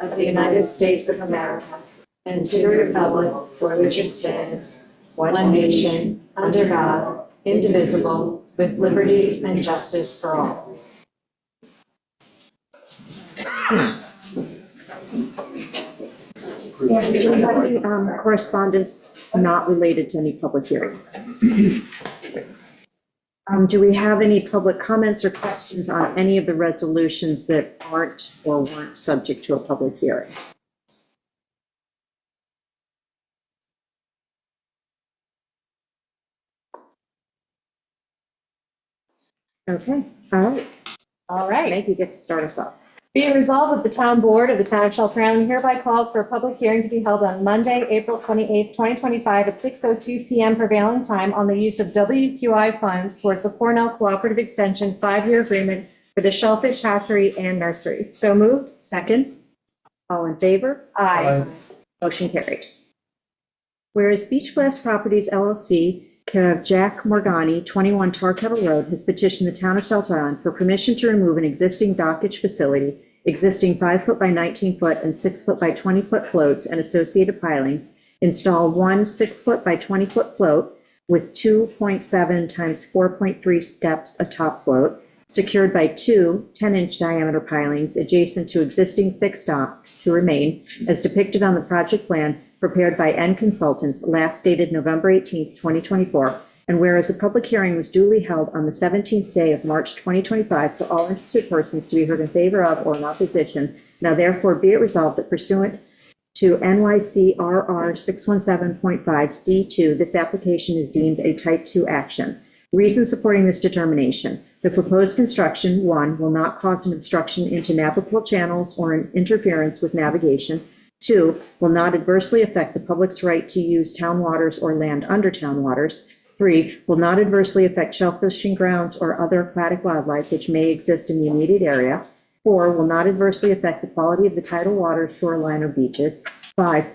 of the United States of America and to the republic for which it stands, one nation, under God, indivisible, with liberty and justice for all. And do we have any correspondence not related to any public hearings? Do we have any public comments or questions on any of the resolutions that aren't or weren't subject to a public hearing? Okay, all right. All right. Meg, you get to start us off. Be it resolved that the town board of the town of Shelter Island hereby calls for a public hearing to be held on Monday, April 28th, 2025 at 6:02 PM prevailing time on the use of WQI funds towards the Cornell Cooperative Extension 5-year agreement for the Shellfish Hatchery and Nursery. So moved. Second, all in favor? Aye. Motion carried. Whereas Beach Glass Properties LLC, care of Jack Morgani, 21 Tar Kettle Road, has petitioned the town of Shelter Island for permission to remove an existing dockage facility, existing 5-foot by 19-foot and 6-foot by 20-foot floats and associated pilings, install one 6-foot by 20-foot float with 2.7 times 4.3 steps atop float, secured by two 10-inch diameter pilings adjacent to existing fixed dock to remain, as depicted on the project plan prepared by N Consultants, last dated November 18th, 2024, and whereas a public hearing was duly held on the 17th day of March 2025 for all interested persons to be heard in favor of or in opposition, now therefore be it resolved that pursuant to NYCRR 617.5 C2, this application is deemed a Type 2 action. Reasons supporting this determination: the proposed construction, 1, will not cause an obstruction into navigable channels or an interference with navigation. 2, will not adversely affect the public's right to use town waters or land under town waters. 3, will not adversely affect shellfishing grounds or other aquatic wildlife which may exist in the immediate area. 4, will not adversely affect the quality of the tidal water, shoreline, or beaches. 5,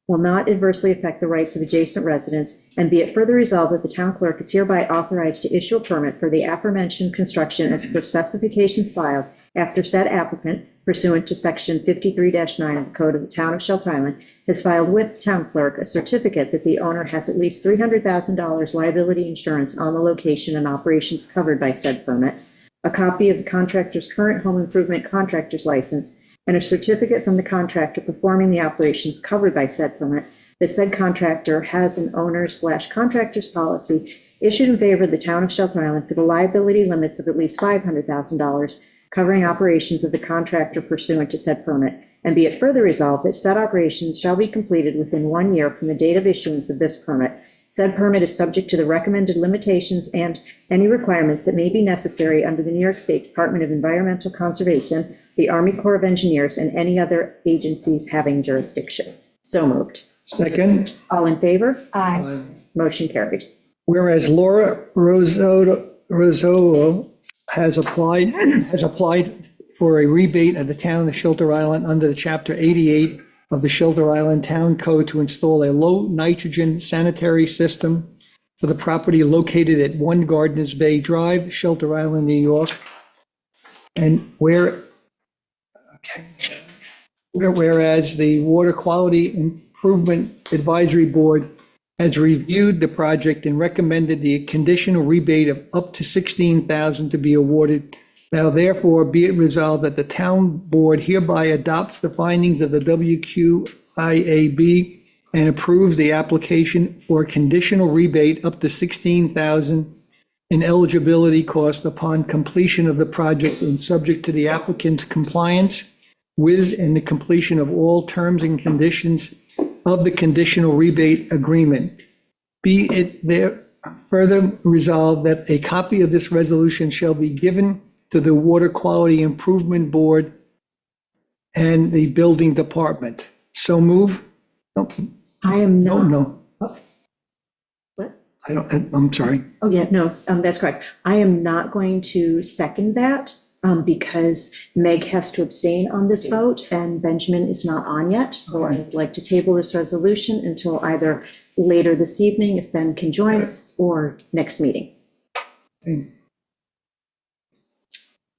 will not adversely affect the rights of adjacent residents, and be it further resolved that the town clerk is hereby authorized to issue a permit for the aforementioned construction as per specifications filed after said applicant, pursuant to section 53-9 of the Code of the Town of Shelter Island, has filed with town clerk a certificate that the owner has at least $300,000 liability insurance on the location and operations covered by said permit, a copy of the contractor's current home improvement contractor's license, and a certificate from the contractor performing the operations covered by said permit that said contractor has an owner/contractor's policy issued in favor of the town of Shelter Island for the liability limits of at least $500,000 covering operations of the contractor pursuant to said permit, and be it further resolved that said operations shall be completed within 1 year from the date of issuance of this permit. Said permit is subject to the recommended limitations and any requirements that may be necessary under the New York State Department of Environmental Conservation, the Army Corps of Engineers, and any other agencies having jurisdiction. So moved. Second, All in favor? Aye. Motion carried. whereas Laura Rosso has applied for a rebate at the town of Shelter Island under the Chapter 88 of the Shelter Island Town Code to install a low nitrogen sanitary system for the property located at 1 Gardeners Bay Drive, Shelter Island, New York. And whereas the Water Quality Improvement Advisory Board has reviewed the project and recommended the conditional rebate of up to $16,000 to be awarded. Now therefore be it resolved that the town board hereby adopts the findings of the WQIAB and approves the application for a conditional rebate up to $16,000 in eligibility cost upon completion of the project and subject to the applicant's compliance with and the completion of all terms and conditions of the conditional rebate agreement. Be it there further resolved that a copy of this resolution shall be given to the Water Quality Improvement Board and the Building Department. So move? No, I am no, not. no. What? I'm sorry. Oh, yeah, no, that's correct. I am not going to second that because Meg has to abstain on this vote and Benjamin is not on yet. So I'd like to table this resolution until either later this evening, if Ben can join us, or next meeting.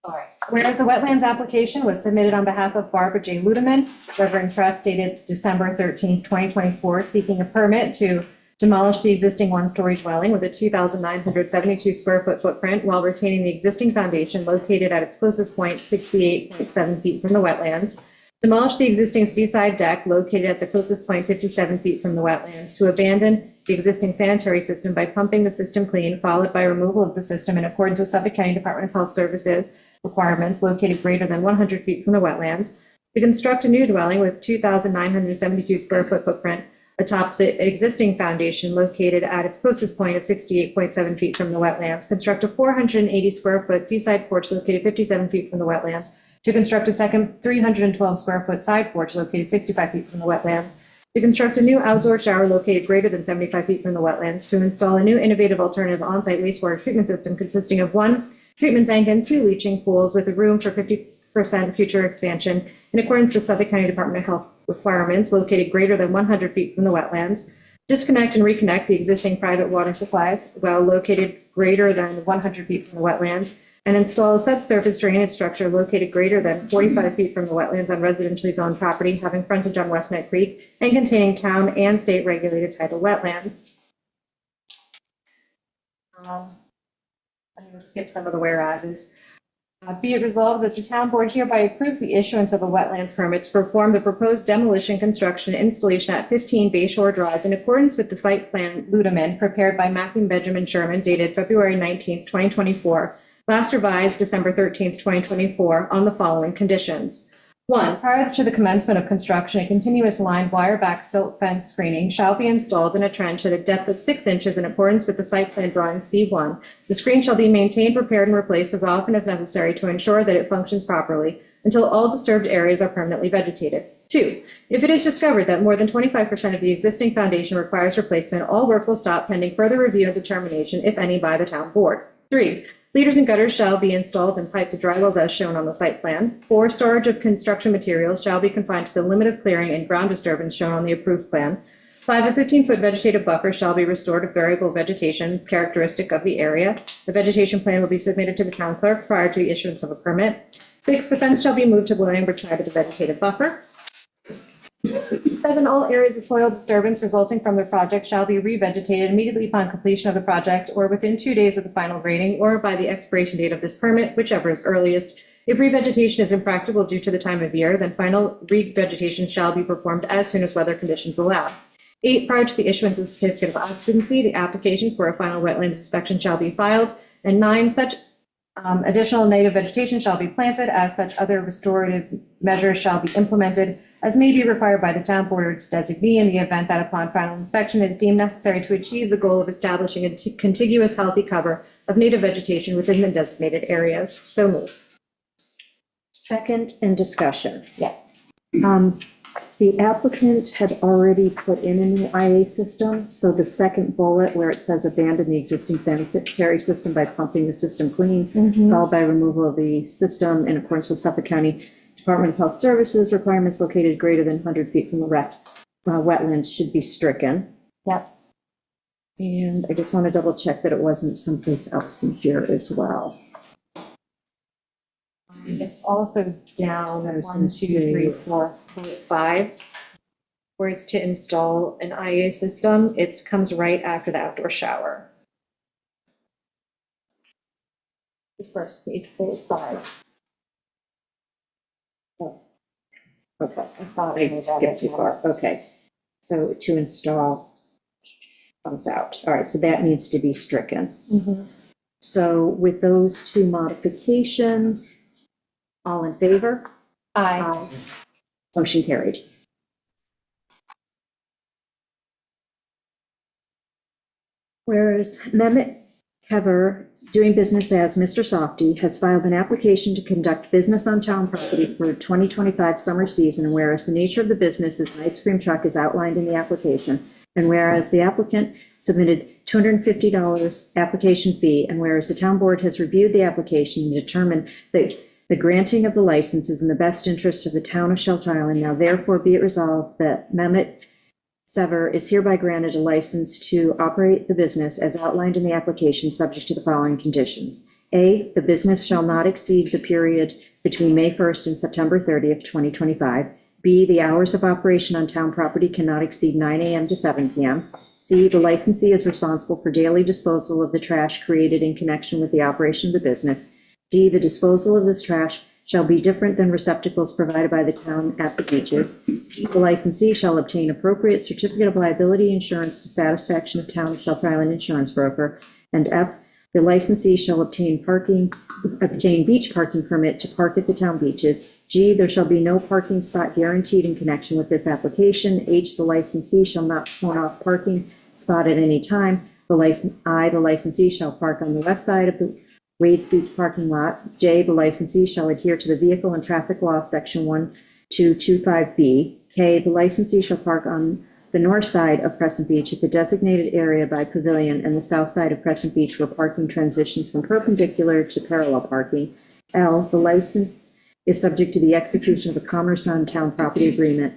All right. Whereas a wetlands application was submitted on behalf of Barbara J. Ludeman, Reverend Trust, dated December 13th, 2024, seeking a permit to demolish the existing one-story dwelling with a 2,972 square foot footprint while retaining the existing foundation located at its closest point, 68.7 feet from the wetlands. Demolish the existing seaside deck located at the closest point, 57 feet from the wetlands. To abandon the existing sanitary system by pumping the system clean, followed by removal of the system in accordance with Suffolk County Department of Health Services requirements located greater than 100 feet from the wetlands. To construct a new dwelling with 2,972 square foot footprint atop the existing foundation located at its closest point of 68.7 feet from the wetlands. Construct a 480 square foot seaside porch located 57 feet from the wetlands. To construct a second 312 square foot side porch located 65 feet from the wetlands. To construct a new outdoor shower located greater than 75 feet from the wetlands. To install a new innovative alternative on-site wastewater treatment system consisting of 1 treatment tank and 2 leaching pools with a room for 50% future expansion in accordance with Suffolk County Department of Health requirements located greater than 100 feet from the wetlands. Disconnect and reconnect the existing private water supply well located greater than 100 feet from the wetlands, and install a subsurface drainage structure located greater than 45 feet from the wetlands on residentially zoned property having frontage on West Neck Creek and containing town and state regulated tidal wetlands. I'm going to skip some of the whereases. Be it resolved that the town board hereby approves the issuance of a wetlands permit to perform the proposed demolition, construction, and installation at 15 Bayshore Drive in accordance with the site plan Ludeman prepared by Mapping Benjamin Sherman dated February 19th, 2024, last revised December 13th, 2024, on the following conditions. 1, prior to the commencement of construction, a continuous lined wire-back silt fence screening shall be installed in a trench at a depth of 6 inches in accordance with the site plan drawing C1. The screen shall be maintained, repaired, and replaced as often as necessary to ensure that it functions properly until all disturbed areas are permanently vegetated. 2, if it is discovered that more than 25% of the existing foundation requires replacement, all work will stop pending further review and determination, if any, by the town board. 3, leaders and gutters shall be installed and piped to dry wells as shown on the site plan. 4, storage of construction materials shall be confined to the limit of clearing and ground disturbance shown on the approved plan. 5, a 15-foot vegetative buffer shall be restored with variable vegetation characteristic of the area. The vegetation plan will be submitted to the town clerk prior to the issuance of a permit. 6, the fence shall be moved to the landward side of the vegetative buffer. 7, all areas of soil disturbance resulting from the project shall be revegetated immediately upon completion of the project or within 2 days of the final grading or by the expiration date of this permit, whichever is earliest. If revegetation is impractical due to the time of year, then final revegetation shall be performed as soon as weather conditions allow. 8, prior to the issuance of certificate of occupancy, the application for a final wetlands inspection shall be filed. And 9, such additional native vegetation shall be planted as such other restorative measures shall be implemented as may be required by the town board or its designee in the event that upon final inspection it is deemed necessary to achieve the goal of establishing a contiguous healthy cover of native vegetation within the designated areas. So moved. Second, and discussion. Yes. The applicant had already put in a new IA system, so the second bullet where it says abandon the existing sanitary system by pumping the system clean, followed by removal of the system in accordance with Suffolk County Department of Health Services requirements located greater than 100 feet from the wetlands should be stricken. Yep. And I just want to double check that it wasn't someplace else in here as well. It's also down I was 1, gonna 2, say- 3, 4, 5, where it's to install an IA system. It comes right after the outdoor shower. The first page, 5. Okay. I saw I it. skipped too far. Okay. So to install comes out. All right, so that needs to be stricken. Mhm. So with those 2 modifications, all in favor? Aye. Motion carried. Whereas Mehmet Kever, doing business as Mr. Softy, has filed an application to conduct business on town property for 2025 summer season, and whereas the nature of the business is an ice cream truck is outlined in the application, and whereas the applicant submitted $250 application fee, and whereas the town board has reviewed the application and determined that the granting of the license is in the best interest of the town of Shelter Island, now therefore be it resolved that Mehmet Sever is hereby granted a license to operate the business as outlined in the application, subject to the following conditions. A, the business shall not exceed the period between May 1st and September 30th, 2025. B, the hours of operation on town property cannot exceed 9 a.m. to 7 p.m. C, the licensee is responsible for daily disposal of the trash created in connection with the operation of the business. D, the disposal of this trash shall be different than receptacles provided by the town at the beaches. E, the licensee shall obtain appropriate certificate of liability insurance to satisfaction of town of Shelter Island insurance broker. And F, the licensee shall obtain beach parking permit to park at the town beaches. G, there shall be no parking spot guaranteed in connection with this application. H, the licensee shall not turn off parking spot at any time. The licensee shall park on the west side of the Wades Beach parking lot. J, the licensee shall adhere to the Vehicle and Traffic Law, Section 1225B. K, the licensee shall park on the north side of Crescent Beach at the designated area by pavilion and the south side of Crescent Beach where parking transitions from perpendicular to parallel parking. L, the license is subject to the execution of a Commerce on Town property agreement.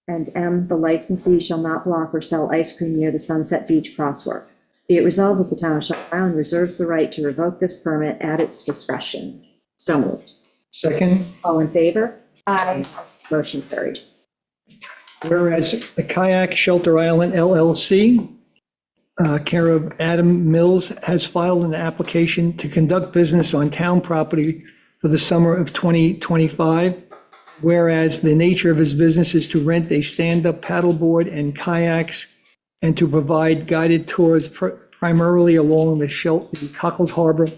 And M, the licensee shall not block or sell ice cream near the Sunset Beach crosswalk. Be it resolved that the town of Shelter Island reserves the right to revoke this permit at its discretion. So moved. Second, All in favor? Aye. Motion carried. whereas the Kayak Shelter Island LLC, care of Adam Mills, has filed an application to conduct business on town property for the summer of 2025, whereas the nature of his business is to rent a stand-up paddleboard and kayaks and to provide guided tours primarily along the Cockles Harbor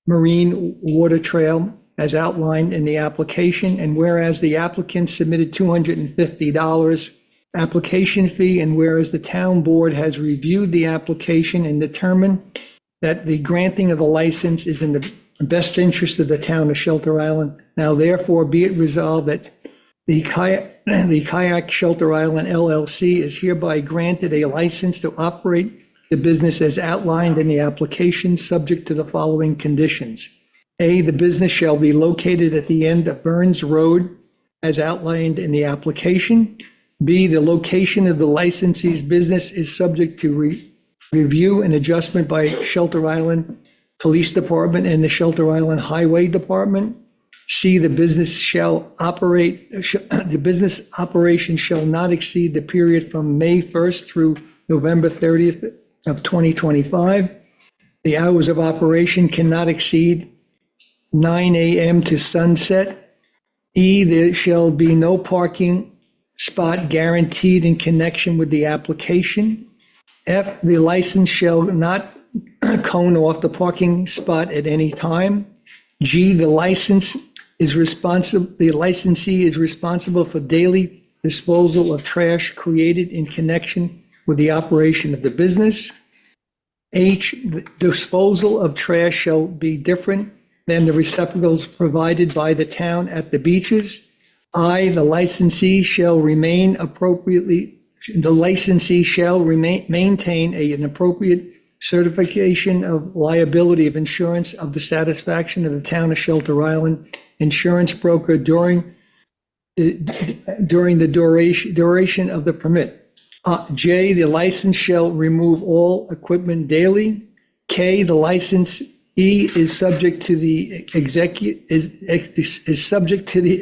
Marine Water Trail as outlined in the application, and whereas the applicant submitted $250 application fee, and whereas the town board has reviewed the application and determined that the granting of the license is in the best interest of the town of Shelter Island. Now therefore be it resolved that the Kayak Shelter Island LLC is hereby granted a license to operate the business as outlined in the application, subject to the following conditions. A, the business shall be located at the end of Burns Road as outlined in the application. B, the location of the licensee's business is subject to review and adjustment by Shelter Island Police Department and the Shelter Island Highway Department. C, the business operation shall not exceed the period from May 1st through November 30th of 2025. The hours of operation cannot exceed 9 a.m. to sunset. E, there shall be no parking spot guaranteed in connection with the application. F, the license shall not cone off the parking spot at any time. G, the licensee is responsible for daily disposal of trash created in connection with the operation of the business. H, the disposal of trash shall be different than the receptacles provided by the town at the beaches. I, the licensee shall maintain an appropriate certification of liability of insurance of the satisfaction of the town of Shelter Island insurance broker during the duration of the permit. J, the license shall remove all equipment daily. K, the licensee is subject to the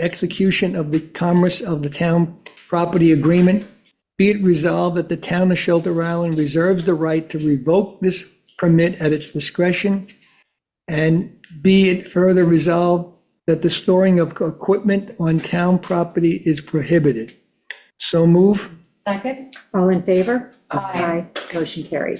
execution of the Commerce of the Town property agreement. Be it resolved that the town of Shelter Island reserves the right to revoke this permit at its discretion. And be it further resolved that the storing of equipment on town property is prohibited. So move. Second. All in favor? Aye. Motion carried.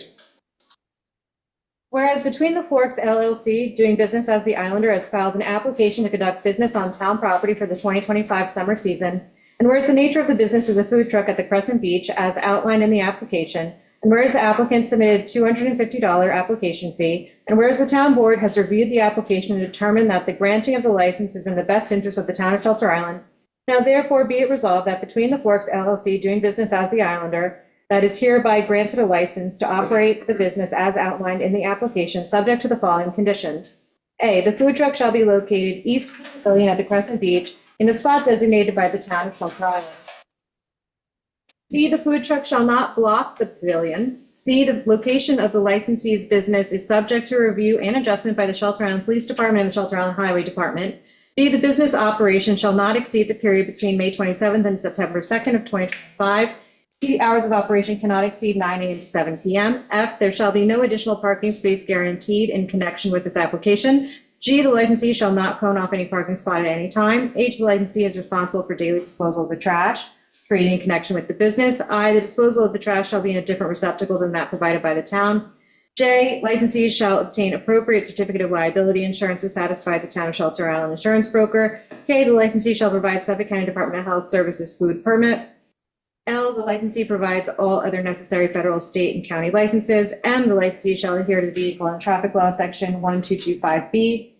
Whereas Between the Forks LLC, doing business as the Islander, has filed an application to conduct business on town property for the 2025 summer season, and whereas the nature of the business is a food truck at the Crescent Beach as outlined in the application, and whereas the applicant submitted $250 application fee, and whereas the town board has reviewed the application and determined that the granting of the license is in the best interest of the town of Shelter Island, now therefore be it resolved that Between the Forks LLC, doing business as the Islander, that is hereby granted a license to operate the business as outlined in the application, subject to the following conditions. A, the food truck shall be located east of the pavilion at the Crescent Beach in a spot designated by the town of Shelter Island. B, the food truck shall not block the pavilion. C, the location of the licensee's business is subject to review and adjustment by the Shelter Island Police Department and the Shelter Island Highway Department. D, the business operation shall not exceed the period between May 27th and September 2nd of 2025. The hours of operation cannot exceed 9 a.m. to 7 p.m. F, there shall be no additional parking space guaranteed in connection with this application. G, the licensee shall not cone off any parking spot at any time. H, the licensee is responsible for daily disposal of the trash created in connection with the business. I, the disposal of the trash shall be in a different receptacle than that provided by the town. J, licensees shall obtain appropriate certificate of liability insurance to satisfy the town of Shelter Island insurance broker. K, the licensee shall provide Suffolk County Department of Health Services food permit. L, the licensee provides all other necessary federal, state, and county licenses. M, the licensee shall adhere to the Vehicle and Traffic Law, Section 1225B.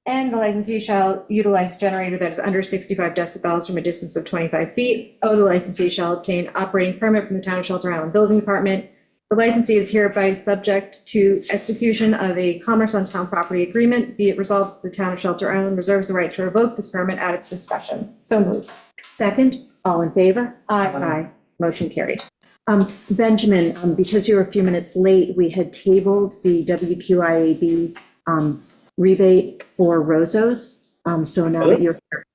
N, the licensee shall utilize a generator that is under 65 decibels from a distance of 25 feet. O, the licensee shall obtain operating permit from the Town of Shelter Island Building Department. The licensee is hereby subject to execution of a Commerce on Town Property Agreement. Be it resolved, the Town of Shelter Island reserves the right to revoke this permit at its discretion. So moved. Second, all in favor? Aye. Aye. Motion carried. Benjamin, because you were a few minutes late, we had tabled the WQIAB rebate for Rozos. So now that you're here,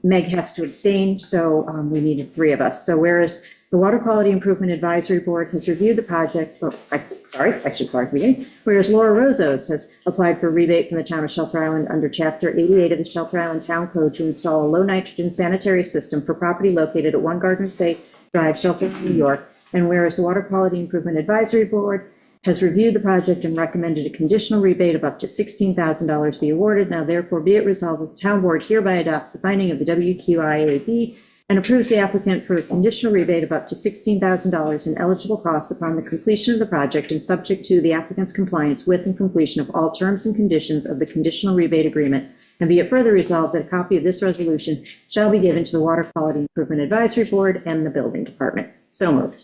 Meg has to abstain, so we needed 3 of us. So whereas the Water Quality Improvement Advisory Board has reviewed the project, I should start reading. Whereas Laura Rozos has applied for a rebate from the Town of Shelter Island under Chapter 88 of the Shelter Island Town Code to install a low-nitrogen sanitary system for property located at 1 Gardner State Drive, Shelter, New York. And whereas the Water Quality Improvement Advisory Board has reviewed the project and recommended a conditional rebate of up to $16,000 be awarded, now therefore be it resolved that the Town Board hereby adopts the finding of the WQIAB and approves the applicant for a conditional rebate of up to $16,000 in eligible costs upon the completion of the project and subject to the applicant's compliance with and completion of all terms and conditions of the conditional rebate agreement. And be it further resolved that a copy of this resolution shall be given to the Water Quality Improvement Advisory Board and the Building Department. So moved.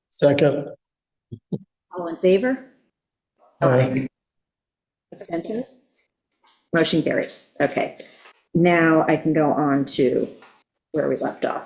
Second. All in favor? Aye. Abstentions? Motion carried. Okay. Now I can go on to where we left off.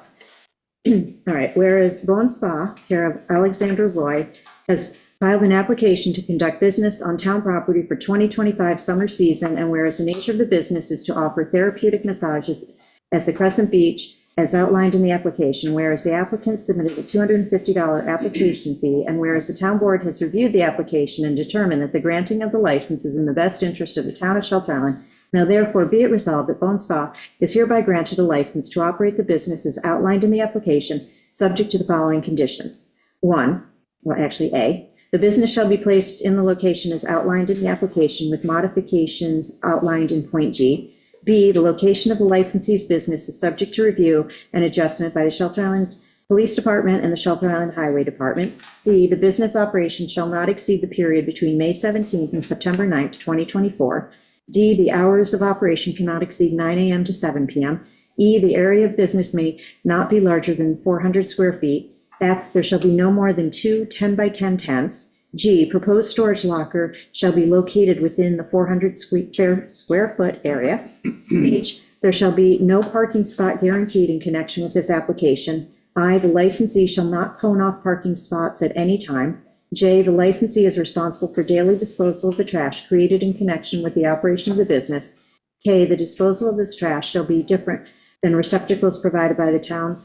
All right, whereas Bon Spa, care of Alexander Roy, has filed an application to conduct business on town property for 2025 summer season, and whereas the nature of the business is to offer therapeutic massages at the Crescent Beach as outlined in the application, whereas the applicant submitted a $250 application fee, and whereas the town board has reviewed the application and determined that the granting of the license is in the best interest of the town of Shelter Island, now therefore be it resolved that Bon Spa is hereby granted a license to operate the business as outlined in the application, subject to the following conditions. 1, well, actually A, the business shall be placed in the location as outlined in the application with modifications outlined in point G. B, the location of the licensee's business is subject to review and adjustment by the Shelter Island Police Department and the Shelter Island Highway Department. C, the business operation shall not exceed the period between May 17th and September 9th, 2024. D, the hours of operation cannot exceed 9 a.m. to 7 p.m. E, the area of business may not be larger than 400 square feet. F, there shall be no more than 2 10 by 10 tents. G, proposed storage locker shall be located within the 400 square foot area. H, there shall be no parking spot guaranteed in connection with this application. I, the licensee shall not cone off parking spots at any time. J, the licensee is responsible for daily disposal of the trash created in connection with the operation of the business. K, the disposal of this trash shall be different than receptacles provided by the town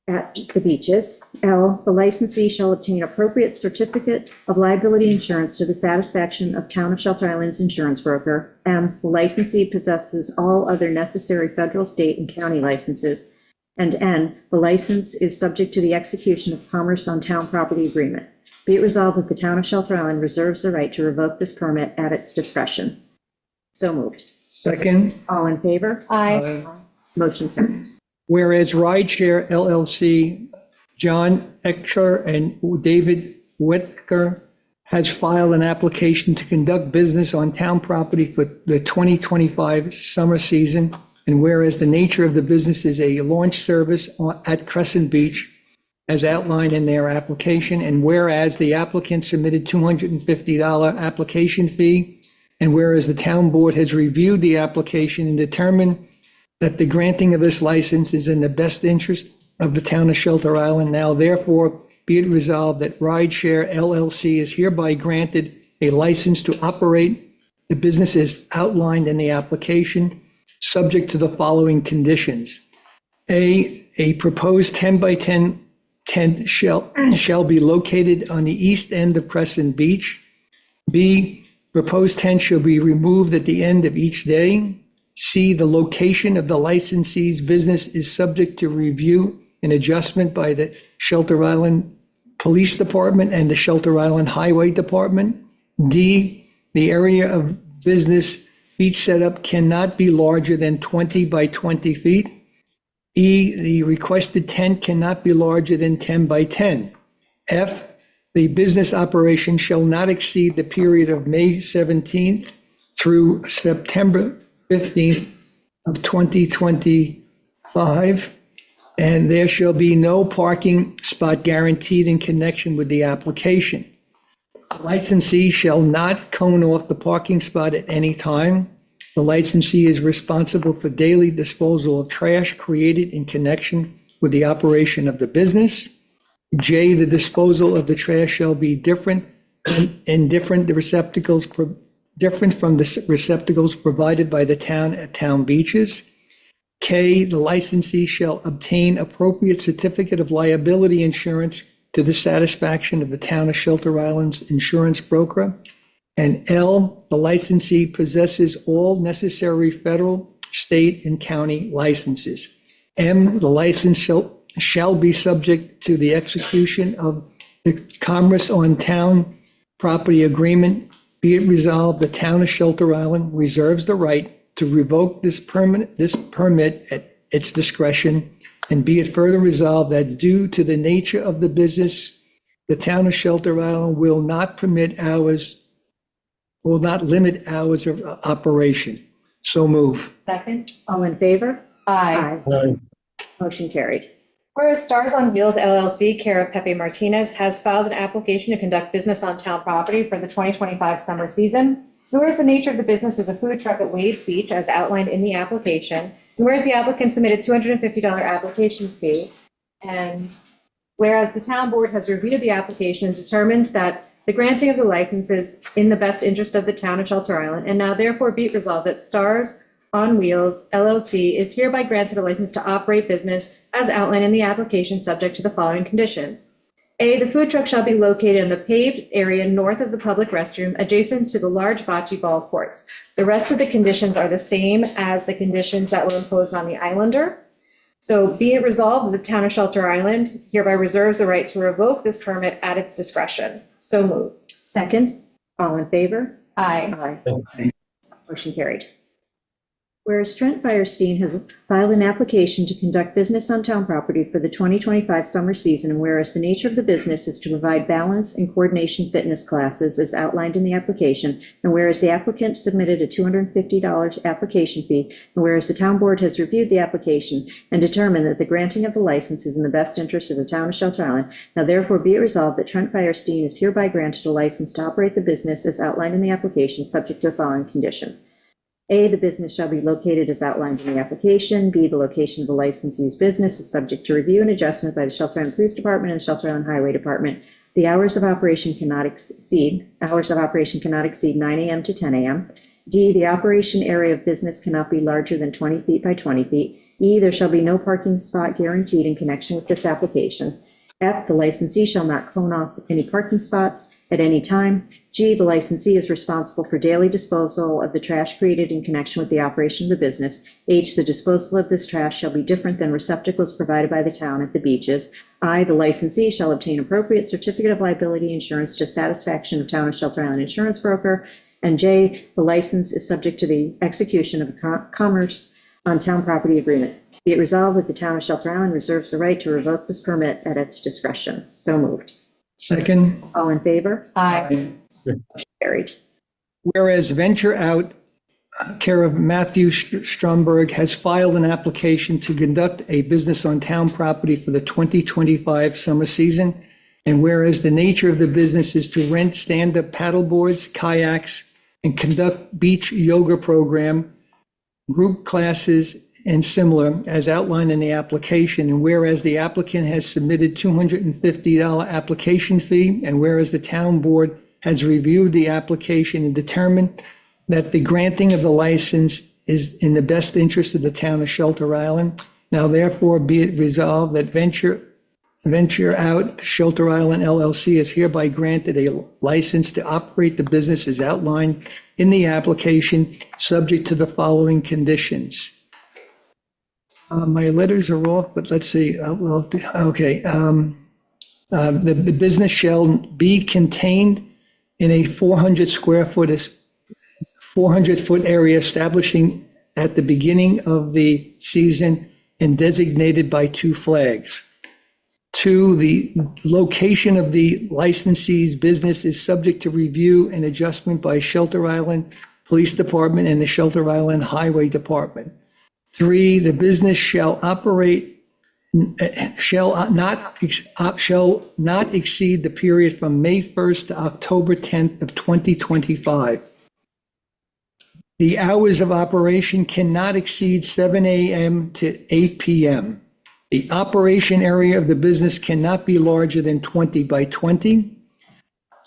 at the beaches. L, the licensee shall obtain appropriate certificate of liability insurance to the satisfaction of Town of Shelter Island's insurance broker. M, the licensee possesses all other necessary federal, state, and county licenses. And N, the license is subject to the execution of Commerce on Town Property Agreement. Be it resolved that the Town of Shelter Island reserves the right to revoke this permit at its discretion. So moved. Second, All in favor? Aye. Motion carried. whereas Rideshare LLC, John Eckler and David Wetker has filed an application to conduct business on town property for the 2025 summer season, and whereas the nature of the business is a launch service at Crescent Beach, as outlined in their application, and whereas the applicant submitted $250 application fee, and whereas the town board has reviewed the application and determined that the granting of this license is in the best interest of the town of Shelter Island. Now therefore be it resolved that Rideshare LLC is hereby granted a license to operate the business as outlined in the application, subject to the following conditions. A proposed 10 by 10 tent shall be located on the east end of Crescent Beach. B, proposed tent shall be removed at the end of each day. C, the location of the licensee's business is subject to review and adjustment by the Shelter Island Police Department and the Shelter Island Highway Department. D, the area of business beach setup cannot be larger than 20 by 20 feet. E, the requested tent cannot be larger than 10 by 10. F, the business operation shall not exceed the period of May 17th through September 15th of 2025, and there shall be no parking spot guaranteed in connection with the application. Licensee shall not cone off the parking spot at any time. The licensee is responsible for daily disposal of trash created in connection with the operation of the business. J, the disposal of the trash shall be different from the receptacles provided by the town at town beaches. K, the licensee shall obtain appropriate certificate of liability insurance to the satisfaction of the town of Shelter Island's insurance broker. And L, the licensee possesses all necessary federal, state, and county licenses. M, the license shall be subject to the execution of the Commerce on Town Property Agreement. Be it resolved, the town of Shelter Island reserves the right to revoke this permit at its discretion. And be it further resolved that due to the nature of the business, the town of Shelter Island will not limit hours of operation. So move. Second. All in favor? Aye. Aye. Motion carried. Whereas Stars on Wheels LLC, care of Pepe Martinez, has filed an application to conduct business on town property for the 2025 summer season. Whereas the nature of the business is a food truck at Wade's Beach, as outlined in the application. Whereas the applicant submitted $250 application fee. And whereas the town board has reviewed the application and determined that the granting of the license is in the best interest of the town of Shelter Island, and now therefore be it resolved that Stars on Wheels LLC is hereby granted a license to operate business as outlined in the application, subject to the following conditions. A, the food truck shall be located in the paved area north of the public restroom, adjacent to the large bocce ball courts. The rest of the conditions are the same as the conditions that were imposed on the Islander. So be it resolved that the town of Shelter Island hereby reserves the right to revoke this permit at its discretion. So moved. Second. All in favor? Aye. Aye. Motion carried. Whereas Trent Firestein has filed an application to conduct business on town property for the 2025 summer season, and whereas the nature of the business is to provide balance and coordination fitness classes as outlined in the application, and whereas the applicant submitted a $250 application fee, and whereas the town board has reviewed the application and determined that the granting of the license is in the best interest of the town of Shelter Island, now therefore be it resolved that Trent Firestein is hereby granted a license to operate the business as outlined in the application, subject to the following conditions. A, the business shall be located as outlined in the application. B, the location of the licensee's business is subject to review and adjustment by the Shelter Island Police Department and the Shelter Island Highway Department. The hours of operation cannot exceed 9 a.m. to 10 a.m. D, the operation area of business cannot be larger than 20 feet by 20 feet. E, there shall be no parking spot guaranteed in connection with this application. F, the licensee shall not clone off any parking spots at any time. G, the licensee is responsible for daily disposal of the trash created in connection with the operation of the business. H, the disposal of this trash shall be different than receptacles provided by the town at the beaches. I, the licensee, shall obtain appropriate certificate of liability insurance to satisfaction of town of Shelter Island insurance broker. And J, the license is subject to the execution of a Commerce on Town Property Agreement. Be it resolved that the town of Shelter Island reserves the right to revoke this permit at its discretion. So moved. Second. All in favor? Aye. Carried. Whereas Venture Out, care of Matthew Stromberg, has filed an application to conduct a business on town property for the 2025 summer season, and whereas the nature of the business is to rent stand-up paddle boards, kayaks, and conduct beach yoga program, group classes, and similar as outlined in the application. And whereas the applicant has submitted $250 application fee, and whereas the town board has reviewed the application and determined that the granting of the license is in the best interest of the town of Shelter Island. Now therefore be it resolved that Venture Out Shelter Island LLC is hereby granted a license to operate the business as outlined in the application, subject to the following conditions. My letters are off, but let's see, the business shall be contained in a 400-foot area establishing at the beginning of the season and designated by 2 flags. 2, the location of the licensee's business is subject to review and adjustment by Shelter Island Police Department and the Shelter Island Highway Department. 3, the business shall not exceed the period from May 1st to October 10th of 2025. The hours of operation cannot exceed 7 a.m. to 8 p.m. The operation area of the business cannot be larger than 20 by 20.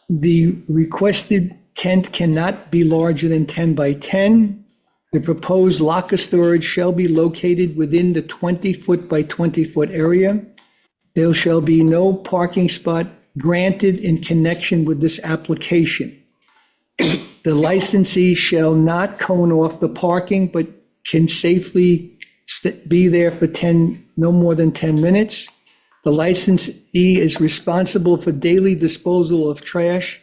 The requested tent cannot be larger than 10 by 10. The proposed locker storage shall be located within the 20-foot by 20-foot area. There shall be no parking spot granted in connection with this application. The licensee shall not cone off the parking, but can safely be there for no more than 10 minutes. The licensee is responsible for daily disposal of trash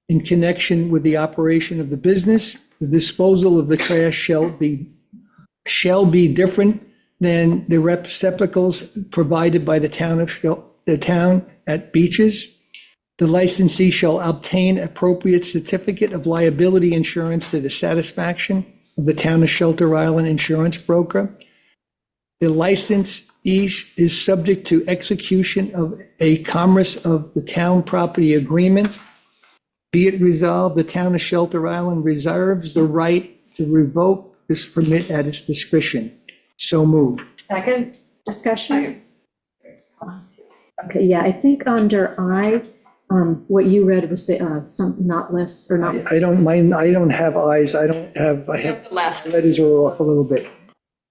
in connection with the operation of the business. The disposal of the trash shall be different than the receptacles provided by the town at beaches. The licensee shall obtain appropriate certificate of liability insurance to the satisfaction of the town of Shelter Island insurance broker. The licensee is subject to execution of a Commerce of the Town property agreement. Be it resolved, the town of Shelter Island reserves the right to revoke this permit at its discretion. So moved. Second? Discussion? Okay, yeah, I think under I, what you read was some, not less, or not. I don't mind, I don't have eyes, I have The last, letters are off a little bit.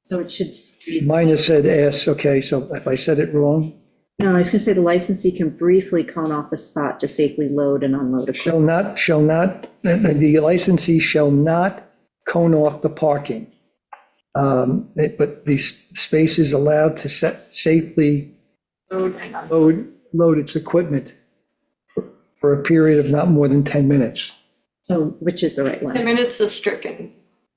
So it should be, Mine has said S, okay, so if I said it wrong, no, I was going to say the licensee can briefly cone off a spot to safely load and unload equipment. the licensee shall not cone off the parking. But the space is allowed to safely load its equipment for a period of not more than 10 minutes. So, which is the right 10 one? minutes is stricken.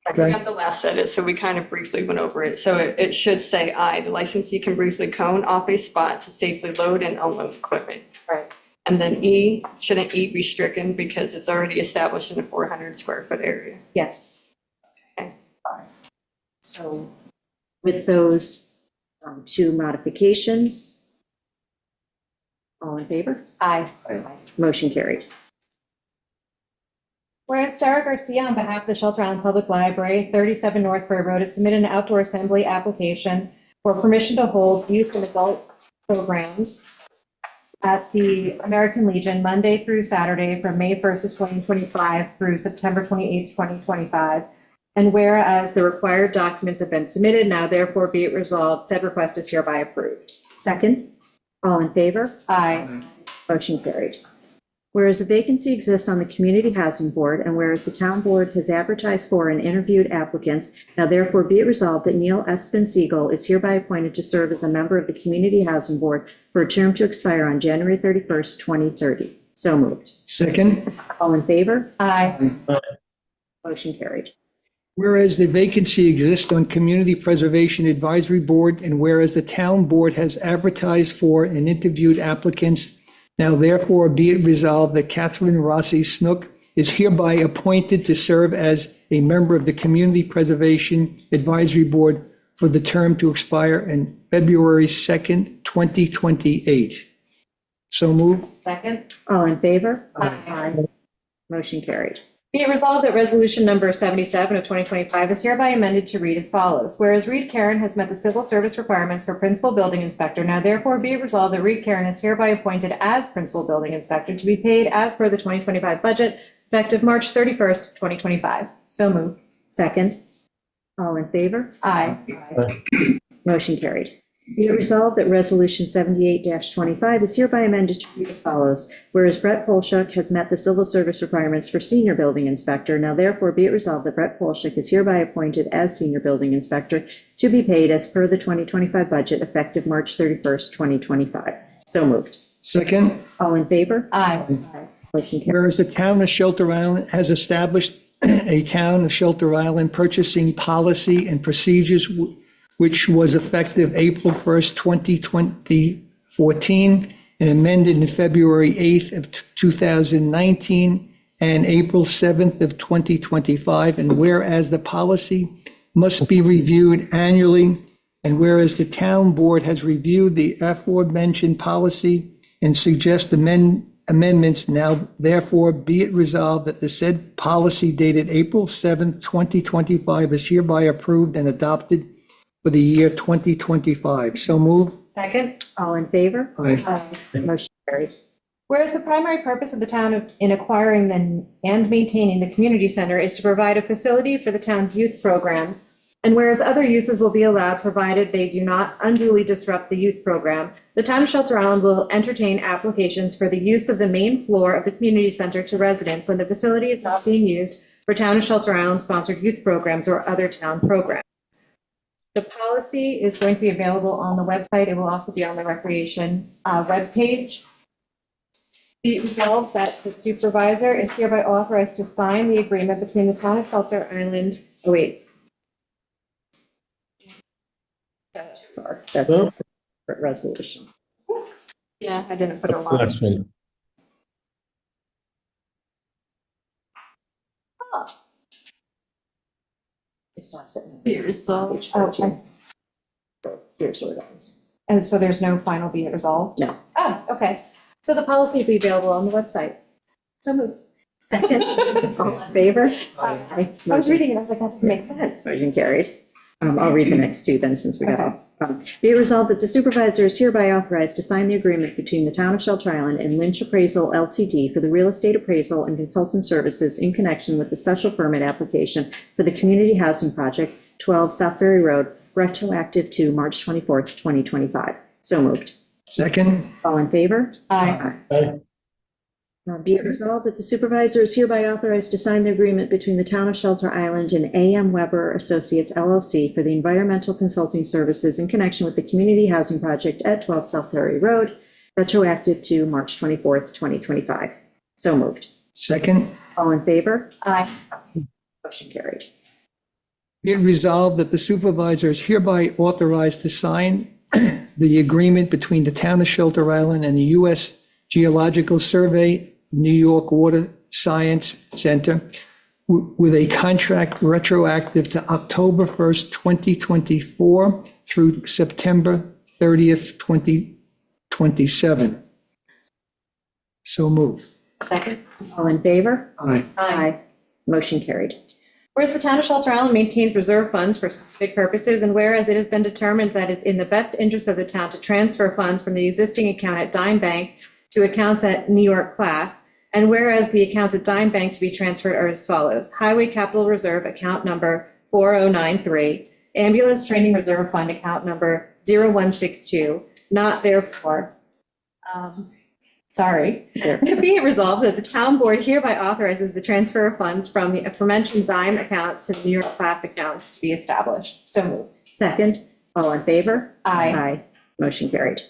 We Okay. got the last edit, so we kind of briefly went over it. So it should say I, the licensee can briefly cone off a spot to safely load and unload equipment. Right. And then E, shouldn't E be stricken because it's already established in a 400 square foot area? Yes. Okay. So with those 2 modifications, all in favor? Aye. Motion carried. Whereas Sarah Garcia, on behalf of the Shelter Island Public Library, 37 North Prairie Road, has submitted an outdoor assembly application for permission to hold youth and adult programs at the American Legion Monday through Saturday from May 1st of 2025 through September 28th, 2025. And whereas the required documents have been submitted, now therefore be it resolved, said request is hereby approved. Second, all in favor? Aye. Motion carried. Whereas a vacancy exists on the Community Housing Board, and whereas the town board has advertised for and interviewed applicants, now therefore be it resolved that Neil Espen Siegel is hereby appointed to serve as a member of the Community Housing Board for a term to expire on January 31st, 2030. So moved. Second, All in favor? Aye. Motion carried. whereas the vacancy exists on Community Preservation Advisory Board, and whereas the town board has advertised for and interviewed applicants, now therefore be it resolved that Catherine Rossi Snook is hereby appointed to serve as a member of the Community Preservation Advisory Board for the term to expire in February 2nd, 2028. So moved. Second? All in favor? Aye. Motion carried. Be it resolved that resolution number 77 of 2025 is hereby amended to read as follows. Whereas Reed Karen has met the civil service requirements for principal building inspector, now therefore be it resolved that Reed Karen is hereby appointed as principal building inspector to be paid as per the 2025 budget effective March 31st, 2025. So moved. Second. All in favor? Aye. Motion carried. Be it resolved that Resolution 78-25 is hereby amended to read as follows. Whereas Brett Polshuk has met the civil service requirements for senior building inspector, now therefore be it resolved that Brett Polshuk is hereby appointed as senior building inspector to be paid as per the 2025 budget effective March 31st, 2025. So moved. Second, All in favor? Aye. Motion carried. whereas the town of Shelter Island has established a town of Shelter Island purchasing policy and procedures which was effective April 1st, 2014, and amended in February 8th of 2019 and April 7th of 2025. And whereas the policy must be reviewed annually, and whereas the town board has reviewed the aforementioned policy and suggest amendments, now therefore be it resolved that the said policy dated April 7th, 2025 is hereby approved and adopted for the year 2025. So move. Second. All in favor? Aye. Motion carried. Whereas the primary purpose of the town in acquiring and maintaining the community center is to provide a facility for the town's youth programs, and whereas other uses will be allowed provided they do not unduly disrupt the youth program, the town of Shelter Island will entertain applications for the use of the main floor of the community center to residents when the facility is not being used for town of Shelter Island sponsored youth programs or other town programs. The policy is going to be available on the website. It will also be on the recreation webpage. Be it resolved that the supervisor is hereby authorized to sign the agreement between the town of Shelter Island, Sorry, that's a separate resolution. Yeah, I didn't put it on. Next one. It's not sitting. Be it resolved. Oh, I see. Here's what it is. And so there's no final be it resolved? No. Oh, okay. So the policy will be available on the website. So moved. Second. All in favor? I was reading it, I was like, that doesn't make sense. Motion carried. I'll read the next two then, since we got off. Be it resolved that the supervisor is hereby authorized to sign the agreement between the town of Shelter Island and Lynch Appraisal LTD for the real estate appraisal and consultant services in connection with the special permit application for the community housing project, 12 South Ferry Road, retroactive to March 24th, 2025. So moved. Second, All in favor? Aye. Aye. Be it resolved that the supervisor is hereby authorized to sign the agreement between the town of Shelter Island and A.M. Weber Associates LLC for the environmental consulting services in connection with the community housing project at 12 South Ferry Road, retroactive to March 24th, 2025. So moved. second, All in favor? Aye. Motion carried. be it resolved that the supervisor is hereby authorized to sign the agreement between the town of Shelter Island and the U.S. Geological Survey, New York Water Science Center, with a contract retroactive to October 1st, 2024 through September 30th, 2027. So move. Second. All in favor? Aye. Motion carried. Whereas the town of Shelter Island maintains reserve funds for specific purposes, and whereas it has been determined that it's in the best interest of the town to transfer funds from the existing account at Dime Bank to accounts at New York Class, and whereas the accounts at Dime Bank to be transferred are as follows: Highway Capital Reserve account number 4093, Ambulance Training Reserve Fund account number 0162, not therefore. Sorry. Be it resolved that the town board hereby authorizes the transfer of funds from the aforementioned Dime account to the New York Class accounts to be established. So moved. Second. All in favor? Aye. Motion carried.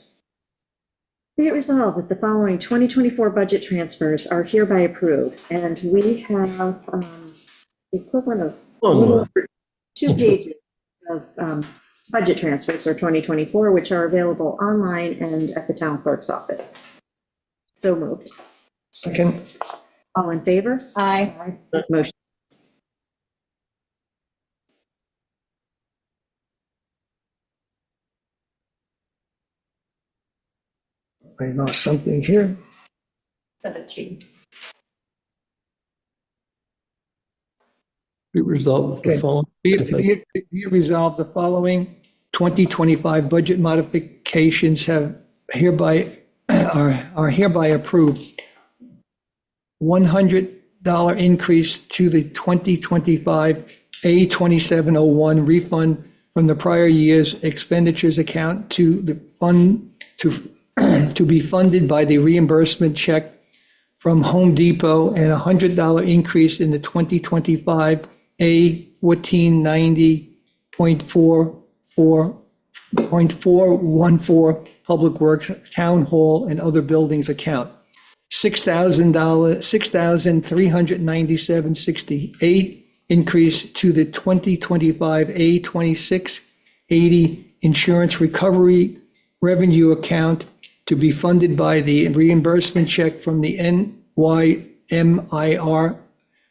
Be it resolved that the following 2024 budget transfers are hereby approved, and we have the equivalent of a little over 2 pages of budget transfers for 2024, which are available online and at the town clerk's office. So moved. Second, All in favor? Aye. Motion. I lost something here. 17. Be resolved the Okay. following. Be it resolved, the following 2025 budget modifications are hereby approved. $100 increase to the 2025 A2701 refund from the prior year's expenditures account to the fund to be funded by the reimbursement check from Home Depot, and $100 increase in the 2025 A1490.414 Public Works Town Hall and Other Buildings account. $6,397.68 increase to the 2025 A2680 Insurance Recovery Revenue account to be funded by the reimbursement check from the NYMIR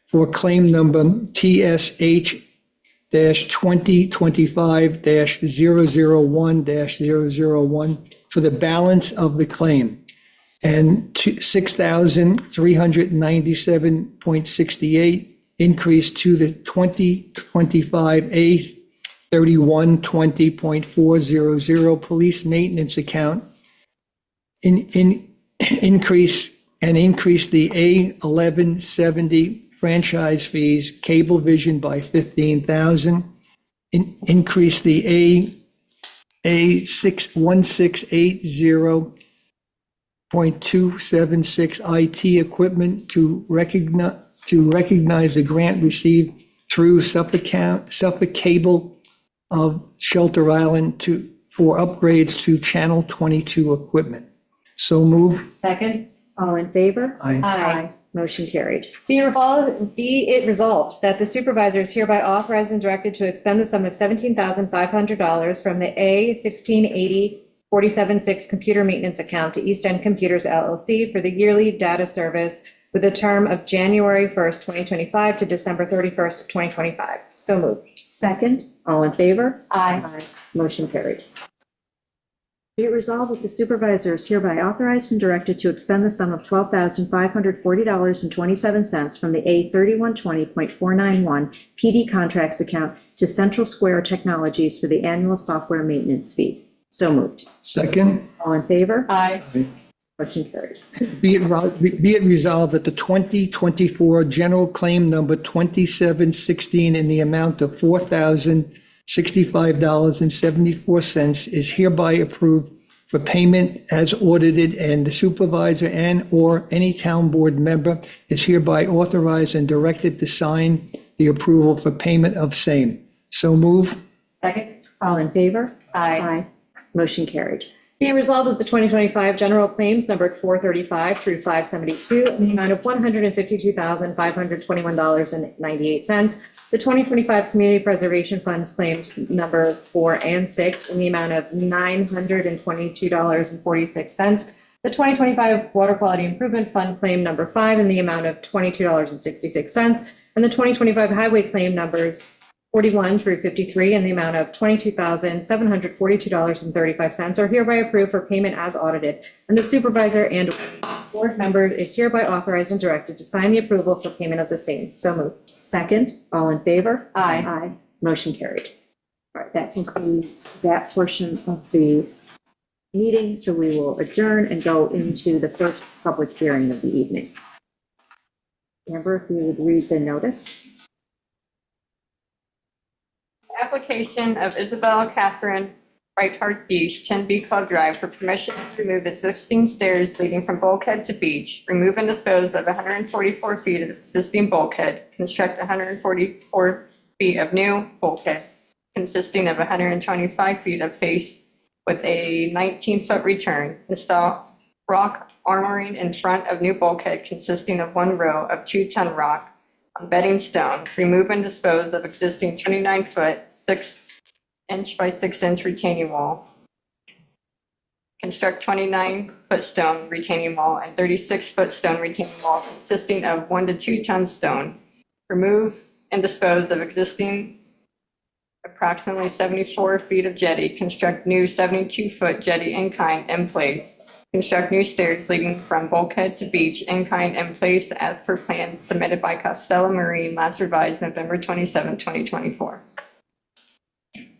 for claim number TSH-2025-001-001 for the balance of the claim, and $6,397.68 increase to the 2025 A3120.400 police maintenance account, increase the A1170 franchise fees, Cablevision by $15,000, increase the A1680.276 IT equipment to recognize the grant received through Suffolk Cable of Shelter Island for upgrades to Channel 22 equipment. So move. Second? All in favor? Aye. Motion carried. Be it resolved that the supervisor is hereby authorized and directed to expend the sum of $17,500 from the A1680-476 computer maintenance account to East End Computers LLC for the yearly data service with a term of January 1st, 2025 to December 31st of 2025. So moved. Second, all in favor? Aye. Motion carried. Be it resolved that the supervisor is hereby authorized and directed to expend the sum of $12,540.27 from the A3120.491 PD contracts account to Central Square Technologies for the annual software maintenance fee. So moved. Second, All in favor? Aye. Motion carried. be it resolved that the 2024 general claim number 2716 in the amount of $4,065.74 is hereby approved for payment as audited, and the supervisor and/or any town board member is hereby authorized and directed to sign the approval for payment of same. So move. Second? All in favor? Aye. Motion carried. Be it resolved that the 2025 general claims numbered 435 through 572 in the amount of $152,521.98. The 2025 Community Preservation Funds claimed number 4 and 6 in the amount of $922.46. The 2025 Water Quality Improvement Fund claim number 5 in the amount of $22.66. And the 2025 Highway claim numbers 41 through 53 in the amount of $22,742.35 are hereby approved for payment as audited, and the supervisor and board member is hereby authorized and directed to sign the approval for payment of the same. So moved. Second, all in favor? Aye. Aye. Motion carried. All right, that concludes that portion of the meeting, so we will adjourn and go into the first public hearing of the evening. Amber, if you would read the notice. Application of Isabel Catherine Brightheart Beach, 10 Beach Club Drive, for permission to remove existing stairs leading from bulkhead to beach, remove and dispose of 144 feet of existing bulkhead, construct 144 feet of new bulkhead consisting of 125 feet of face with a 19-foot return, install rock armoring in front of new bulkhead consisting of 1 row of 2-ton rock on bedding stone, remove and dispose of existing 29-foot, 6-inch by 6-inch retaining wall, construct 29-foot stone retaining wall and 36-foot stone retaining wall consisting of 1 to 2-ton stone, remove and dispose of existing approximately 74 feet of jetty, construct new 72-foot jetty in kind in place, construct new stairs leading from bulkhead to beach in kind and place as per plans submitted by Costello Marine, last revised November 27, 2024.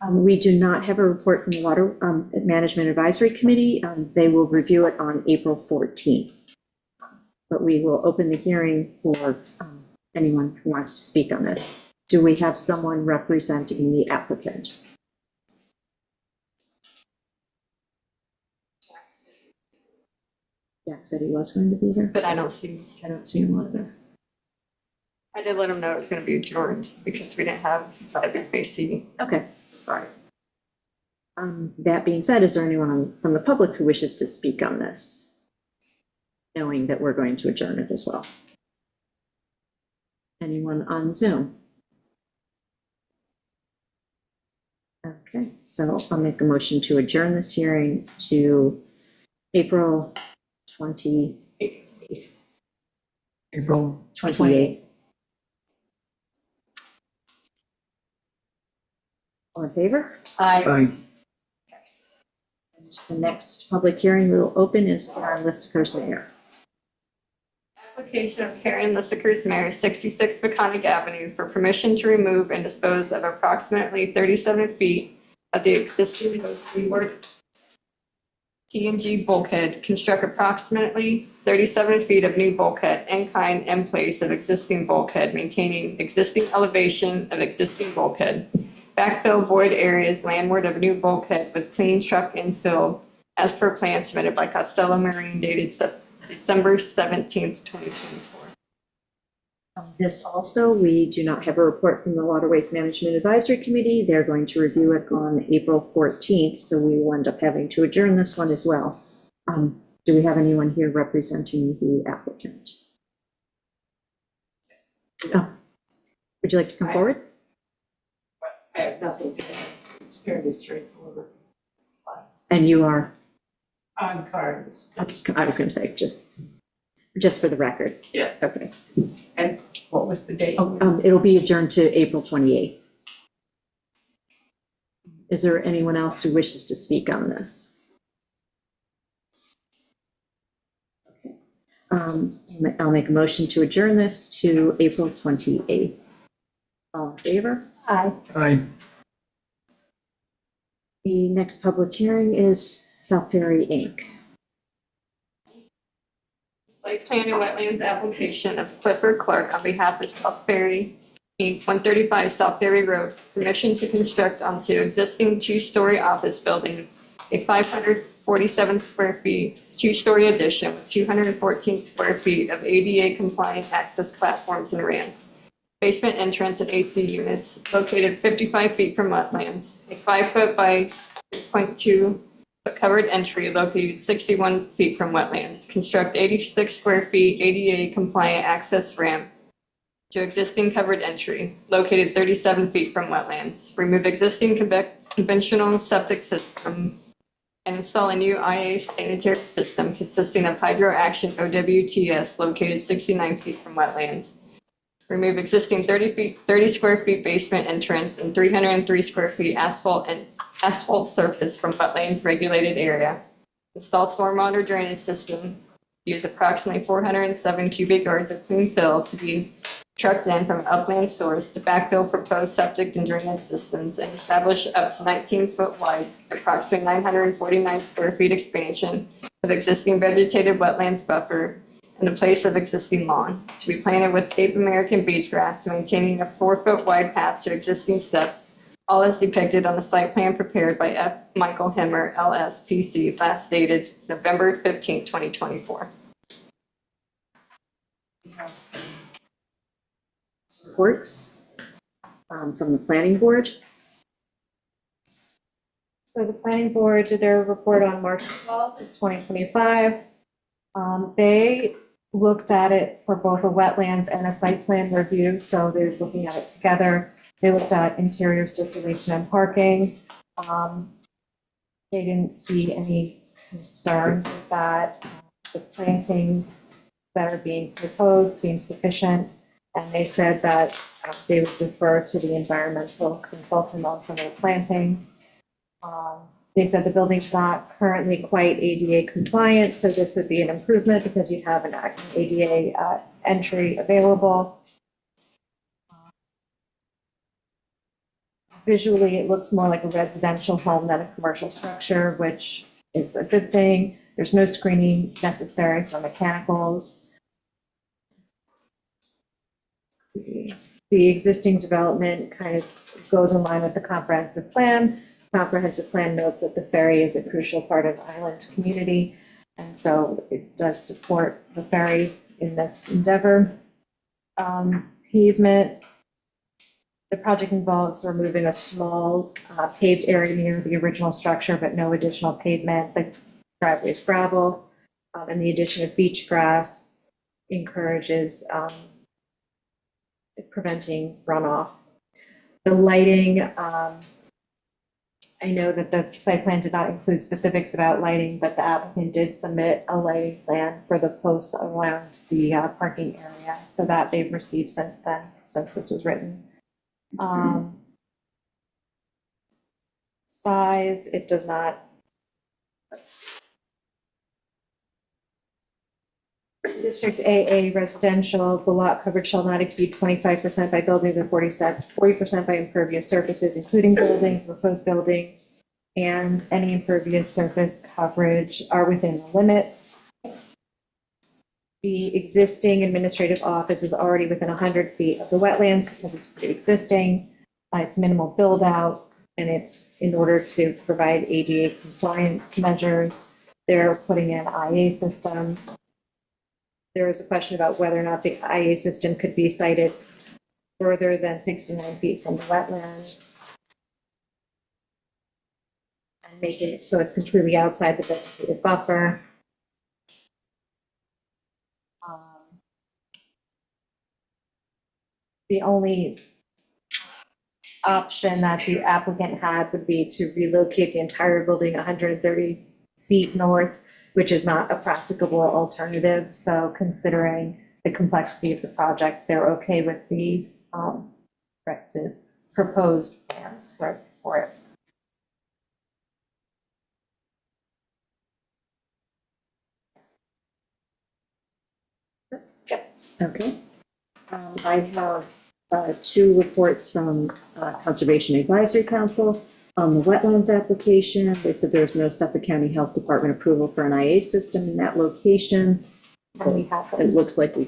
We do not have a report from the Water Management Advisory Committee. They will review it on April 14th. But we will open the hearing for anyone who wants to speak on this. Do we have someone representing the applicant? Jack said he was going to be there. But I don't see, I don't see him on there. I did let him know it's going to be adjourned because we didn't have WFAC. Okay, all right. That being said, is there anyone from the public who wishes to speak on this? Knowing that we're going to adjourn it as well. Anyone on Zoom? Okay, so I'll make a motion to adjourn this hearing to April 28th. April 28th. All in favor? Aye. The next public hearing we will open is for Lister's Mayor. Application of Karen Lissaker's Mayor, 66 Peconic Avenue, for permission to remove and dispose of approximately 37 feet of the existing seaward T&G bulkhead, construct approximately 37 feet of new bulkhead in kind in place of existing bulkhead, maintaining existing elevation of existing bulkhead. Backfill void areas landward of new bulkhead with clean truck infill as per plan submitted by Costello Marine dated December 17th, 2024. This also, we do not have a report from the Waterways Management Advisory Committee. They're going to review it on April 14th, so we will end up having to adjourn this one as well. Do we have anyone here representing the applicant? Oh, would you like to come forward? I have nothing to add. It's fairly straightforward. And you are, On cards. I was going to say, just for the record. Yes. Okay. And what was the date? It'll be adjourned to April 28th. Is there anyone else who wishes to speak on this? Okay. I'll make a motion to adjourn this to April 28th. All in favor? Aye. Aye. The next public hearing is South Ferry, Inc. Site plan and wetlands application of Clifford Clark on behalf of South Ferry, Inc., 135 South Ferry Road, permission to construct onto existing two-story office building, a 547 square feet, two-story addition with 214 square feet of ADA compliant access platforms and ramps. Basement entrance and 8C units located 55 feet from wetlands, a 5-foot by 3.2 foot covered entry located 61 feet from wetlands. Construct 86 square feet ADA compliant access ramp to existing covered entry located 37 feet from wetlands. Remove existing conventional septic system and install a new IA sanitary system consisting of hydro action OWTS located 69 feet from wetlands. Remove existing 30 square feet basement entrance and 303 square feet asphalt surface from wetlands regulated area. Install stormwater drainage system. Use approximately 407 cubic yards of clean fill to be trucked in from upland source to backfill proposed septic and drainage systems and establish up to 19-foot wide, approximately 949 square feet expansion of existing vegetated wetlands buffer in the place of existing lawn, to be planted with Cape American beach grass, maintaining a 4-foot wide path to existing steps, all as depicted on the site plan prepared by F. Michael Hemmer, LSPC, last dated November 15, 2024. Reports from the planning board. So the planning board did their report on March 12th, 2025. They looked at it for both a wetlands and a site plan review, so they're looking at it together. They looked at interior circulation and parking. They didn't see any concerns with that. The plantings that are being proposed seem sufficient, and they said that they would defer to the environmental consultant on some of the plantings. They said the building's not currently quite ADA compliant, so this would be an improvement because you have an ADA entry available. Visually, it looks more like a residential home than a commercial structure, which is a good thing. There's no screening necessary for mechanicals. The existing development kind of goes in line with the comprehensive plan. Comprehensive plan notes that the ferry is a crucial part of island community, and so it does support the ferry in this endeavor. Pavement. The project involves removing a small paved area near the original structure, but no additional pavement. The driveway is gravel, and the addition of beach grass encourages preventing runoff. The lighting, I know that the site plan did not include specifics about lighting, but the applicant did submit a lighting plan for the posts around the parking area, so that they've received since then, since this was written. Size, it does not. District AA residential, the lot coverage shall not exceed 25% by buildings or 40% by impervious surfaces, including buildings, proposed building, and any impervious surface coverage are within the limits. The existing administrative office is already within 100 feet of the wetlands because it's pre-existing. It's minimal build out, and it's in order to provide ADA compliance measures. They're putting in an IA system. There is a question about whether or not the IA system could be sited further than 69 feet from the wetlands and make it so it's completely outside the vegetative buffer. The only option that the applicant had would be to relocate the entire building 130 feet north, which is not a practicable alternative. So considering the complexity of the project, they're okay with the proposed plans for it. Okay. I have two reports from Conservation Advisory Council on the wetlands application. They said there's no Suffolk County Health Department approval for an IA system in that location. And we have It looks like we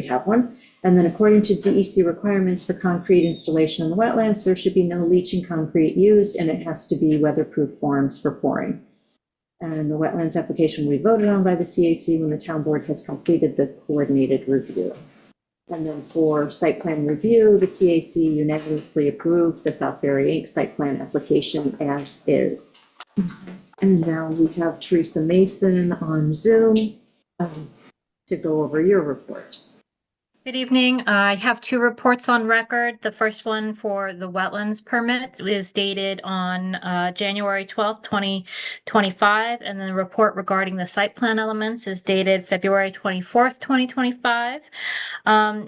have one. And then according to DEC requirements for concrete installation in the wetlands, there should be no leaching concrete used, and it has to be weatherproof forms for pouring. And the wetlands application will be voted on by the CAC when the town board has completed the coordinated review. And then for site plan review, the CAC unanimously approved the Southbury Inc. site plan application as is. And now we have Teresa Mason on Zoom to go over your report. Good evening. I have two reports on record. The first one for the wetlands permit is dated on January 12th, 2025. And then the report regarding the site plan elements is dated February 24th, 2025.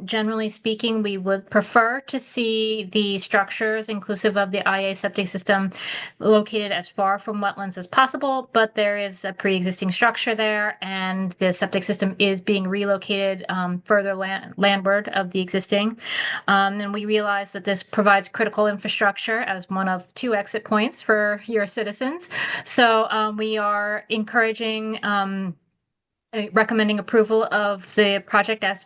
Generally speaking, we would prefer to see the structures inclusive of the IA septic system located as far from wetlands as possible, but there is a pre-existing structure there and the septic system is being relocated further landward of the existing. And we realize that this provides critical infrastructure as one of two exit points for your citizens. So we are encouraging recommending approval of the project as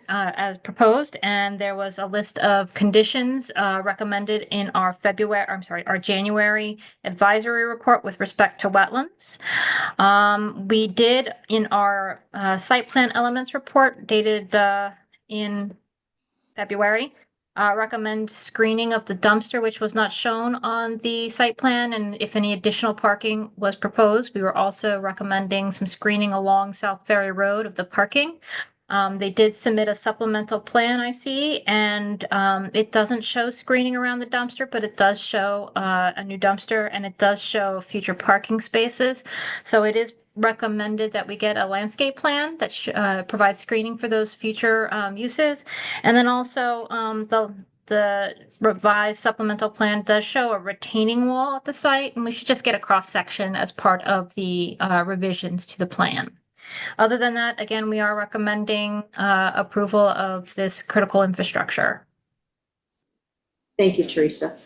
as proposed, and there was a list of conditions recommended in our our January advisory report with respect to wetlands. We did in our site plan elements report dated in February. Recommend screening of the dumpster, which was not shown on the site plan, and if any additional parking was proposed, we were also recommending some screening along South Ferry Road of the parking. They did submit a supplemental plan, I see, and it doesn't show screening around the dumpster, but it does show a new dumpster, and it does show future parking spaces. So it is recommended that we get a landscape plan that provides screening for those future uses. And then also the revised supplemental plan does show a retaining wall at the site, and we should just get a cross-section as part of the revisions to the plan. Other than that, again, we are recommending approval of this critical infrastructure. Thank you, Teresa.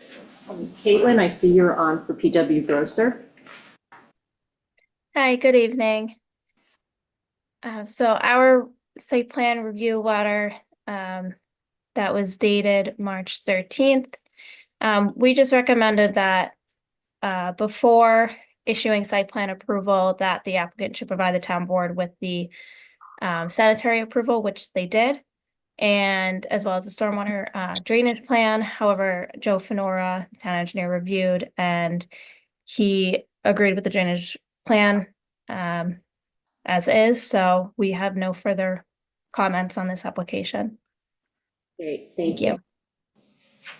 Caitlin, I see you're on for PW Grosser. Hi, good evening. So our site plan review letter that was dated March 13th, we just recommended that before issuing site plan approval, that the applicant should provide the town board with the sanitary approval, which they did, and as well as the stormwater drainage plan. However, Joe Fenora, the town engineer, reviewed and he agreed with the drainage plan as is, so we have no further comments on this application. Great, thank you.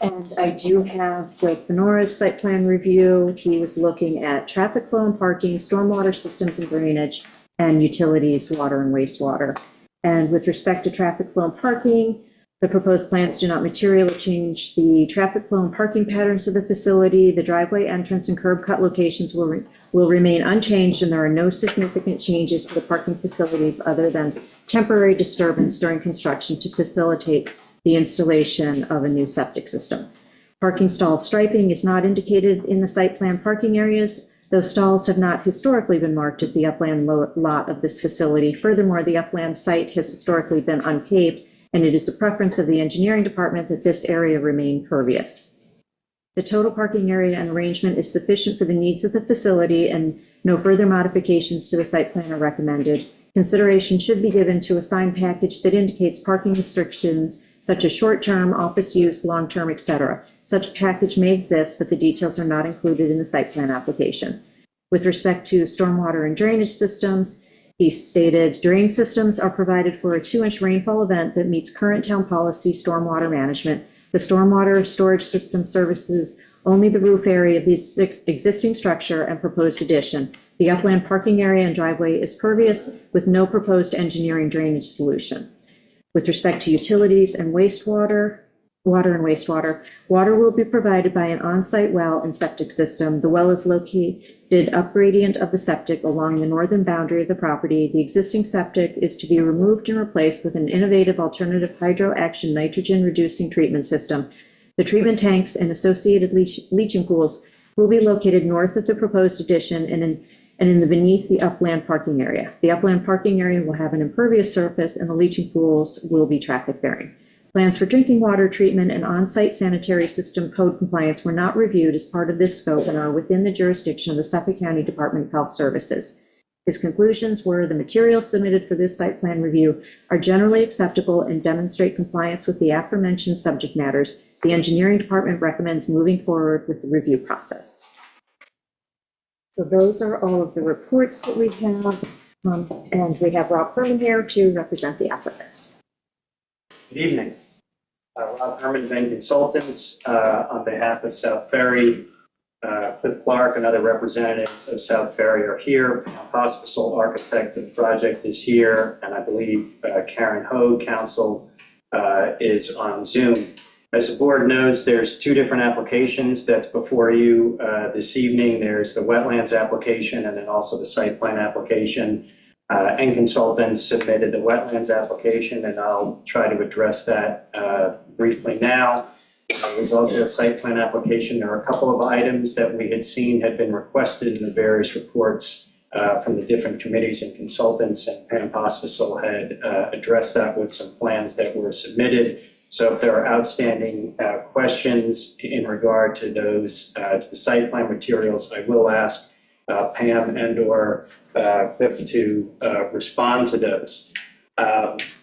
And I do have Joe Fenora's site plan review. He was looking at traffic flow and parking, stormwater systems and drainage, and utilities, water and wastewater. And with respect to traffic flow and parking, the proposed plans do not materially change the traffic flow and parking patterns of the facility. The driveway entrance and curb cut locations will remain unchanged, and there are no significant changes to the parking facilities other than temporary disturbance during construction to facilitate the installation of a new septic system. Parking stall striping is not indicated in the site plan parking areas. Those stalls have not historically been marked at the upland lot of this facility. Furthermore, the upland site has historically been unpaved, and it is the preference of the engineering department that this area remain pervious. The total parking area and arrangement is sufficient for the needs of the facility, and no further modifications to the site plan are recommended. Consideration should be given to a sign package that indicates parking restrictions such as short-term, office use, long-term, etc. Such package may exist, but the details are not included in the site plan application. With respect to stormwater and drainage systems, he stated drain systems are provided for a 2-inch rainfall event that meets current town policy stormwater management. The stormwater storage system services only the roof area of the existing structure and proposed addition. The upland parking area and driveway is pervious with no proposed engineering drainage solution. With respect to utilities and water will be provided by an on-site well and septic system. The well is located up gradient of the septic along the northern boundary of the property. The existing septic is to be removed and replaced with an innovative alternative hydro-action nitrogen-reducing treatment system. The treatment tanks and associated leaching pools will be located north of the proposed addition and beneath the upland parking area. The upland parking area will have an impervious surface, and the leaching pools will be traffic bearing. Plans for drinking water treatment and on-site sanitary system code compliance were not reviewed as part of this scope and are within the jurisdiction of the Suffolk County Department of Health Services. His conclusions were the materials submitted for this site plan review are generally acceptable and demonstrate compliance with the aforementioned subject matters. The engineering department recommends moving forward with the review process. So those are all of the reports that we have, and we have Rob Herman here to represent the applicant. Good evening. Rob Herman, Venn Consultants, on behalf of South Ferry. Cliff Clark and other representatives of South Ferry are here. Hospital architect of the project is here, and I believe Karen Hogue, counsel, is on Zoom. As the board knows, there's 2 different applications that's before you this evening. There's the wetlands application and then also the site plan application. And consultants submitted the wetlands application, and I'll try to address that briefly now. There's also a site plan application. There are a couple of items that we had seen had been requested in the various reports from the different committees and consultants, and Pam Pospisil had addressed that with some plans that were submitted. So if there are outstanding questions in regard to those, to the site plan materials, I will ask Pam and or Cliff to respond to those.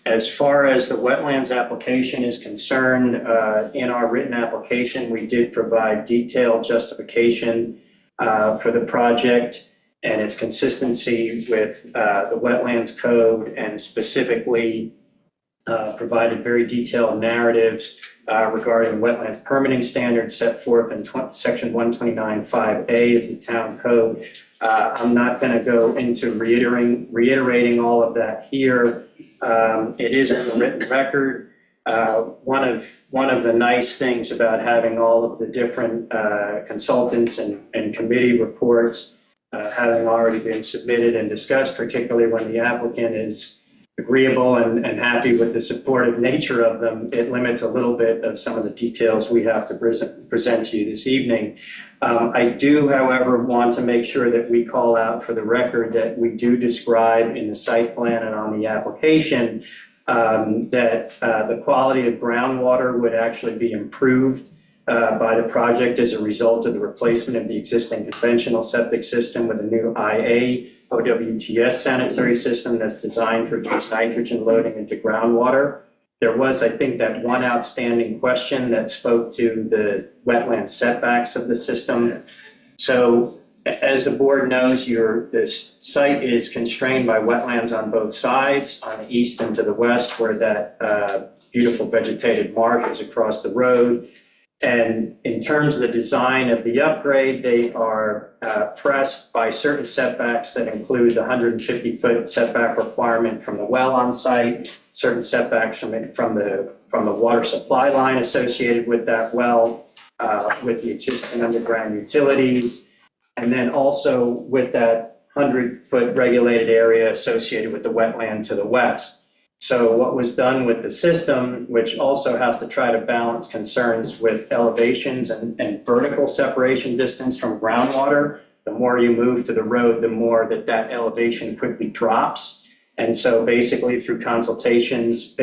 As far as the wetlands application is concerned, in our written application, we did provide detailed justification for the project and its consistency with the wetlands code, and specifically provided very detailed narratives regarding wetlands permitting standards set forth in section 129(5)(a) of the town code. I'm not going to go into reiterating all of that here. It is in the written record. One of the nice things about having all of the different consultants and committee reports having already been submitted and discussed, particularly when the applicant is agreeable and happy with the supportive nature of them, it limits a little bit of some of the details we have to present to you this evening. I do, however, want to make sure that we call out for the record that we do describe in the site plan and on the application that the quality of groundwater would actually be improved by the project as a result of the replacement of the existing conventional septic system with a new IA OWTS sanitary system that's designed for reduced nitrogen loading into groundwater. There was, I think, that one outstanding question that spoke to the wetland setbacks of the system. So as the board knows, this site is constrained by wetlands on both sides, on the east and to the west, where that beautiful vegetated marsh is across the road. And in terms of the design of the upgrade, they are pressed by certain setbacks that include the 150-foot setback requirement from the well on site, certain setbacks from the water supply line associated with that well, with the existing underground utilities, and then also with that 100-foot regulated area associated with the wetland to the west. So what was done with the system, which also has to try to balance concerns with elevations and vertical separation distance from groundwater, the more you move to the road, the more that elevation quickly drops. And so basically through consultations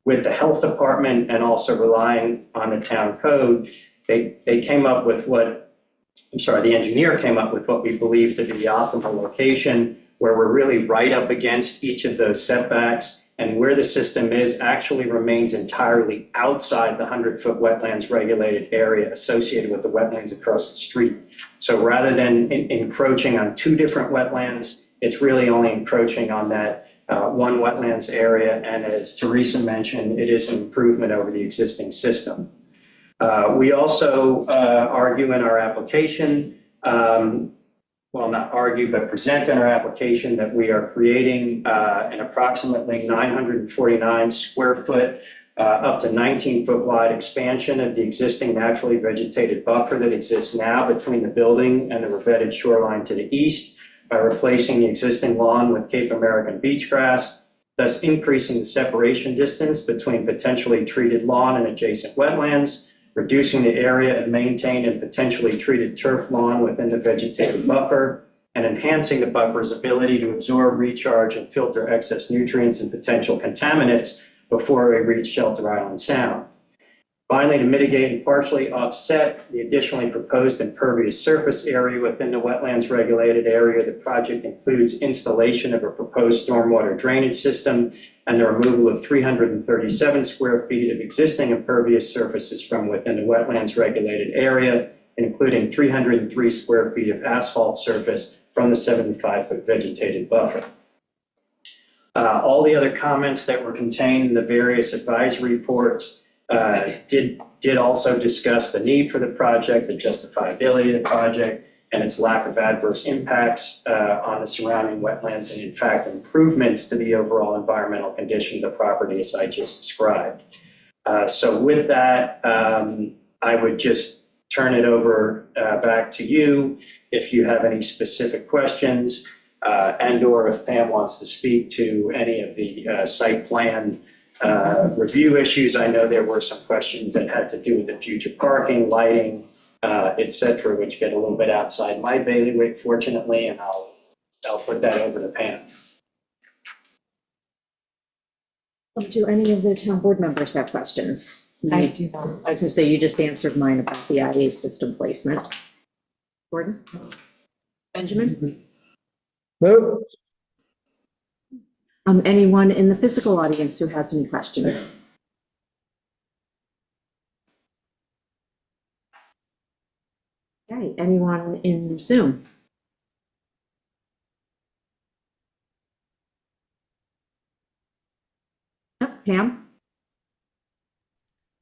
with the health department and also relying on the town code, they came up with the engineer came up with what we believe to be the optimal location, where we're really right up against each of those setbacks, and where the system is actually remains entirely outside the 100-foot wetlands regulated area associated with the wetlands across the street. So rather than encroaching on two different wetlands, it's really only encroaching on that one wetlands area, and as Teresa mentioned, it is an improvement over the existing system. We also argue in our application, well, not argue, but present in our application that we are creating an approximately 949 square foot, up to 19-foot wide expansion of the existing naturally vegetated buffer that exists now between the building and the revetted shoreline to the east by replacing the existing lawn with Cape American beach grass, thus increasing the separation distance between potentially treated lawn and adjacent wetlands, reducing the area of maintained and potentially treated turf lawn within the vegetated buffer, and enhancing the buffer's ability to absorb, recharge, and filter excess nutrients and potential contaminants before they reach Shelter Island Sound. Finally, to mitigate and partially offset the additionally proposed impervious surface area within the wetlands regulated area, the project includes installation of a proposed stormwater drainage system and the removal of 337 square feet of existing impervious surfaces from within the wetlands regulated area, including 303 square feet of asphalt surface from the 75-foot vegetated buffer. All the other comments that were contained in the various advisory reports did also discuss the need for the project, the justifiability of the project, and its lack of adverse impacts on the surrounding wetlands, and in fact, improvements to the overall environmental condition of the property as I just described. So with that, I would just turn it over back to you if you have any specific questions, and/or if Pam wants to speak to any of the site plan review issues. I know there were some questions that had to do with the future parking, lighting, et cetera, which get a little bit outside my bailiwick, fortunately, and I'll put that over to Pam. Do any of the town board members have questions? I do not. I was gonna say, you just answered mine about the IA system placement. Gordon? Benjamin? Nope. Anyone in the physical audience who has any questions? Okay, anyone in Zoom? Pam?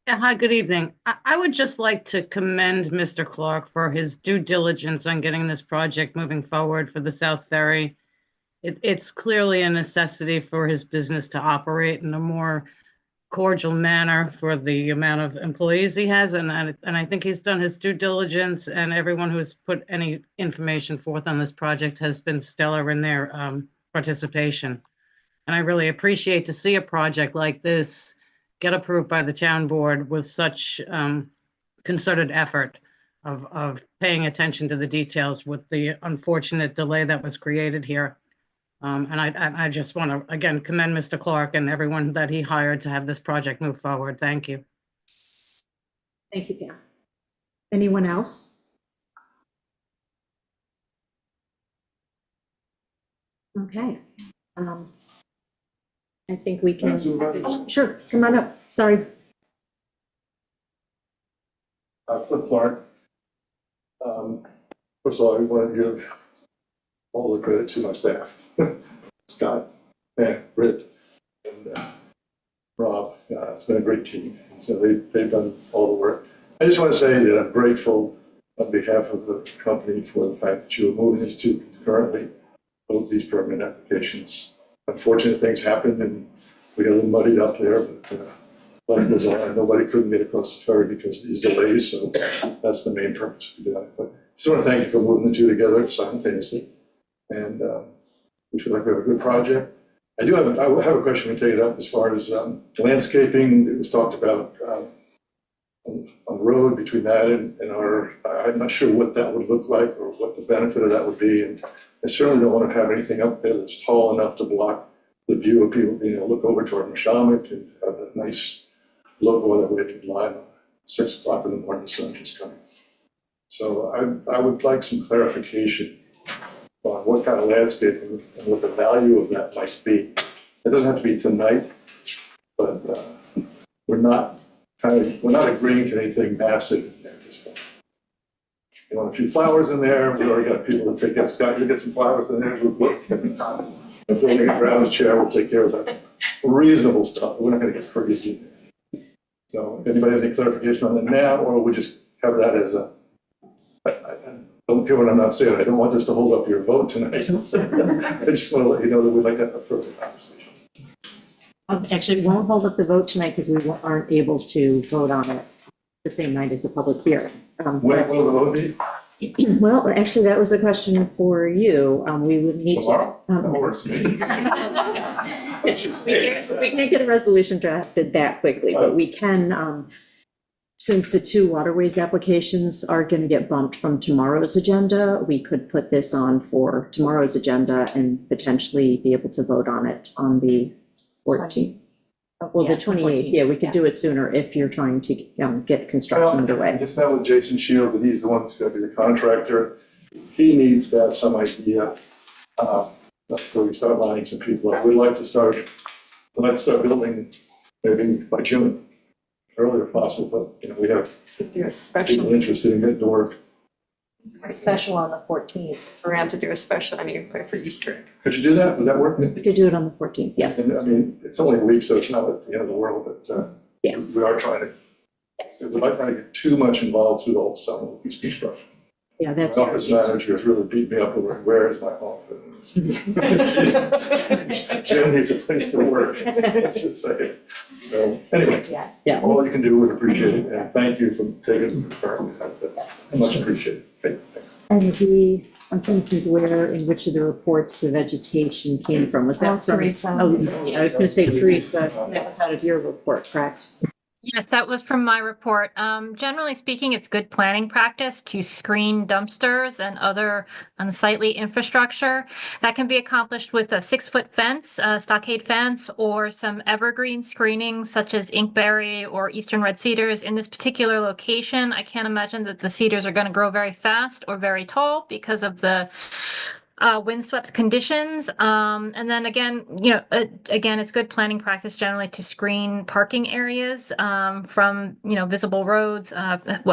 Yeah, hi, good evening. I would just like to commend Mr. Clark for his due diligence on getting this project moving forward for the South Ferry. It's clearly a necessity for his business to operate in a more cordial manner for the amount of employees he has, and I think he's done his due diligence, and everyone who's put any information forth on this project has been stellar in their participation. And I really appreciate to see a project like this get approved by the town board with such concerted effort of paying attention to the details with the unfortunate delay that was created here. And I just want to, again, commend Mr. Clark and everyone that he hired to have this project move forward. Thank you. Thank you, Pam. Anyone else? Okay. I think we can, sure, come on up. Sorry. Cliff Clark. First of all, I want to give all the credit to my staff, Scott, Britt, and Rob. It's been a great team. So they've done all the work. I just want to say that I'm grateful on behalf of the company for the fact that you are moving these two concurrently, both these permit applications. Unfortunate things happened and we got a little muddied up there, but life goes on. Nobody couldn't get across the ferry because of these delays, so that's the main purpose of doing it. But I just want to thank you for moving the two together simultaneously. And we feel like we have a good project. I have a question to take it up as far as landscaping. It was talked about on the road between that and our, I'm not sure what that would look like or what the benefit of that would be. And I certainly don't want to have anything up there that's tall enough to block the view of people being able to look over toward Neshomic and have that nice look while they're waiting in line at 6 o'clock in the morning, the sun just coming. So I would like some clarification on what kind of landscaping and what the value of that might be. It doesn't have to be tonight, but we're not agreeing to anything massive in there at this point. You want a few flowers in there. We already got people that take that. Scott, you get some flowers in there. If we're going to grab a chair, we'll take care of that. Reasonable stuff. We're not going to get crazy. So, if anybody has any clarification on that now, or we just have that as a. I don't care what I'm not saying. I don't want this to hold up your vote tonight. I just want to let you know that we'd like to have a further conversation. Actually, it won't hold up the vote tonight because we aren't able to vote on it the same night as a public hearing. When will the vote be? Well, actually, that was a question for you. We would need Tomorrow? to. That works for me. We can't get a resolution drafted that quickly, but we can, since the two waterways applications are going to get bumped from tomorrow's agenda, we could put this on for tomorrow's agenda and potentially be able to vote on it on the 14th. Well, the 28th, yeah, we could do it sooner if you're trying to get construction underway. I just met with Jason Shields, and he's the one that's going to be the contractor. He needs to have some idea before we start lining some people up. We'd like to let's start building maybe by June, earlier if possible, but we have Do a special, people interested in getting to work. Special on the 14th. around to do a special on you for Easter. Could you do that? Would that work? We could do it on the 14th, yes. And, I mean, it's only a week, so it's not at the end of the world, but Yeah. we are trying to, we're not trying to get too much involved through the whole summer with these beach projects. Yeah, The that's. office manager has really beat me up over where is my office? Jim needs a place to work, let's just say it. So, anyway, Yeah. all you can do, would appreciate it, and thank you for taking the part. That's much appreciated. Okay, thanks. And I'm trying to think where, in which of the reports the vegetation came from. Was that Oh, from? Teresa. Oh, yeah, I was going to say Teresa, that was out of your report, correct? Yes, that was from my report. Generally speaking, it's good planning practice to screen dumpsters and other unsightly infrastructure. That can be accomplished with a 6-foot fence, a stockade fence, or some evergreen screening such as inkberry or eastern red cedars. In this particular location, I can't imagine that the cedars are going to grow very fast or very tall because of the windswept conditions. And then again, again, it's good planning practice generally to screen parking areas from, visible roads,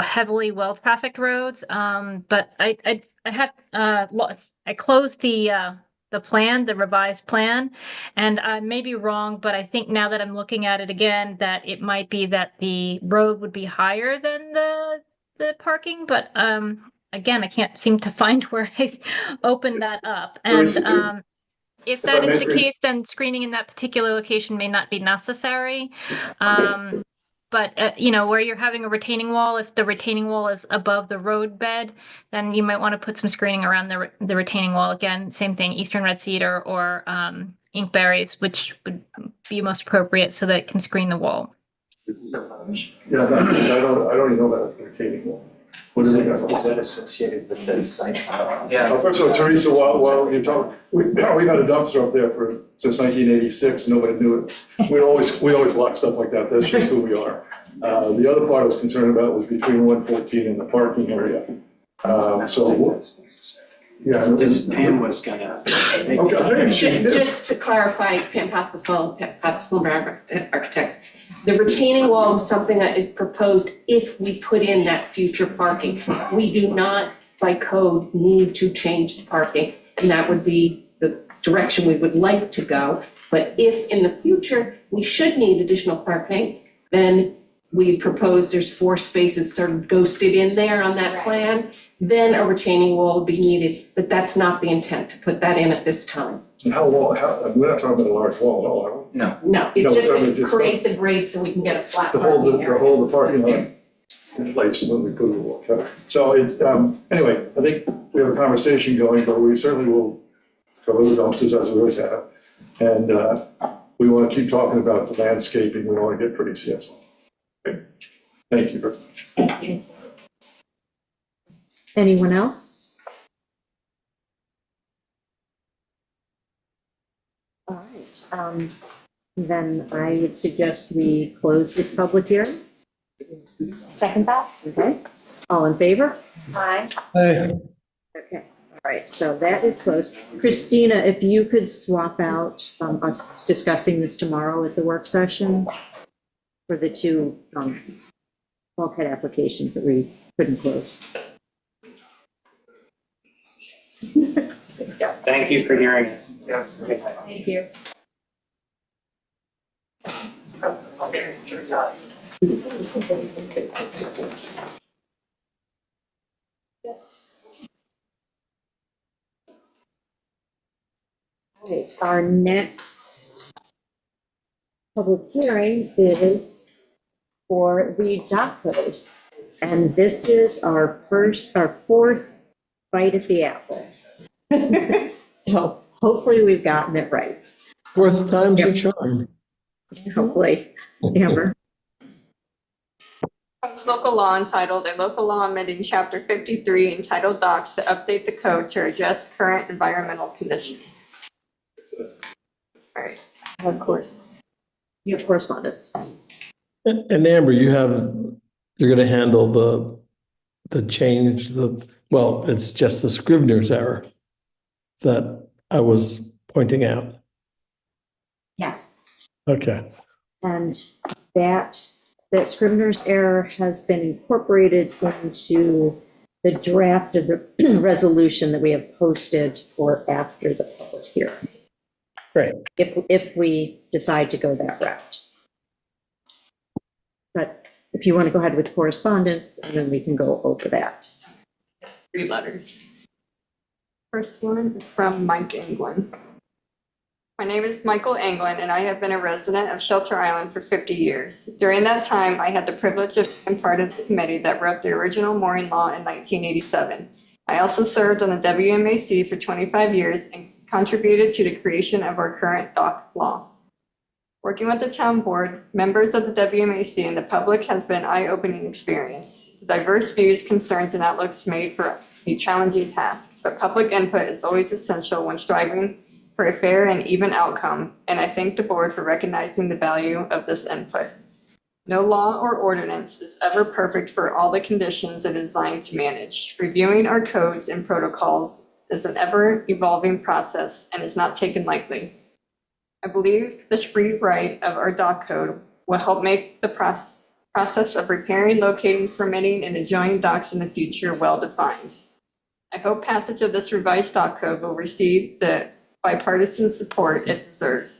heavily well-trafficked roads. But I closed the plan, the revised plan, and I may be wrong, but I think now that I'm looking at it again, that it might be that the road would be higher than the parking, but again, I can't seem to find where I opened that up. And If If I that is may the bring- case, then screening in that particular location may not be necessary. But, you know, where you're having a retaining wall, if the retaining wall is above the road bed, then you might want to put some screening around the retaining wall. Again, same thing, eastern red cedar or inkberries, which would be most appropriate so that it can screen the wall. Yeah, I don't even know about the retaining wall. What is it? Is that associated with the site? Yeah. First of all, Teresa, while you talk, we've had a dumpster up there since 1986, nobody knew it. We always block stuff like that, that's just who we are. The other part I was concerned about was between 114 and the parking area. Yeah. This Pam was gonna. Okay. Just to clarify, Pam Pospisil, Architects, the retaining wall is something that is proposed if we put in that future parking. We do not, by code, need to change the parking, and that would be the direction we would like to go. But if in the future we should need additional parking, then we propose there's 4 spaces sort of ghosted in there on that plan, then a retaining wall would be needed, but that's not the intent to put that in at this time. And we're not talking about a large wall at all, are we? No. No, it's just No, to create the grade so we can get a flat To hold parking area. the parking lot in place when we put it all, okay? So it's, anyway, I think we have a conversation going, but we certainly will cover the dumpsters as we always have. And we want to keep talking about the landscaping, we don't want to get pretty yet. Okay. Thank you very much. Thank you. Anyone else? All right, then I would suggest we close this public hearing. Second that? Okay, all in favor? Aye. Hey, Okay, all right, so that is closed. Christina, if you could swap out us discussing this tomorrow at the work session for the 2 bulkhead applications that we couldn't close. Thank you for hearing us. Yes. Thank you. Yes. All right, our next public hearing is for the dock code. And this is our 4th bite at the apple. So hopefully we've gotten it right. 4th time's a charm. Hopefully, Amber. Local law entitled, a local law amending chapter 53 entitled docks to update the code to adjust current environmental conditions. All right, of course. You have correspondence. And Amber, you're going to handle the change, well, it's just the Scrivener's error that I was pointing out. Yes. Okay. And that Scrivener's error has been incorporated into the draft of the resolution that we have posted for after the public hearing. Great. If we decide to go that route. But if you want to go ahead with correspondence, and then we can go over that. 3 letters. First one is from Mike Anglin. My name is Michael Anglin, and I have been a resident of Shelter Island for 50 years. During that time, I had the privilege of being part of the committee that wrote the original mooring law in 1987. I also served on the WMAC for 25 years and contributed to the creation of our current dock law. Working with the town board, members of the WMAC, and the public has been an eye-opening experience. The diverse views, concerns, and outlooks made for a challenging task, but public input is always essential when striving for a fair and even outcome, and I thank the board for recognizing the value of this input. No law or ordinance is ever perfect for all the conditions it is designed to manage. Reviewing our codes and protocols is an ever-evolving process and is not taken lightly. I believe this rewrite of our dock code will help make the process of repairing, locating, permitting, and enjoying docks in the future well-defined. I hope passage of this revised dock code will receive the bipartisan support it deserves.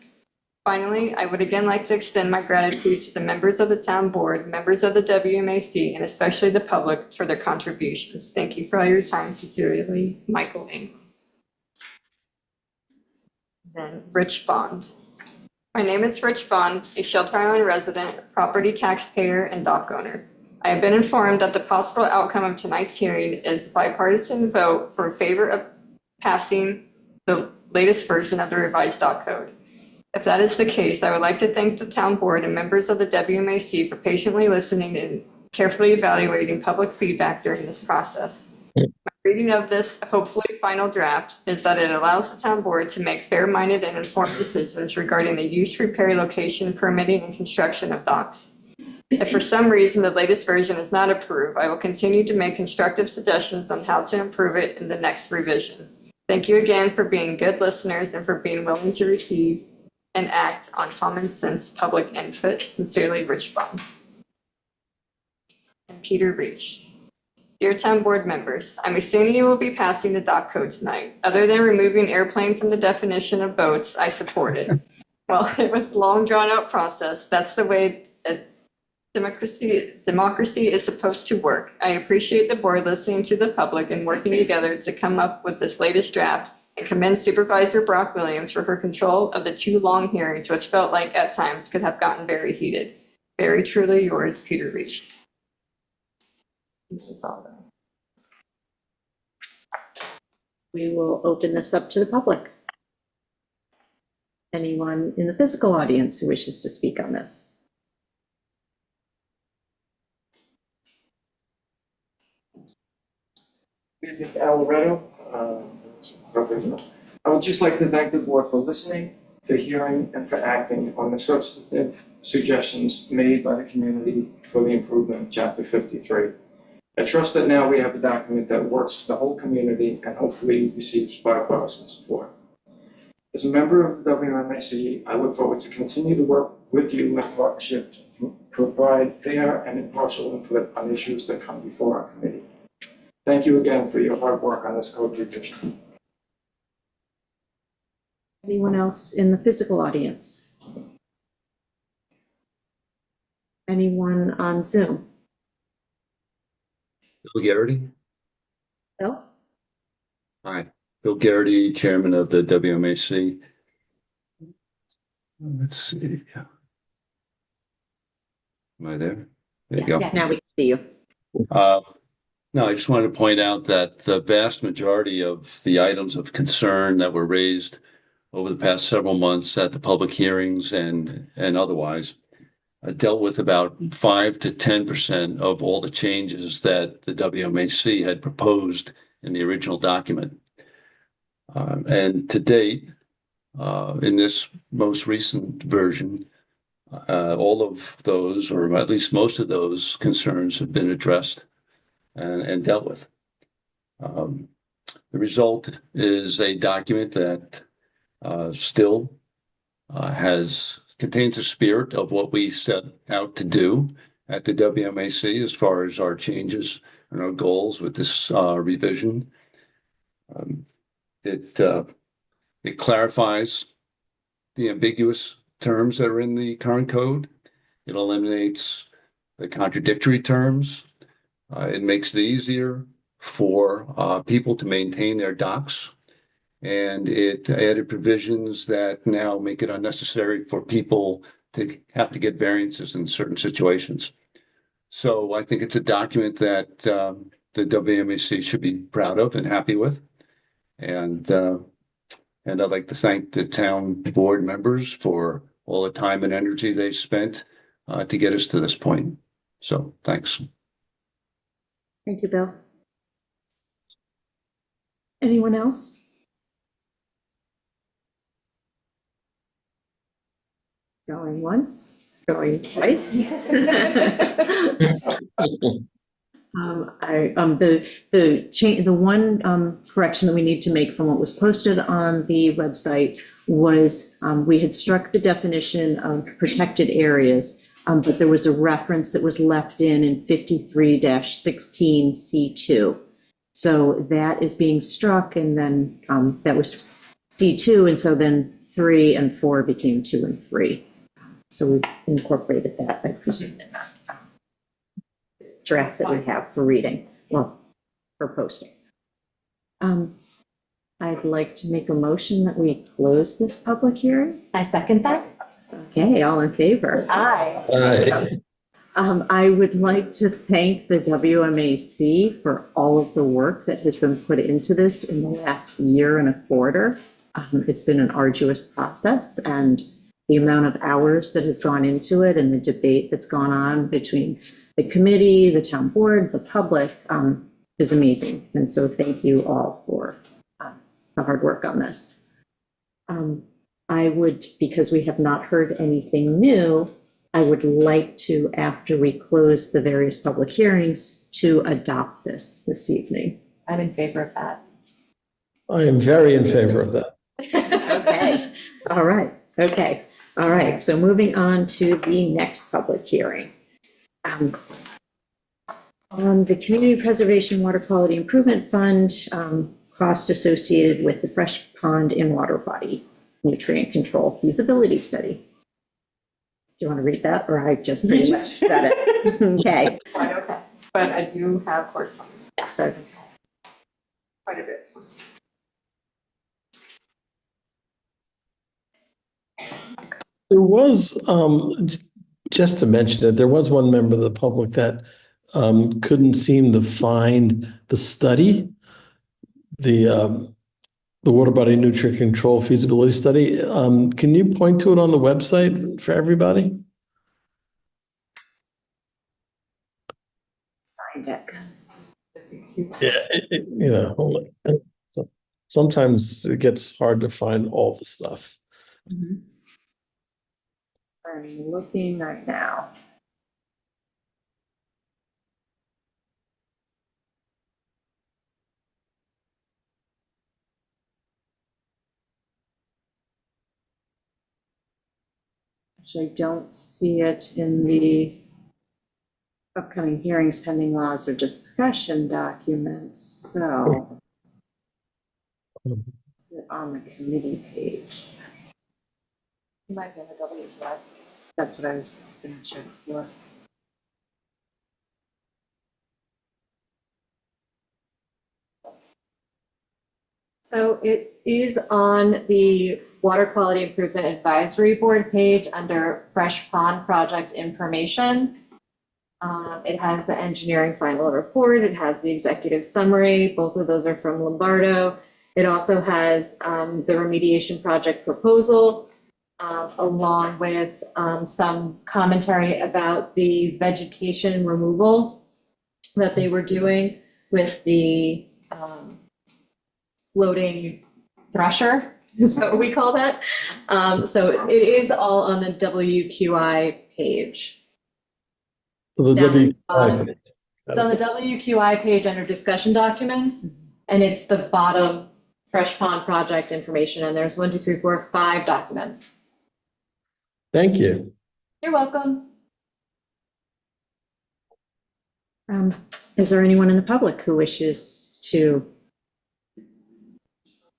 Finally, I would again like to extend my gratitude to the members of the town board, members of the WMAC, and especially the public for their contributions. Thank you for all your time. Sincerely, Michael Ingram. then Rich Bond. My name is Rich Bond, a Shelter Island resident, property taxpayer, and dock owner. I have been informed that the possible outcome of tonight's hearing is bipartisan vote for favor of passing the latest version of the revised dock code. If that is the case, I would like to thank the town board and members of the WMAC for patiently listening and carefully evaluating public feedback during this process. My reading of this hopefully final draft is that it allows the town board to make fair-minded and informed decisions regarding the use, repair, location, permitting, and construction of docks. If for some reason the latest version is not approved, I will continue to make constructive suggestions on how to improve it in the next revision. Thank you again for being good listeners and for being willing to receive and act on common sense public input. Sincerely, Rich Bond. And Peter Reach. Dear town board members, I'm assuming you will be passing the dock code tonight. Other than removing airplane from the definition of boats, I support it. While it was a long drawn out process, that's the way a democracy is supposed to work. I appreciate the board listening to the public and working together to come up with this latest draft, and commend Supervisor Brock Williams for her control of the 2 long hearings, which felt like at times could have gotten very heated. Very truly yours, Peter Reach. That's all done. We will open this up to the public. Anyone in the physical audience who wishes to speak on this? Al Loretto. I would just like to thank the board for listening, for hearing, and for acting on the substantive suggestions made by the community for the improvement of Chapter 53. I trust that now we have a document that works for the whole community and hopefully receives bipartisan support. As a member of the WMAC, I look forward to continue to work with you in partnership to provide fair and impartial input on issues that come before our committee. Thank you again for your hard work on this code revision. Anyone else in the physical audience? Anyone on Zoom? Bill Garrity. Bill? Hi, Bill Garrity, Chairman of the WMAC. Let's see. Am I there? There you go. Yes, now we can see you. No, I just wanted to point out that the vast majority of the items of concern that were raised over the past several months at the public hearings and otherwise dealt with about 5 to 10% of all the changes that the WMAC had proposed in the original document. And to date, in this most recent version, all of those, or at least most of those concerns have been addressed and dealt with. The result is a document that still contains the spirit of what we set out to do at the WMAC as far as our changes and our goals with this revision. It clarifies the ambiguous terms that are in the current code. It eliminates the contradictory terms. It makes it easier for people to maintain their docks. And it added provisions that now make it unnecessary for people to have to get variances in certain situations. So I think it's a document that the WMAC should be proud of and happy with. And I'd like to thank the town board members for all the time and energy they spent to get us to this point. So thanks. Thank you, Bill. Anyone else? Going once, going twice. The one correction that we need to make from what was posted on the website was we had struck the definition of protected areas, but there was a reference that was left in 53-16C2. So that is being struck, and then that was C2, and so then 3 and 4 became 2 and 3. So we incorporated that, I presume, in that draft that we have for reading, well, for posting. I'd like to make a motion that we close this public hearing. I second that. Okay, all in favor? Aye. I would like to thank the WMAC for all of the work that has been put into this in the last year and a quarter. It's been an arduous process, and the amount of hours that has gone into it and the debate that's gone on between the committee, the town board, the public is amazing. And so thank you all for the hard work on this. I would, because we have not heard anything new, I would like to, after we close the various public hearings, to adopt this evening. I'm in favor of that. I am very in favor of that. Okay, all right, okay, all right. So moving on to the next public hearing. On the Community Preservation Water Quality Improvement Fund, cost associated with the Fresh Pond in Water Body Nutrient Control Feasibility Study. Do you want to read that, or I just pretty much said it? Okay. Quite okay, but I do have correspondence, Yes, okay. quite a bit. There was, just to mention it, there was one member of the public that couldn't seem to find the study, the water body nutrient control feasibility study. Can you point to it on the website for everybody? Find it. Yeah, sometimes it gets hard to find all the stuff. I'm looking right now. Actually, I don't see it in the upcoming hearings, pending laws, or discussion documents, so is it on the committee page? You might be on the WQI. That's what I was going to check for. So it is on the Water Quality Improvement Advisory Board page under Fresh Pond Project Information. It has the engineering final report. It has the executive summary. Both of those are from Lombardo. It also has the remediation project proposal, along with some commentary about the vegetation removal that they were doing with the floating thresher, is what we call that. So it is all on the WQI page. The Down at the WQI. bottom. It's on the WQI page under discussion documents, and it's the bottom Fresh Pond project information, and there's 1, 2, 3, 4, 5 documents. Thank you. You're welcome. Is there anyone in the public who wishes to?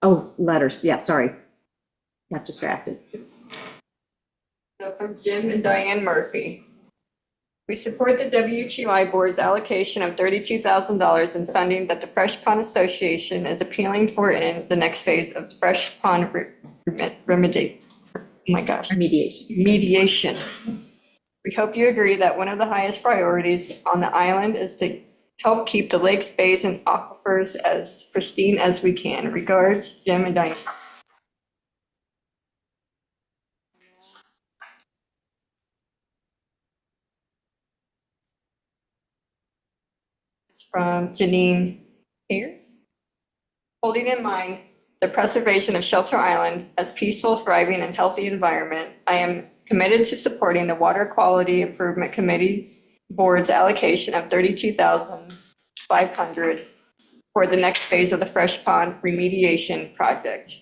Oh, letters. Yeah, sorry. Got distracted. So from Jim and Diane Murphy. We support the WQI Board's allocation of $32,000 in funding that the Fresh Pond Association is appealing for in the next phase of Fresh Pond remedy. Oh my gosh. Mediation. We hope you agree that one of the highest priorities on the island is to help keep the lakes, bays, and aquifers as pristine as we can. Regards, Jim and Diane. It's from Janine here. Holding in mind the preservation of Shelter Island as peaceful, thriving, and healthy environment, I am committed to supporting the Water Quality Improvement Committee Board's allocation of $32,500 for the next phase of the Fresh Pond remediation project.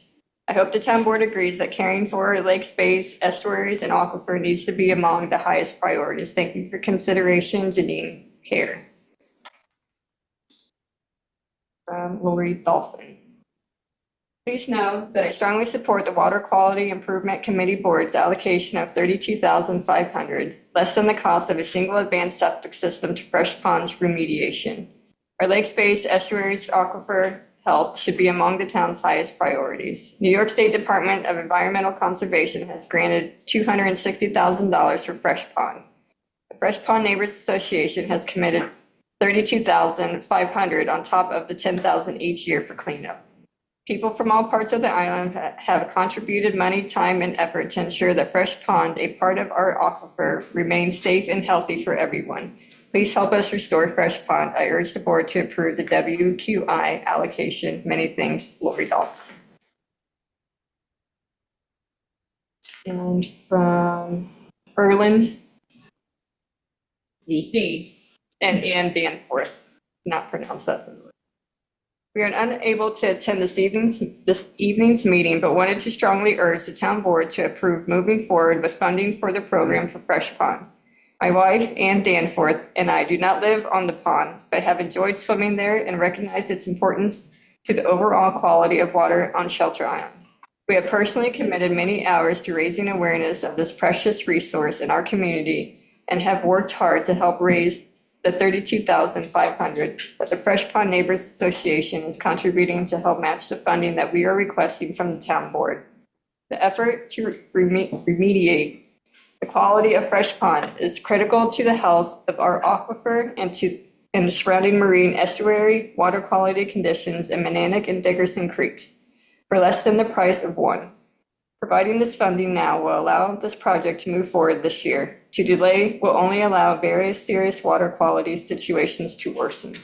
I hope the town board agrees that caring for lakes, bays, estuaries, and aquifer needs to be among the highest priorities. Thank you for consideration, Janine Hare. From Lori Dolphin. Please know that I strongly support the Water Quality Improvement Committee Board's allocation of $32,500, less than the cost of a single advanced septic system to Fresh Ponds remediation. Our lake space, estuaries, aquifer health should be among the town's highest priorities. New York State Department of Environmental Conservation has granted $260,000 for Fresh Pond. The Fresh Pond Neighbors Association has committed $32,500 on top of the $10,000 each year for cleanup. People from all parts of the island have contributed money, time, and effort to ensure that Fresh Pond, a part of our aquifer, remains safe and healthy for everyone. Please help us restore Fresh Pond. I urge the board to approve the WQI allocation. Many thanks, Lori Dolph. And from Erland Z and Ann Danforth, not pronounce that. We are unable to attend this evening's meeting, but wanted to strongly urge the town board to approve moving forward with funding for the program for Fresh Pond. My wife, Ann Danforth, and I do not live on the pond, but have enjoyed swimming there and recognize its importance to the overall quality of water on Shelter Island. We have personally committed many hours to raising awareness of this precious resource in our community and have worked hard to help raise the $32,500 that the Fresh Pond Neighbors Association is contributing to help match the funding that we are requesting from the town board. The effort to remediate the quality of Fresh Pond is critical to the health of our aquifer and the surrounding marine estuary water quality conditions in Mananac and Dickerson Creeks for less than the price of one. Providing this funding now will allow this project to move forward this year. To delay will only allow various serious water quality situations to worsen.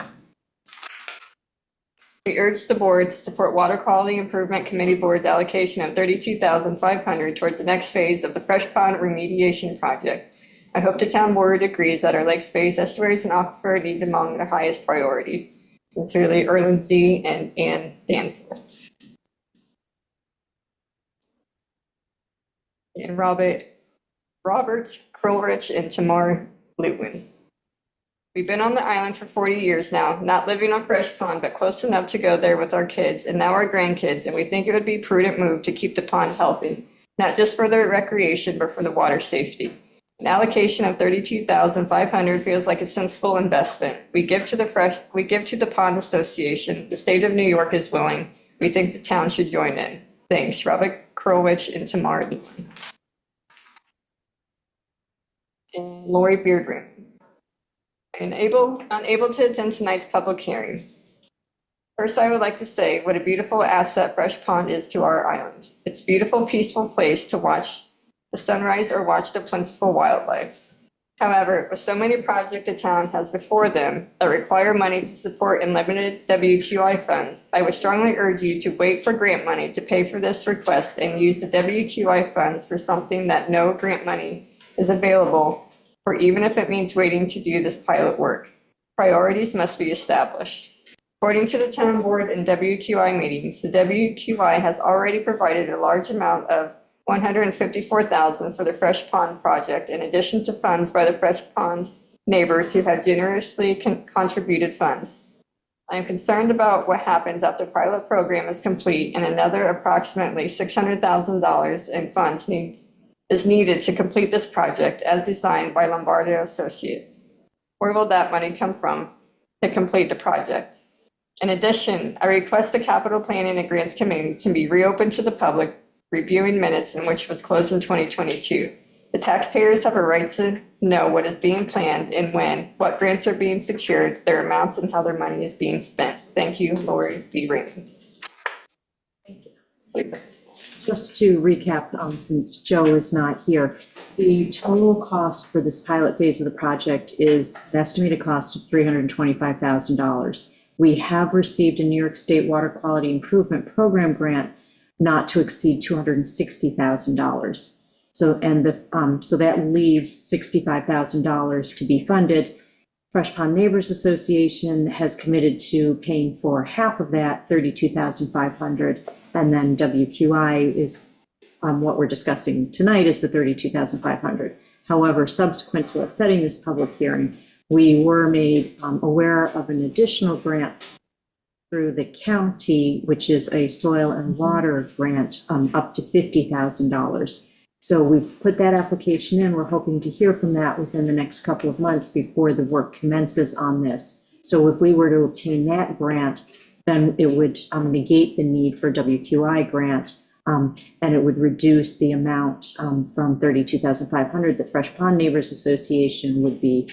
We urge the board to support Water Quality Improvement Committee Board's allocation of $32,500 towards the next phase of the Fresh Pond remediation project. I hope the town board agrees that our lakes, bays, estuaries, and aquifer need among the highest priority. Sincerely, Erland Z. and Ann Danforth. And Robert Krulrich and Tamar Lewin. We've been on the island for 40 years now, not living on Fresh Pond, but close enough to go there with our kids and now our grandkids, and we think it would be a prudent move to keep the pond healthy, not just for their recreation, but for the water safety. An allocation of $32,500 feels like a sensible investment. We give to the Pond Association. The state of New York is willing. We think the town should join in. Thanks, Robert Krulwich and Tamar Lewin. And Lori Beardring. Unable to attend tonight's public hearing. First, I would like to say what a beautiful asset Fresh Pond is to our island. It's a beautiful, peaceful place to watch the sunrise or watch the plentiful wildlife. However, with so many projects the town has before them that require money to support in limited WQI funds, I would strongly urge you to wait for grant money to pay for this request and use the WQI funds for something that no grant money is available for, even if it means waiting to do this pilot work. Priorities must be established. According to the town board and WQI meetings, the WQI has already provided a large amount of $154,000 for the Fresh Pond project, in addition to funds by the Fresh Pond neighbors who have generously contributed funds. I am concerned about what happens after the pilot program is complete and another approximately $600,000 in funds is needed to complete this project as designed by Lombardo Associates. Where will that money come from to complete the project? In addition, I request the Capital Planning and Grants Committee to be reopened to the public, reviewing minutes in which was closed in 2022. The taxpayers have a right to know what is being planned and when, what grants are being secured, their amounts, and how their money is being spent. Thank you, Lori B. Ring. Thank you. Just to recap, since Joe is not here, the total cost for this pilot phase of the project is an estimated cost of $325,000. We have received a New York State Water Quality Improvement Program grant not to exceed $260,000. So that leaves $65,000 to be funded. Fresh Pond Neighbors Association has committed to paying for half of that, $32,500, and then WQI is what we're discussing tonight is the $32,500. However, subsequent to us setting this public hearing, we were made aware of an additional grant through the county, which is a soil and water grant up to $50,000. So we've put that application in. We're hoping to hear from that within the next couple of months before the work commences on this. So if we were to obtain that grant, then it would negate the need for WQI grant, and it would reduce the amount from 32,500 that Fresh Pond Neighbors Association would be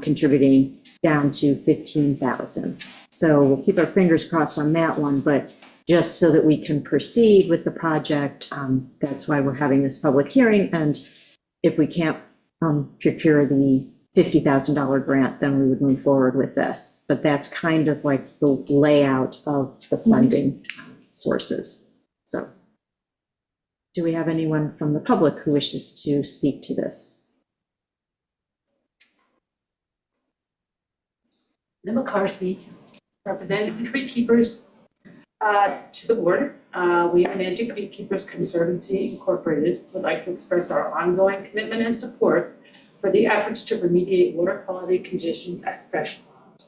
contributing down to 15,000. So we'll keep our fingers crossed on that one, but just so that we can proceed with the project, that's why we're having this public hearing. And if we can't procure the $50,000 grant, then we would move forward with this. But that's kind of like the layout of the funding sources. So do we have anyone from the public who wishes to speak to this? Lynn McCarthy, representing the Creek Keepers to the board. We, Menantic Creek Keepers Conservancy Incorporated, would like to express our ongoing commitment and support for the efforts to remediate water quality conditions at Fresh Pond.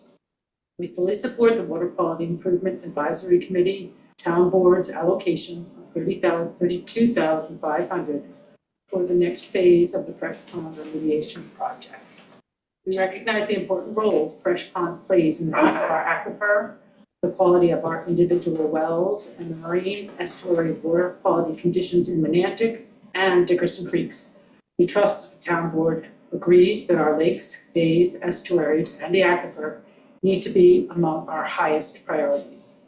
We fully support the Water Quality Improvements Advisory Committee Town Board's allocation of $32,500 for the next phase of the Fresh Pond remediation project. We recognize the important role Fresh Pond plays in our aquifer, the quality of our individual wells, and the marine estuary water quality conditions in Menantic and Dickerson Creeks. We trust the town board agrees that our lakes, bays, estuaries, and the aquifer need to be among our highest priorities.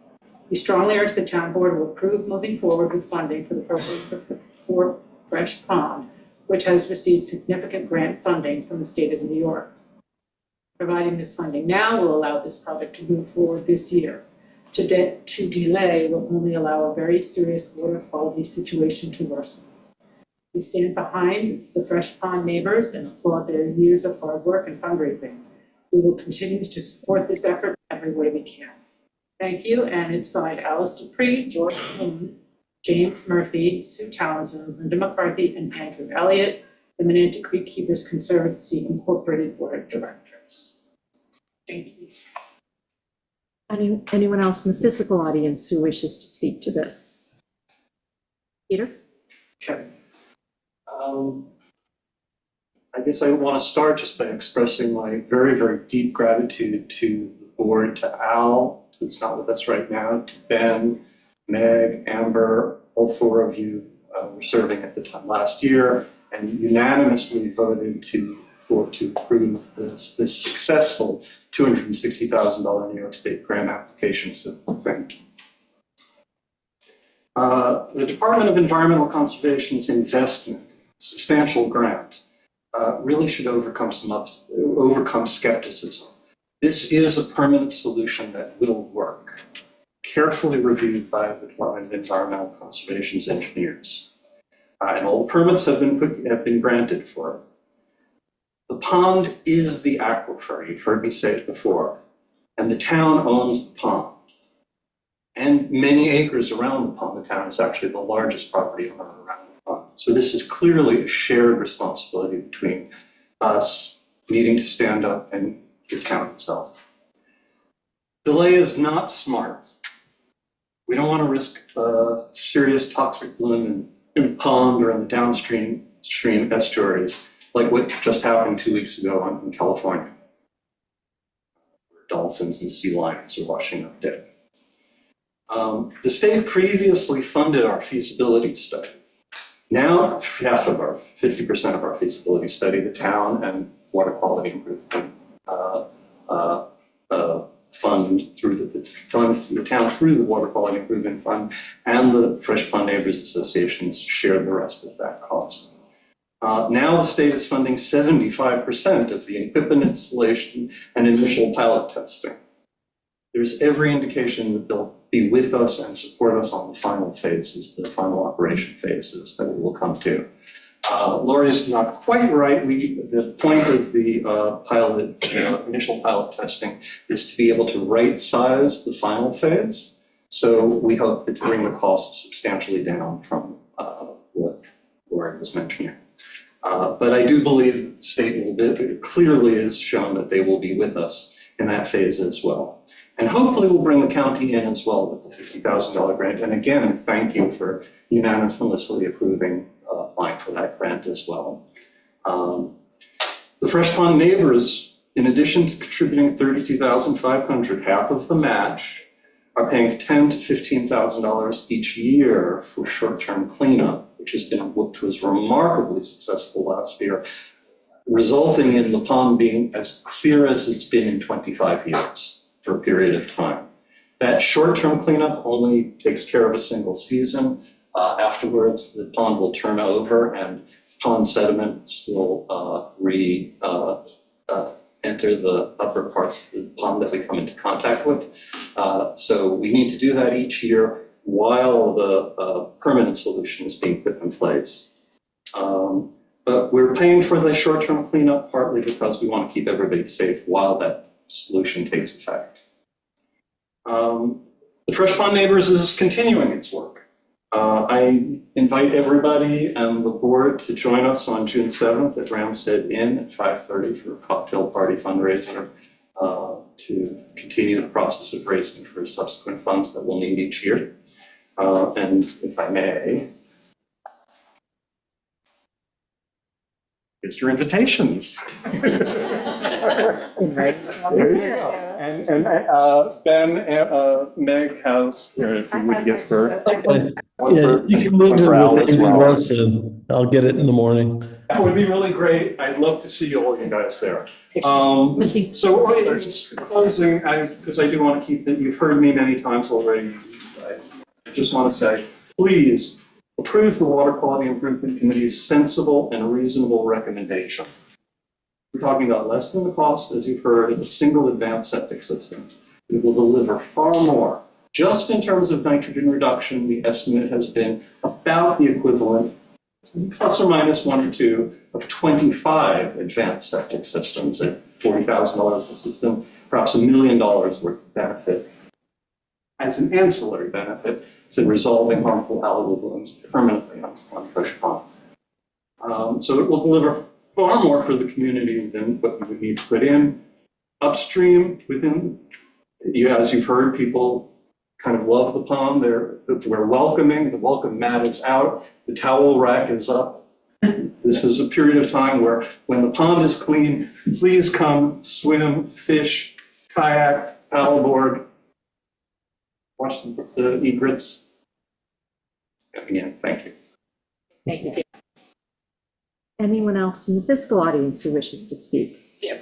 We strongly urge the town board to approve moving forward with funding for the program for Fresh Pond, which has received significant grant funding from the state of New York. Providing this funding now will allow this project to move forward this year. To delay will only allow a very serious water quality situation to worsen. We stand behind the Fresh Pond neighbors and applaud their years of hard work and fundraising. We will continue to support this effort every way we can. Thank you, and it's signed Alice Dupree, George Moon, James Murphy, Sue Townsend, Linda McCarthy, and Andrew Elliott, the Menantic Creek Keepers Conservancy Incorporated Board of Directors. Thank you. Anyone else in the physical audience who wishes to speak to this? Peter? Okay. I guess I want to start just by expressing my very, very deep gratitude to the board, to Al, who's not with us right now, to Ben, Meg, Amber, all four of you were serving at the time last year and unanimously voted to approve this successful $260,000 New York State grant application. So thank you. The Department of Environmental Conservation's investment, substantial grant, really should overcome skepticism. This is a permanent solution that will work, carefully reviewed by the Department of Environmental Conservation's engineers. And all the permits have been granted for it. The pond is the aquifer, you've heard me say it before, and the town owns the pond. And many acres around the pond. The town is actually the largest property owner around the pond. So this is clearly a shared responsibility between us needing to stand up and the town itself. Delay is not smart. We don't want to risk serious toxic bloom in the pond or in the downstream estuaries, like what just happened 2 weeks ago in California, where dolphins and sea lions are washing up dead. The state previously funded our feasibility study. Now, 50% of our feasibility study, the town and water quality improvement fund through the town through the Water Quality Improvement Fund, and the Fresh Pond Neighbors Associations share the rest of that cost. Now the state is funding 75% of the equipment installation and initial pilot testing. There's every indication that they'll be with us and support us on the final phases, the final operation phases that we will come to. Lori's not quite right. The point of the initial pilot testing is to be able to right size the final phase. So we hope that to bring the costs substantially down from what Lori was mentioning. But I do believe the state clearly has shown that they will be with us in that phase as well. And hopefully we'll bring the county in as well with the $50,000 grant. And again, thank you for unanimously approving applying for that grant as well. The Fresh Pond Neighbors, in addition to contributing $32,500, half of the match, are paying $10,000 to $15,000 each year for short-term cleanup, which was remarkably successful last year, resulting in the pond being as clear as it's been in 25 years for a period of time. That short-term cleanup only takes care of a single season. Afterwards, the pond will turn over and pond sediments will enter the upper parts of the pond that we come into contact with. So we need to do that each year while the permanent solution is being put in place. But we're paying for the short-term cleanup partly because we want to keep everybody safe while that solution takes effect. The Fresh Pond Neighbors is continuing its work. I invite everybody and the board to join us on June 7th at Ramshead Inn at 5:30 for a cocktail party fundraiser to continue the process of raising for subsequent funds that we'll need each year. And if I may, here's your invitations. Right. There you go. And Ben, Meg has, here, if you would give her. Yeah, you can move to Roseland. I'll get it in the morning. That would be really great. I'd love to see all you guys there. So closing, because I do want to keep it, you've heard me many times already. I just want to say, please approve the Water Quality Improvement Committee's sensible and reasonable recommendation. We're talking about less than the cost, as you've heard, of a single advanced septic system. It will deliver far more. Just in terms of nitrogen reduction, the estimate has been about the equivalent, plus or minus 1 or 2, of 25 advanced septic systems at $40,000 a system, perhaps $1 million worth of benefit as an ancillary benefit to resolving harmful algal blooms permanently on fresh pond. So it will deliver far more for the community than what you would need to put in. Upstream, within, as you've heard, people kind of love the pond. We're welcoming, the welcome mat is out, the towel rack is up. This is a period of time where when the pond is clean, please come swim, fish, kayak, paddleboard, watch the egrets. Again, thank you. Thank you. Anyone else in the fiscal audience who wishes to speak? Yeah.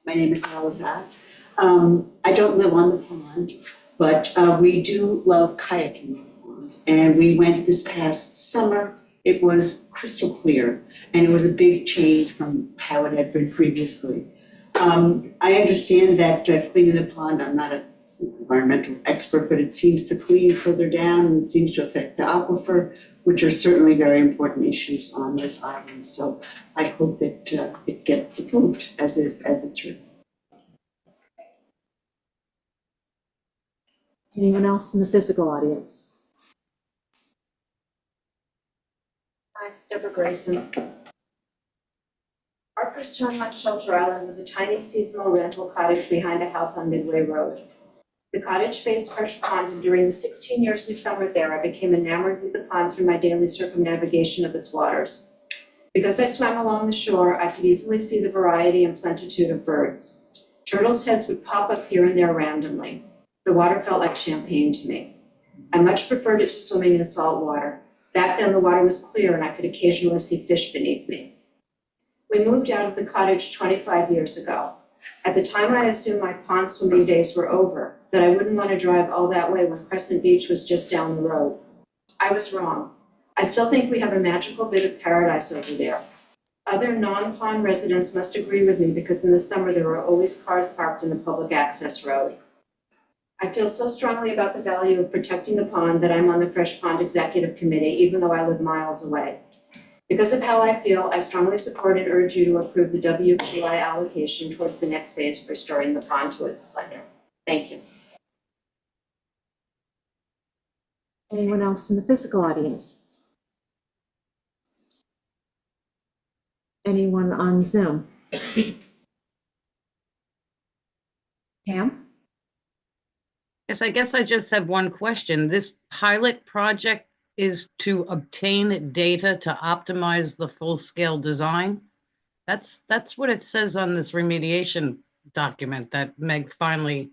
My name is Alizat. I don't live on the pond, but we do love kayaking on the pond. And we went this past summer. It was crystal clear, and it was a big change from how it had been previously. I understand that cleaning the pond, I'm not an environmental expert, but it seems to clean further down and seems to affect the aquifer, which are certainly very important issues on this island. So I hope that it gets approved as it's written. Anyone else in the physical audience? Hi, Deborah Grayson. Our first home on Shelter Island was a tiny seasonal rental cottage behind a house on Midway Road. The cottage faced Fresh Pond, and during the 16 years we summered there, I became enamored with the pond through my daily circumnavigation of its waters. Because I swam along the shore, I could easily see the variety and plenitude of birds. Turtles' heads would pop up here and there randomly. The water felt like champagne to me. I much preferred it to swimming in salt water. Back then the water was clear and I could occasionally see fish beneath me. We moved out of the cottage 25 years ago. At the time I assumed my pond swimming days were over, that I wouldn't want to drive all that way when Crescent Beach was just down the road. I was wrong. I still think we have a magical bit of paradise over there. Other non-pond residents must agree with me because in the summer there are always cars parked in the public access road. I feel so strongly about the value of protecting the pond that I'm on the Fresh Pond Executive Committee, even though I live miles away. Because of how I feel, I strongly support and urge you to approve the WQI allocation towards the next phase of restoring the pond to its splendor. Thank you. Anyone else in the physical audience? Anyone on Zoom? Pam? Yes, I guess I just have one question. This pilot project is to obtain data to optimize the full-scale design? That's what it says on this remediation document that Meg finally,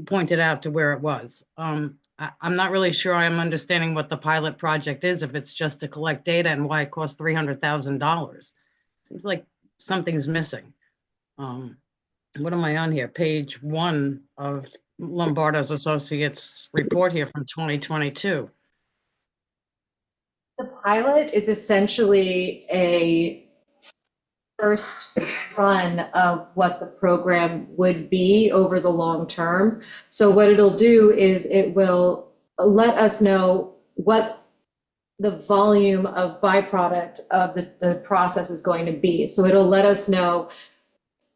pointed out to where it was. I'm not really sure I'm understanding what the pilot project is, if it's just to collect data and why it costs $300,000. Seems like something's missing. What am I on here? Page 1 of Lombardo's Associates report here from 2022. The pilot is essentially a first run of what the program would be over the long term. So what it'll do is it will let us know what the volume of byproduct of the process is going to be. So it'll let us know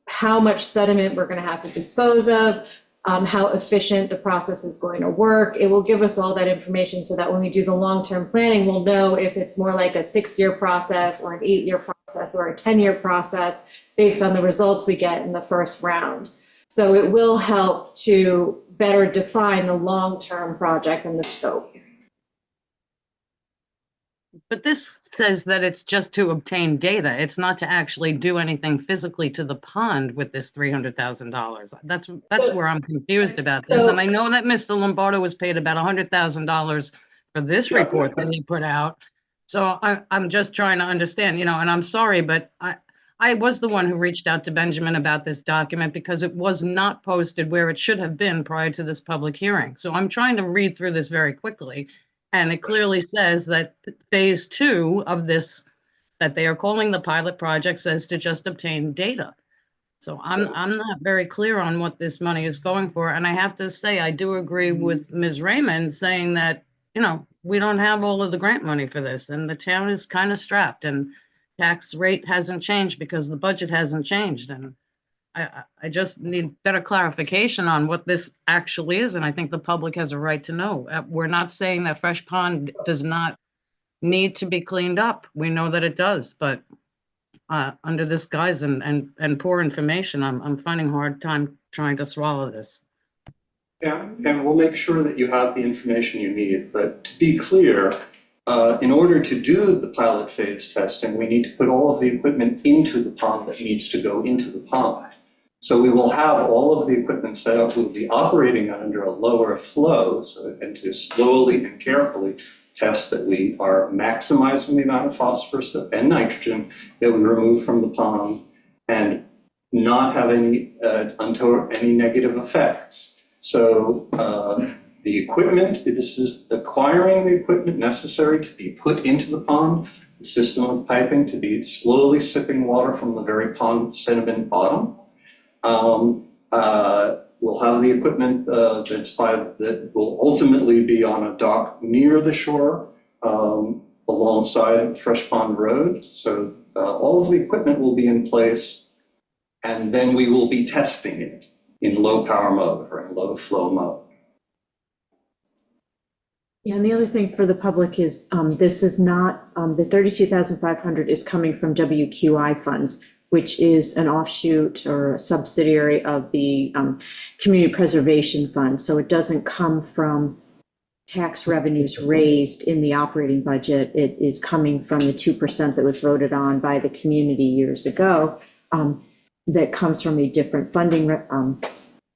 how much sediment we're going to have to dispose of, how efficient the process is going to work. It will give us all that information so that when we do the long-term planning, we'll know if it's more like a 6-year process or an 8-year process or a 10-year process based on the results we get in the first round. So it will help to better define the long-term project and the scope. But this says that it's just to obtain data. It's not to actually do anything physically to the pond with this $300,000. That's where I'm confused about this. And I know that Mr. Lombardo was paid about $100,000 for this report that he put out. So I'm just trying to understand, and I'm sorry, but I was the one who reached out to Benjamin about this document because it was not posted where it should have been prior to this public hearing. So I'm trying to read through this very quickly. And it clearly says that phase 2 of this, that they are calling the pilot project, says to just obtain data. So I'm not very clear on what this money is going for. And I have to say, I do agree with Ms. Raymond saying that, we don't have all of the grant money for this and the town is kind of strapped and tax rate hasn't changed because the budget hasn't changed. And I just need better clarification on what this actually is, and I think the public has a right to know. We're not saying that Fresh Pond does not need to be cleaned up. We know that it does, but under this guise and poor information, I'm finding a hard time trying to swallow this. Yeah, and we'll make sure that you have the information you need. But to be clear, in order to do the pilot phase testing, we need to put all of the equipment into the pond that needs to go into the pond. So we will have all of the equipment set up. We'll be operating under a lower flow, and to slowly and carefully test that we are maximizing the amount of phosphorus and nitrogen that we remove from the pond and not have any negative effects. So the equipment, this is acquiring the equipment necessary to be put into the pond, the system of piping to be slowly sipping water from the very pond sediment bottom. We'll have the equipment that will ultimately be on a dock near the shore alongside Fresh Pond Road. So all of the equipment will be in place, and then we will be testing it in low power mode or in low flow mode. Yeah, and the other thing for the public is this is not, the $32,500 is coming from WQI funds, which is an offshoot or a subsidiary of the Community Preservation Fund. So it doesn't come from tax revenues raised in the operating budget. It is coming from the 2% that was voted on by the community years ago that comes from a different funding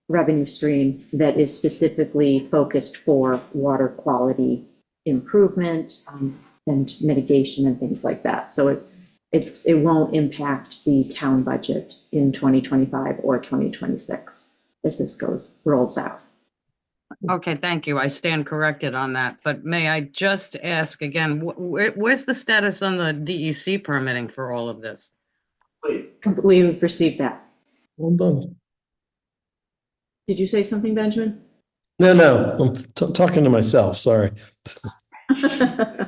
revenue stream that is specifically focused for water quality improvement and mitigation and things like that. So it won't impact the town budget in 2025 or 2026 as this rolls out. Okay, thank you. I stand corrected on that. But may I just ask again, where's the status on the DEC permitting for all of this? We've received that. Well done. Did you say something, Benjamin? No, I'm talking to myself, sorry.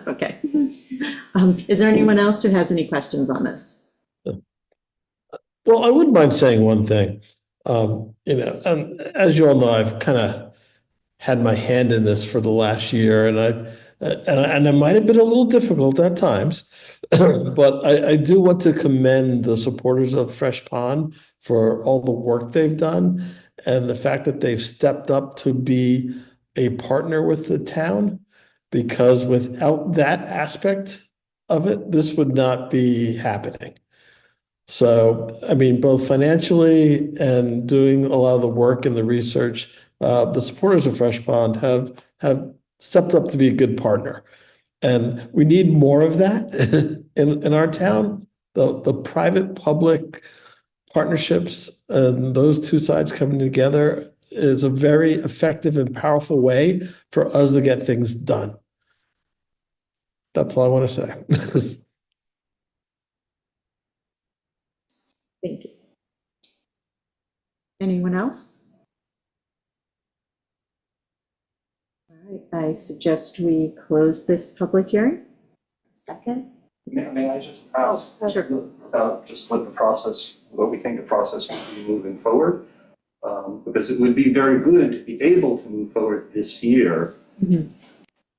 Okay. Is there anyone else who has any questions on this? Well, I wouldn't mind saying one thing. As you all know, I've kind of had my hand in this for the last year, and it might have been a little difficult at times, but I do want to commend the supporters of Fresh Pond for all the work they've done and the fact that they've stepped up to be a partner with the town, because without that aspect of it, this would not be happening. So, I mean, both financially and doing a lot of the work and the research, the supporters of Fresh Pond have stepped up to be a good partner. And we need more of that in our town. The private-public partnerships and those two sides coming together is a very effective and powerful way for us to get things done. That's all I want to say. Thank you. Anyone else? All right, I suggest we close this public hearing. Second? May I just ask about just what we think the process would be moving forward? Because it would be very good to be able to move forward this year.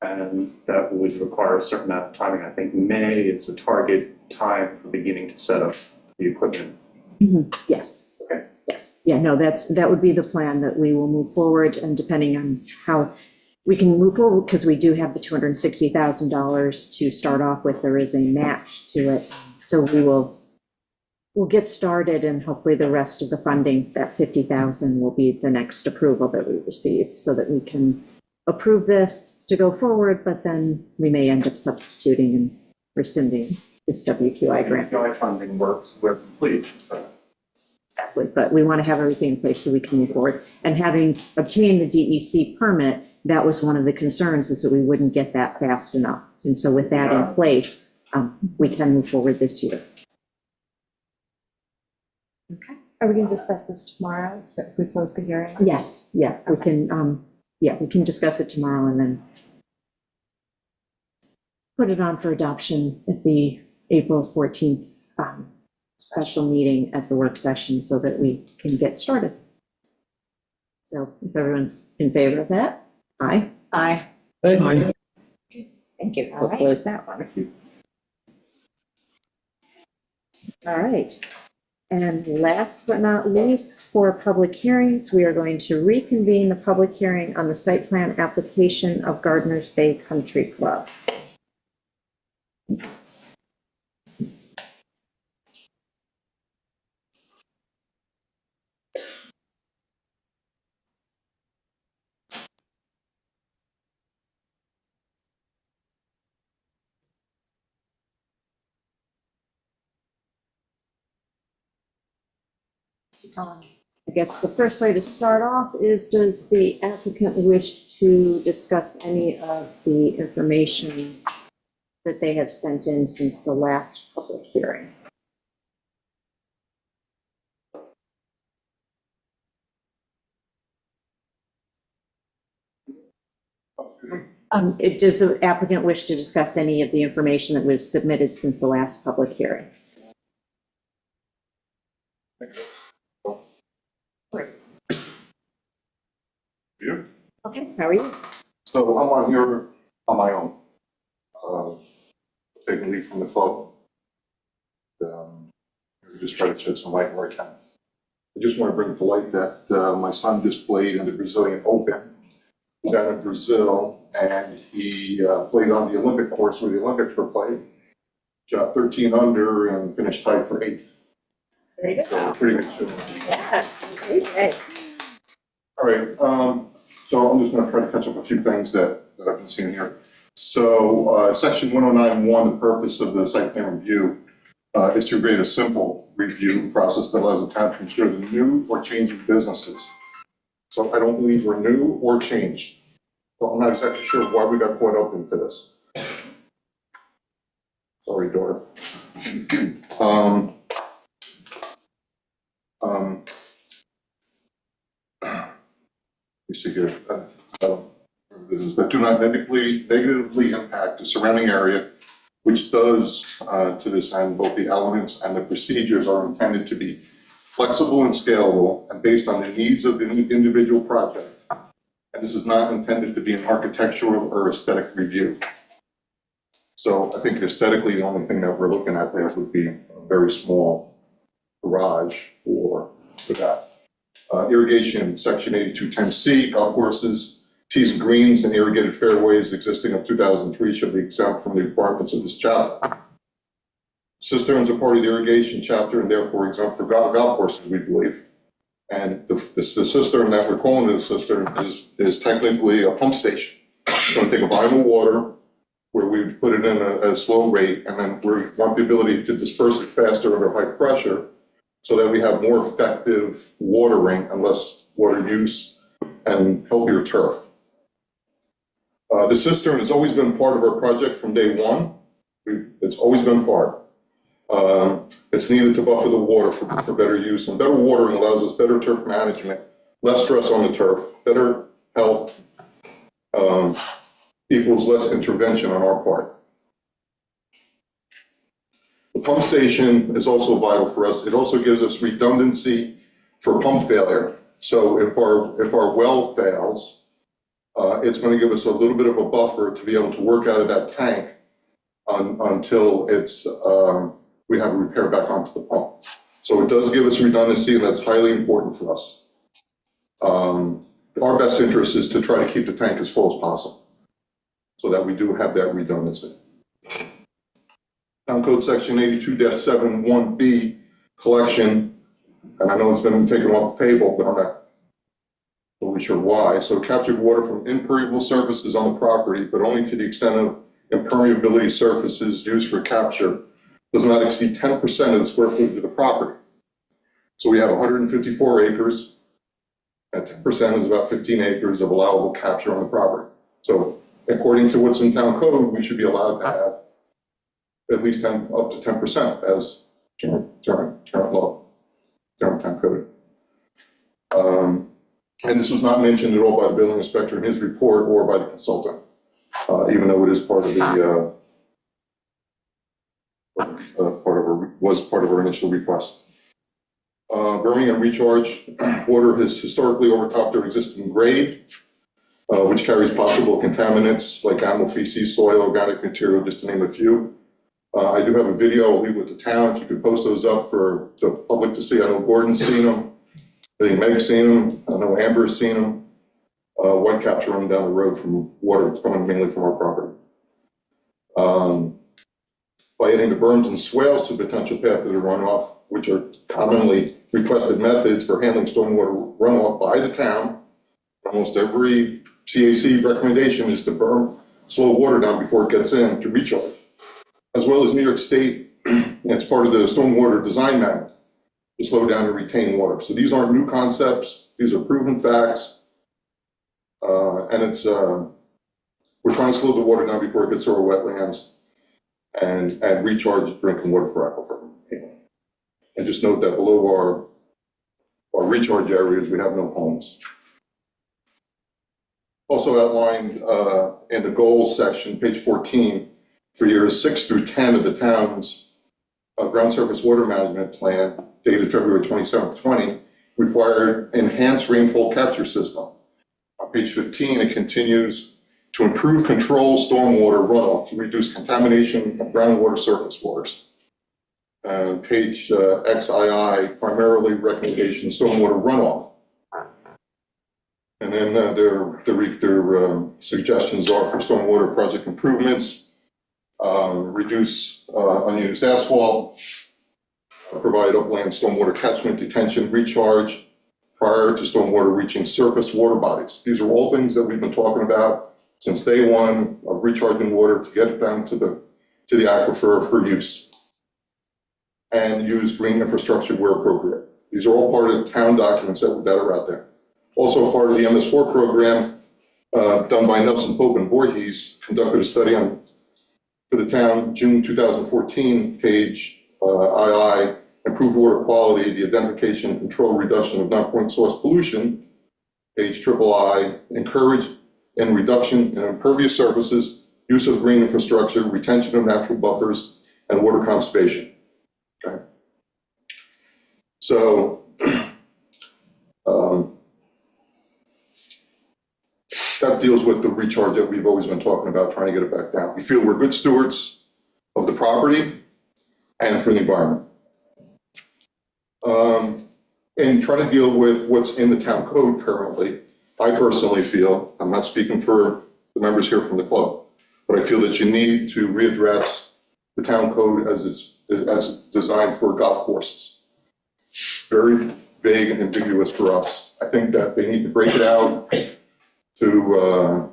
And that would require a certain amount of timing. I think May is the target time for beginning to set up the equipment. Yes. Okay. Yes. Yeah, no, that would be the plan, that we will move forward, and depending on how we can move forward, because we do have the $260,000 to start off with, there is a match to it. So we'll get started, and hopefully the rest of the funding, that $50,000, will be the next approval that we receive, so that we can approve this to go forward, but then we may end up substituting and rescinding this WQI grant. WQI funding works, we're complete. Exactly, but we want to have everything in place so we can move forward. And having obtained the DEC permit, that was one of the concerns, is that we wouldn't get that fast enough. And so with that in place, we can move forward this year. Okay. Are we going to discuss this tomorrow? So if we close the hearing? Yes, yeah, we can, we can discuss it tomorrow and then put it on for adoption at the April 14th special meeting at the work session, so that we can get started. So if everyone's in favor of that, aye. Aye. Aye. Thank you. All We'll right. close that one. All right. And last but not least, for public hearings, we are going to reconvene the public hearing on the site plan application of Gardner's Bay Country Club. I guess the first way to start off is, does the applicant wish to discuss any of the information that they have sent in since the last public hearing? Does the applicant wish to discuss any of the information that was submitted since the last public hearing? You? Okay, how are you? So I'm on here on my own, taking lead from the club. Just try to shed some light where I can. I just want to bring to light that my son just played in the Brazilian Open down in Brazil, and he played on the Olympic course where the Olympics were played. Shot 13 under and finished tied for 8th. Very good. So pretty good showing. Yeah, okay. All right, so I'm just gonna try to catch up a few things that I've been seeing here. So, section 109.1, the purpose of the site plan review is to create a simple review process that allows the town to ensure the new or changing businesses. So I don't believe we're new or changed. So I'm not exactly sure why we got caught up into this. Sorry, Dora. Let me see here. That do not negatively impact the surrounding area, which does, to this end, both the elements and the procedures are intended to be flexible and scalable and based on the needs of the individual project. And this is not intended to be an architectural or aesthetic review. So I think aesthetically, the only thing that we're looking at there would be a very small garage for that. Irrigation, section 8210C, golf courses, tees and greens, and irrigated fairways existing of 2003 shall be exempt from the requirements of this job. Cisterns are part of the irrigation chapter and therefore exempt for golf courses, we believe. And the cistern that we're calling it a cistern is technically a pump station. It's going to take a volume of water where we put it in a slow rate, and then we want the ability to disperse it faster under high pressure so that we have more effective watering and less water use and healthier turf. The cistern has always been part of our project from day one. It's always been part. It's needed to buffer the water for better use, and better watering allows us better turf management, less stress on the turf, better health, equals less intervention on our part. The pump station is also vital for us. It also gives us redundancy for pump failure. So if our well fails, it's going to give us a little bit of a buffer to be able to work out of that tank until it's we have a repair back onto the pump. So it does give us redundancy, and that's highly important for us. Our best interest is to try to keep the tank as full as possible so that we do have that redundancy. Town Code Section 82-71B, collection, and I know it's been taken off the table, but I'm not really sure why. So captured water from impermeable surfaces on the property, but only to the extent of impermeability surfaces used for capture, does not exceed 10% of the square footage of the property. So we have 154 acres. At 10% is about 15 acres of allowable capture on the property. So according to what's in town code, we should be allowed to have at least up to 10% as current law, current town code. And this was not mentioned at all by the building inspector in his report or by the consultant, even though it is part of the was part of our initial request. Birmingham recharge water has historically overtopped our existing grade, which carries possible contaminants like animal feces, soil, organic material, just to name a few. I do have a video I'll leave with the town. If you could post those up for the public to see. I know Gordon's seen them. I think Meg's seen them. I know Amber's seen them. Whitecaps running down the road from water coming mainly from our property. By adding the berms and swales to the potential path of the runoff, which are commonly requested methods for handling stormwater runoff by the town, almost every CAC recommendation is to berm, slow water down before it gets in to recharge. As well as New York State, it's part of the stormwater design manual to slow down and retain water. So these aren't new concepts, these are proven facts. And it's, we're trying to slow the water down before it gets to our wetlands and recharge drinking water for aquifer. And just note that below our recharge areas, we have no homes. Also outlined in the goals section, page 14, for years 6 through 10 of the town's ground surface water management plan, dated February 27th, 20, required enhanced rainfall capture system. On page 15, it continues to improve control stormwater runoff to reduce contamination of groundwater surface waters. Page XII, primarily recommendation stormwater runoff. And then their suggestions are for stormwater project improvements, reduce unused asphalt, provide upland stormwater catchment detention recharge prior to stormwater reaching surface water bodies. These are all things that we've been talking about since day one of recharging water to get it down to the aquifer for use. And use green infrastructure where appropriate. These are all part of the town documents that are out there. Also part of the MS4 program done by Nelson Pope and Voorhees, conducted a study for the town, June 2014, page II, improved water quality, the identification and control reduction of non-point source pollution, page III, encourage and reduction in impervious surfaces, use of green infrastructure, retention of natural buffers, and water conservation. Okay. So, that deals with the recharge that we've always been talking about, trying to get it back down. We feel we're good stewards of the property and for the environment. And trying to deal with what's in the town code currently, I personally feel, I'm not speaking for the members here from the club, but I feel that you need to readdress the town code as it's designed for golf courses. Very vague and ambiguous for us. I think that they need to break it out to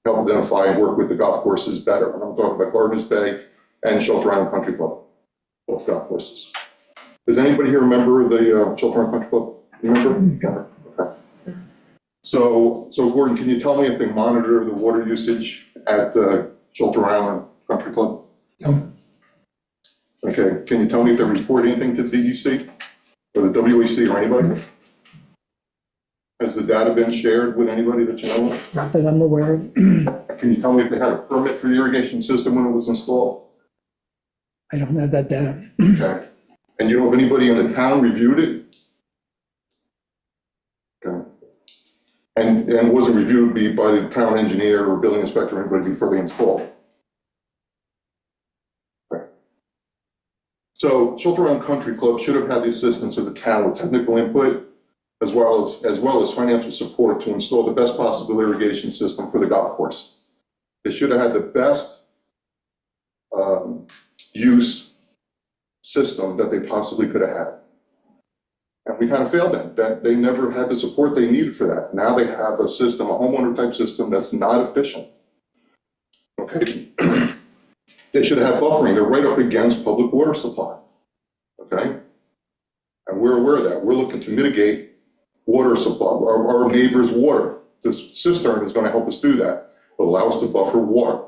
help identify and work with the golf courses better. And I'm talking about Gardner's Bay and Shelter Island Country Club, both golf courses. Does anybody here remember the Shelter Island Country Club? Remember? Okay. So Gordon, can you tell me if they monitor the water usage at Shelter Island Country Club? No. Okay, can you tell me if they report anything to the DEC or the WEC or anybody? Has the data been shared with anybody that you know of? Not that I'm aware of. Can you tell me if they had a permit for the irrigation system when it was installed? I don't have that data. Okay. And you know if anybody in the town reviewed it? Okay. And was it reviewed by the town engineer or building inspector or anybody before they installed? Okay. So Shelter Island Country Club should have had the assistance of the town with technical input as well as financial support to install the best possible irrigation system for the golf course. They should have had the best use system that they possibly could have had. And we kind of failed them, that they never had the support they needed for that. Now they have a system, a homeowner type system that's not efficient. Okay. They should have had buffering. They're right up against public water supply. Okay. And we're aware of that. We're looking to mitigate water supply, our neighbor's water. The cistern is going to help us do that. It'll allow us to buffer water.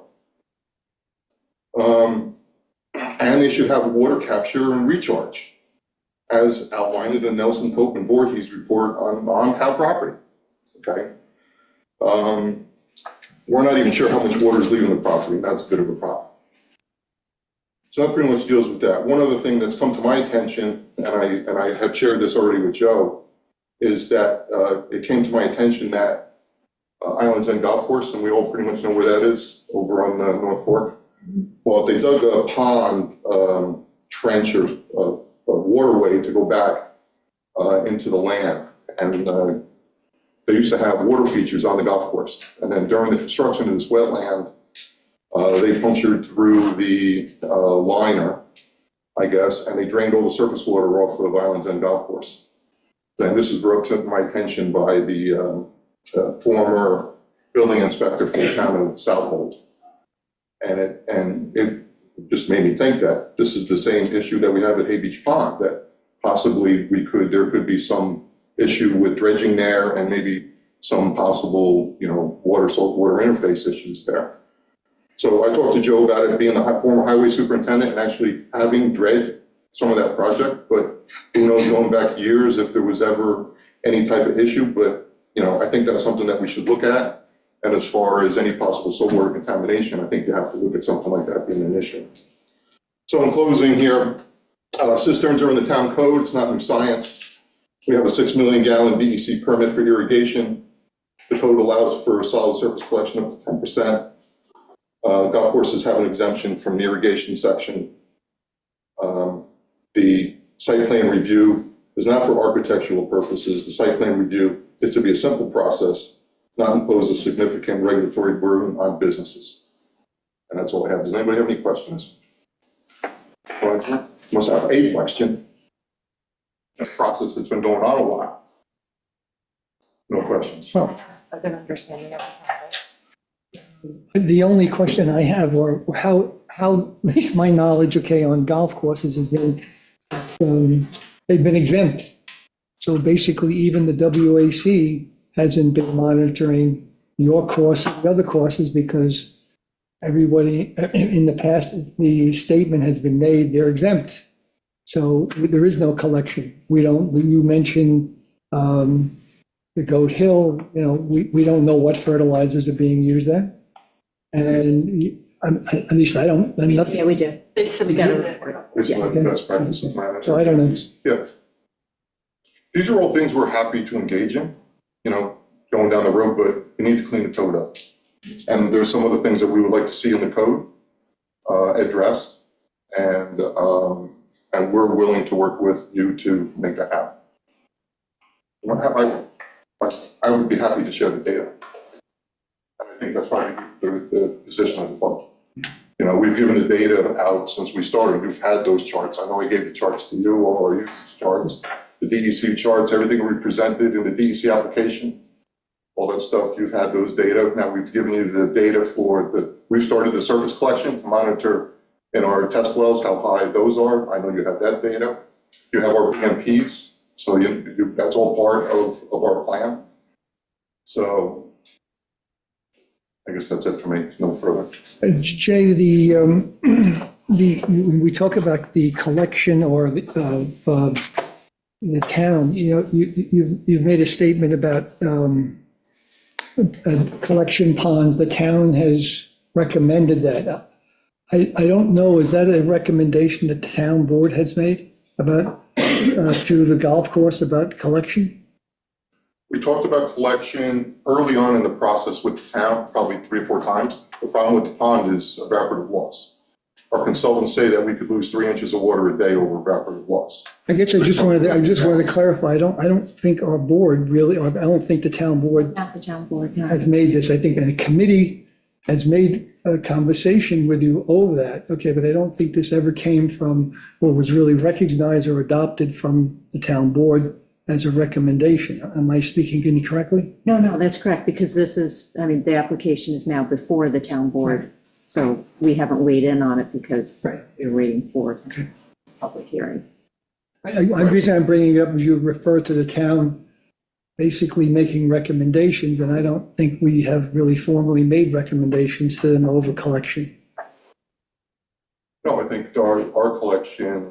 And they should have water capture and recharge, as outlined in the Nelson Pope and Voorhees report on town property. Okay. We're not even sure how much water is leaving the property. That's a bit of a problem. So that pretty much deals with that. One other thing that's come to my attention, and I have shared this already with Joe, is that it came to my attention that Islands End Golf Course, and we all pretty much know where that is, over on North Fork. Well, they dug a pond, trench or a waterway to go back into the land. And they used to have water features on the golf course. And then during the construction of this wetland, they punctured through the liner, I guess, and they drained all the surface water off of Islands End Golf Course. And this was brought to my attention by the former building inspector for the town of Southold. And it just made me think that this is the same issue that we have at Hay Beach Pond, that possibly there could be some issue with dredging there and maybe some possible, salt water interface issues there. So I talked to Joe about it being the former highway superintendent and actually having dredged some of that project, but who knows, going back years if there was ever any type of issue, but I think that's something that we should look at. And as far as any possible saltwater contamination, I think you have to look at something like that being an issue. So in closing here, cisterns are in the town code. It's not new science. We have a 6 million gallon DEC permit for irrigation. The code allows for solid surface collection up to 10%. Golf courses have an exemption from the irrigation section. The site plan review is not for architectural purposes. The site plan review is to be a simple process, not impose a significant regulatory burden on businesses. And that's all I have. Does anybody have any questions? Must have a question. A process that's been going on a while. No questions. Well, A good understanding of it. the only question I have, or how, at least my knowledge, on golf courses has been, they've been exempt. So basically, even the WAC hasn't been monitoring your course and the other courses because everybody, in the past, the statement has been made, they're exempt. So there is no collection. You mentioned the Goat Hill, we don't know what fertilizers are being used there. And at least I don't. Yeah, we do. It's one of the best practices. So I don't know. Yeah. These are all things we're happy to engage in, going down the road, but we need to clean the code up. And there's some other things that we would like to see in the code addressed, and we're willing to work with you to make that happen. I would be happy to share the data. I think that's probably the position of the public. You know, we've given the data out since we started. We've had those charts. I know I gave the charts to you, all our usage charts, the DEC charts, everything we presented in the DEC application, all that stuff. You've had those data. Now we've given you the data we've started the surface collection to monitor in our test wells how high those are. I know you have that data. You have our PMPs, so that's all part of our plan. So I guess that's it for me, no further. Jay, when we talk about the collection or the town, you know, you've made a statement about collection ponds. The town has recommended that. I don't know, is that a recommendation that the town board has made about to the golf course about collection? We talked about collection early on in the process with the town, probably 3 or 4 times. The problem with the pond is evaporative loss. Our consultants say that we could lose 3 inches of water a day over evaporative loss. I guess I just wanted to clarify. I don't think our board really, or I don't think the town board Not the town board, no. has made this. I think a committee has made a conversation with you over that. Okay, but I don't think this ever came from, or was really recognized or adopted from the town board as a recommendation. Am I speaking incorrectly? No, that's correct, because this is, I mean, the application is now before the town board. So we haven't weighed in on it because we're waiting for this public hearing. The reason I'm bringing it up is you refer to the town basically making recommendations, and I don't think we have really formally made recommendations to them over collection. No, I think our collection,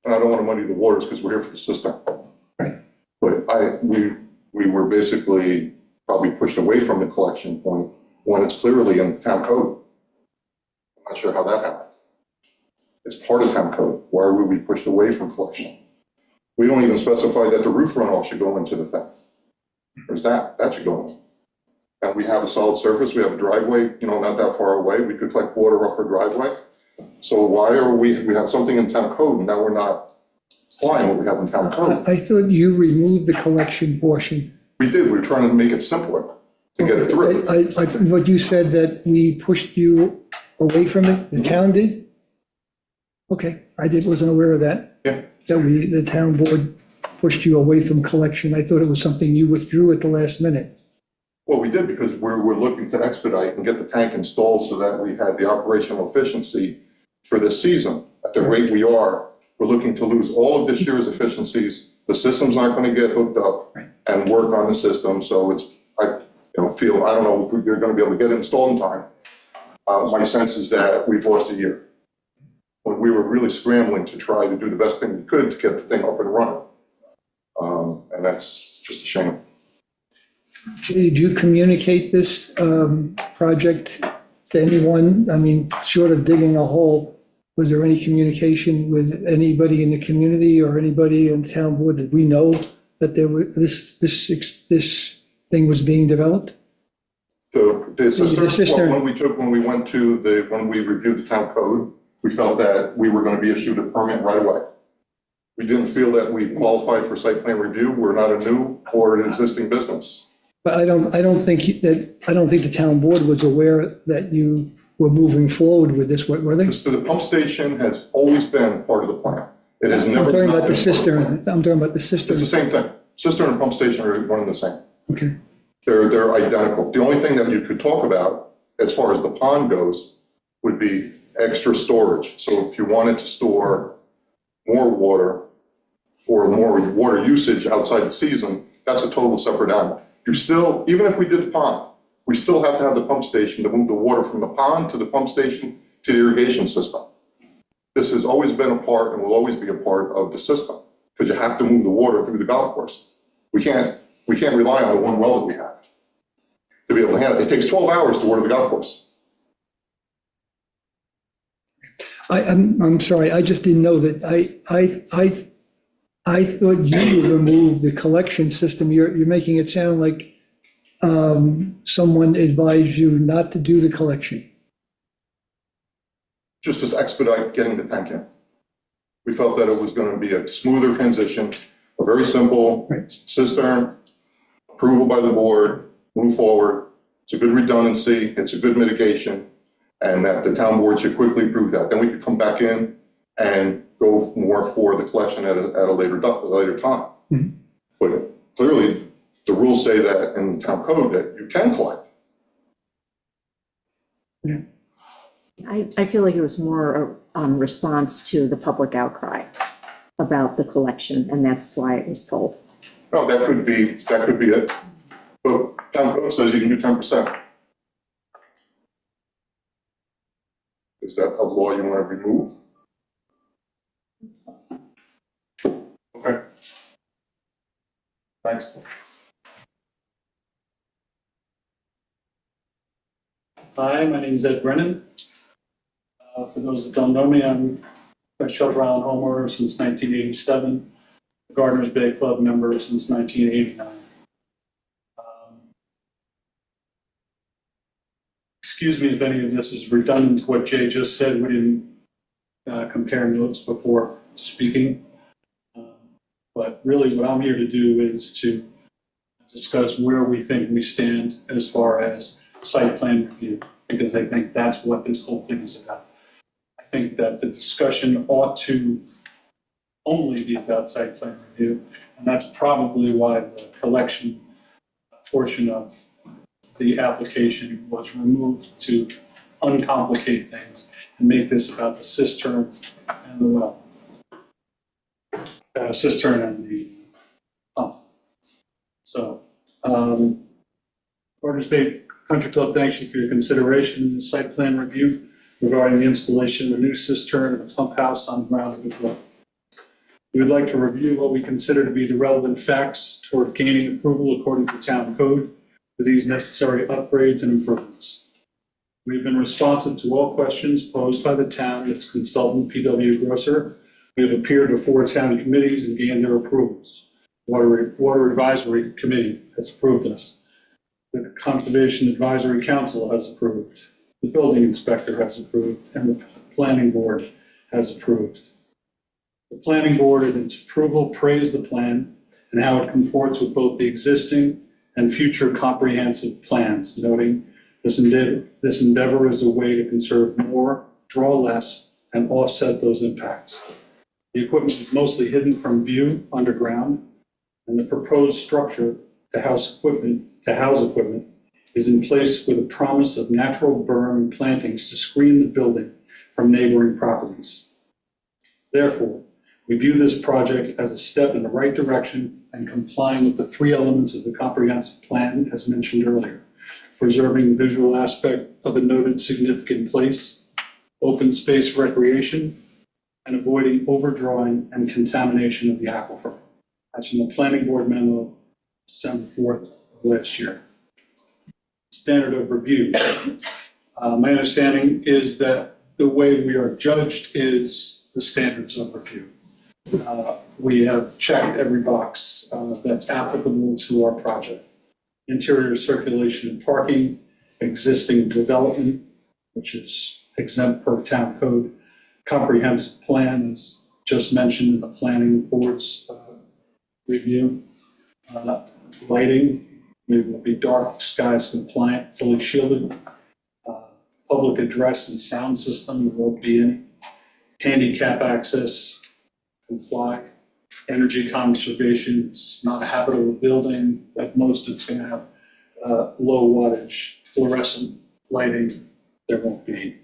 and I don't want to muddy the waters because we're here for the system. Right. But we were basically probably pushed away from the collection point when it's clearly in the town code. I'm not sure how that happened. It's part of town code. Why were we pushed away from collection? We don't even specify that the roof runoff should go into the fence. There's that should go in. And we have a solid surface, we have a driveway, you know, not that far away. We could collect water off our driveway. So why are we have something in town code and now we're not applying what we have in town code? I thought you removed the collection portion. We did, we were trying to make it simpler to get it through. What you said that we pushed you away from it, the town did? Okay, wasn't aware of that. Yeah. That the town board pushed you away from collection. I thought it was something you withdrew at the last minute. Well, we did because we're looking to expedite and get the tank installed so that we had the operational efficiency for this season. At the rate we are, we're looking to lose all of this year's efficiencies. The system's not going to get hooked up and work on the system. So I don't know if we're going to be able to get it installed in time. My sense is that we've lost a year when we were really scrambling to try to do the best thing we could to get the thing up and running. And that's just a shame. Did you communicate this project to anyone? I mean, short of digging a hole, was there any communication with anybody in the community or anybody in the town board? Did we know that this thing was being developed? The cistern, when we reviewed the town code, we felt that we were going to be issued a permit right away. We didn't feel that we qualified for site plan review. We're not a new or an existing business. But I don't think the town board was aware that you were moving forward with this, were they? So the pump station has always been part of the plan. It has never. I'm talking about the cistern. I'm talking about the cistern. It's the same thing. Cistern and pump station are one and the same. Okay. They're identical. The only thing that you could talk about as far as the pond goes would be extra storage. So if you wanted to store more water or more water usage outside the season, that's a total separate animal. You still, even if we did the pond, we still have to have the pump station to move the water from the pond to the pump station to the irrigation system. This has always been a part and will always be a part of the system because you have to move the water through the golf course. We can't rely on the one well that we have to be able to handle it. It takes 12 hours to water the golf course. I'm sorry, I just didn't know that. I thought you removed the collection system. You're making it sound like someone advised you not to do the collection. Just to expedite getting the tank in. We felt that it was going to be a smoother transition, a very simple cistern, approval by the board, move forward. It's a good redundancy, it's a good mitigation, and that the town board should quickly approve that. Then we could come back in and go more for the collection at a later time. Mhm. But clearly, the rules say that in town code that you can collect. I feel like it was more a response to the public outcry about the collection, and that's why it was pulled. No, that could be it. But town code says you can do 10%. Is that a law you want to remove? Okay. Thanks. Hi, my name is Ed Brennan. For those that don't know me, I'm a Shelter Island homeowner since 1987, Gardeners Bay Club member since 1989. Excuse me if any of this is redundant to what Jay just said. We didn't compare notes before speaking. But really what I'm here to do is to discuss where we think we stand as far as site plan review, because I think that's what this whole thing is about. I think that the discussion ought to only be about site plan review, and that's probably why the collection portion of the application was removed, to uncomplicate things and make this about the cistern and the well. Cistern and the pump. So, Gardeners Bay Country Club thanks you for your consideration in the site plan review regarding the installation of a new cistern and a pump house on the ground of the club. We would like to review what we consider to be the relevant facts toward gaining approval according to town code for these necessary upgrades and improvements. We've been responsive to all questions posed by the town and its consultant, PW Grosser. We have appeared before town committees and gained their approvals. Water Advisory Committee has approved us. The Conservation Advisory Council has approved. The Building Inspector has approved, and the Planning Board has approved. The Planning Board, in its approval, praised the plan and how it comports with both the existing and future comprehensive plans, noting this endeavor is a way to conserve more, draw less, and offset those impacts. The equipment is mostly hidden from view underground, and the proposed structure to house equipment is in place with a promise of natural berm and plantings to screen the building from neighboring properties. Therefore, we view this project as a step in the right direction and complying with the three elements of the comprehensive plan as mentioned earlier: preserving the visual aspect of a noted significant place, open space recreation, and avoiding overdrawing and contamination of the aquifer. That's from the Planning Board memo, December 4th of last year. Standard of review. My understanding is that the way we are judged is the standards of review. We have checked every box that's applicable to our project. Interior circulation and parking, existing development, which is exempt per town code, comprehensive plan, as just mentioned in the Planning Board's review. Lighting, we will be dark skies compliant, fully shielded. Public address and sound system, there won't be any. Handicap access, comply. Energy conservation, it's not a habitable building. At most, it's going to have low wattage fluorescent lighting. There won't be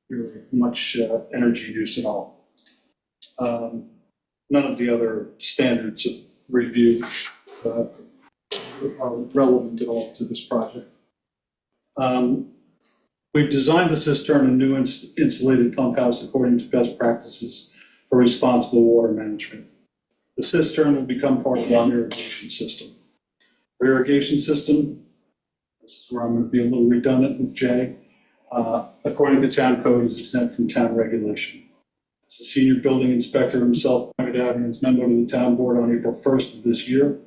really much energy use at all. None of the other standards of review are relevant at all to this project. We've designed the cistern and new insulated pump house according to best practices for responsible water management. The cistern will become part of our irrigation system. Our irrigation system, this is where I'm going to be a little redundant with Jay, according to town code, is exempt from town regulation. As the senior building inspector himself pointed out in his memo to the town board on April 1st of this year.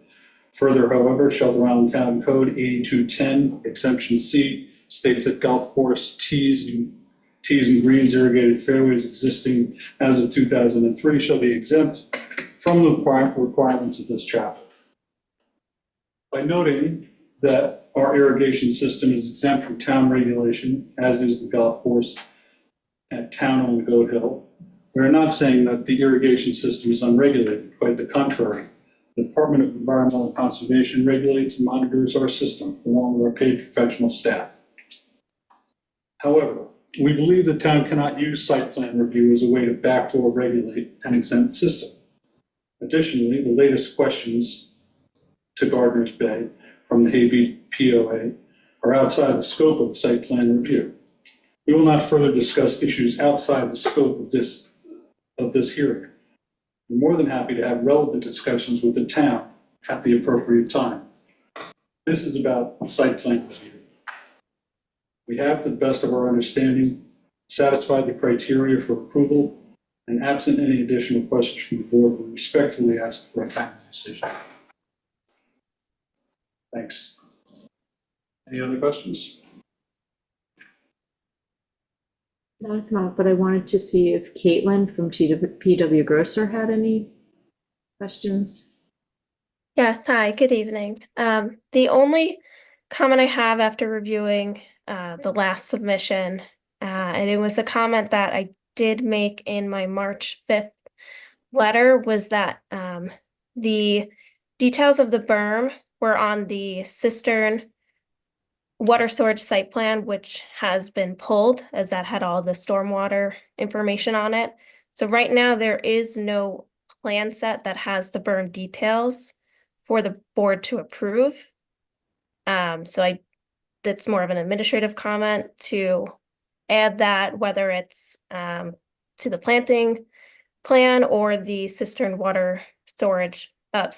Further, however, Shelter Island Town Code 8210, exemption C, states that golf course tees and greens irrigated fairways existing as of 2003 shall be exempt from the requirements of this chapter. By noting that our irrigation system is exempt from town regulation, as is the golf course at town-owned Goat Hill. We're not saying that the irrigation system is unregulated, quite the contrary. The Department of Environmental Conservation regulates and monitors our system along with our paid professional staff. However, we believe the town cannot use site plan review as a way to backdoor regulate an exempt system. Additionally, the latest questions to Gardner's Bay from the Hay Beach POA are outside the scope of the site plan review. We will not further discuss issues outside the scope of this hearing. We're more than happy to have relevant discussions with the town at the appropriate time. This is about site plan review. We have, to the best of our understanding, satisfied the criteria for approval, and absent any additional questions from the board, we respectfully ask for a timely decision. Thanks. Any other questions? Not, but I wanted to see if Caitlin from PW Grosser had any questions. Yes, hi, good evening. The only comment I have after reviewing the last submission, and it was a comment that I did make in my March 5th letter, was that the details of the berm were on the cistern water storage site plan, which has been pulled as that had all the stormwater information on it. So right now there is no plan set that has the berm details for the board to approve. That's more of an administrative comment to add that, whether it's to the planting plan or the cistern water storage, the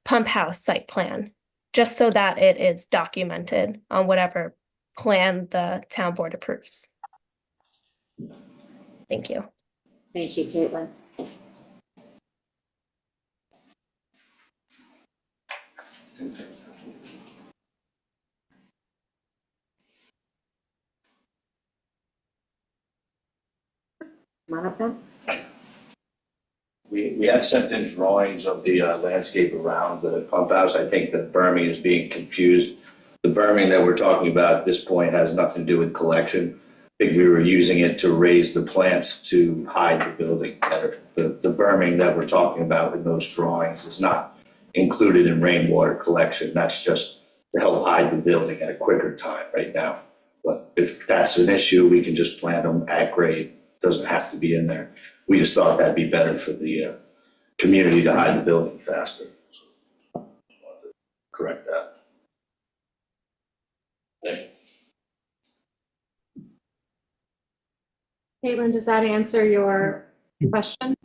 pump house site plan, just so that it is documented on whatever plan the town board approves. Thank you. Thank you, Caitlin. Come on up then. We have sent in drawings of the landscape around the pump house. I think the berming is being confused. The berming that we're talking about at this point has nothing to do with collection. I think we were using it to raise the plants to hide the building better. The berming that we're talking about in those drawings is not included in rainwater collection. That's just to help hide the building at a quicker time right now. But if that's an issue, we can just plant them at grade. Doesn't have to be in there. We just thought that'd be better for the community to hide the building faster. So, correct that. Thank you. Caitlin, does that answer your question?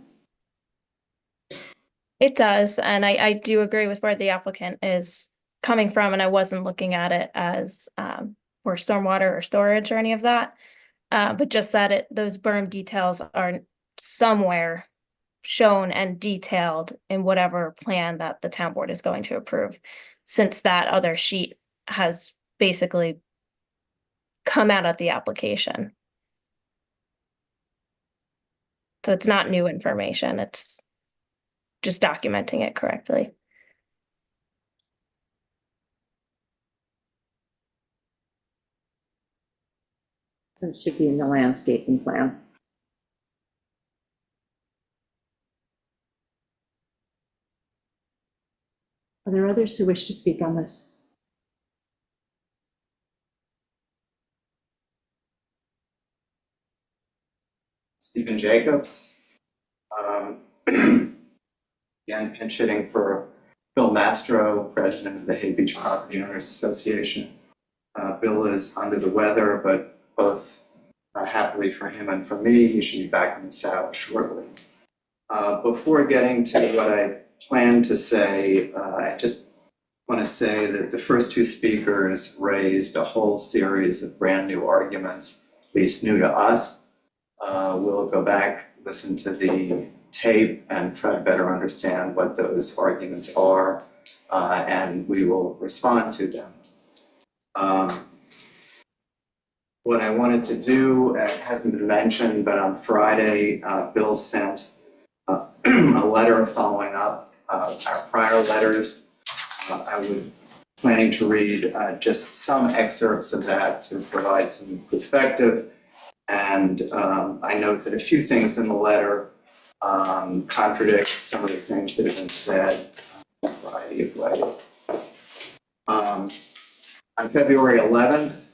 It does, and I do agree with where the applicant is coming from, and I wasn't looking at it as for stormwater or storage or any of that, but just that those berm details are somewhere shown and detailed in whatever plan that the town board is going to approve, since that other sheet has basically come out of the application. So it's not new information, it's just documenting it correctly. So it should be in the landscaping plan. Are there others who wish to speak on this? Stephen Jacobs. Again, pinch hitting for Bill Mastro, president of the Hay Beach Property Owners Association. Bill is under the weather, but both happily for him and for me, he should be back in the saddle shortly. Before getting to what I plan to say, I just want to say that the first two speakers raised a whole series of brand new arguments, at least new to us. We'll go back, listen to the tape, and try to better understand what those arguments are, and we will respond to them. What I wanted to do, it hasn't been mentioned, but on Friday, Bill sent a letter following up our prior letters I would planning to read just some excerpts of that to provide some perspective. And I note that a few things in the letter contradict some of the things that have been said in a variety of ways. On February 11th,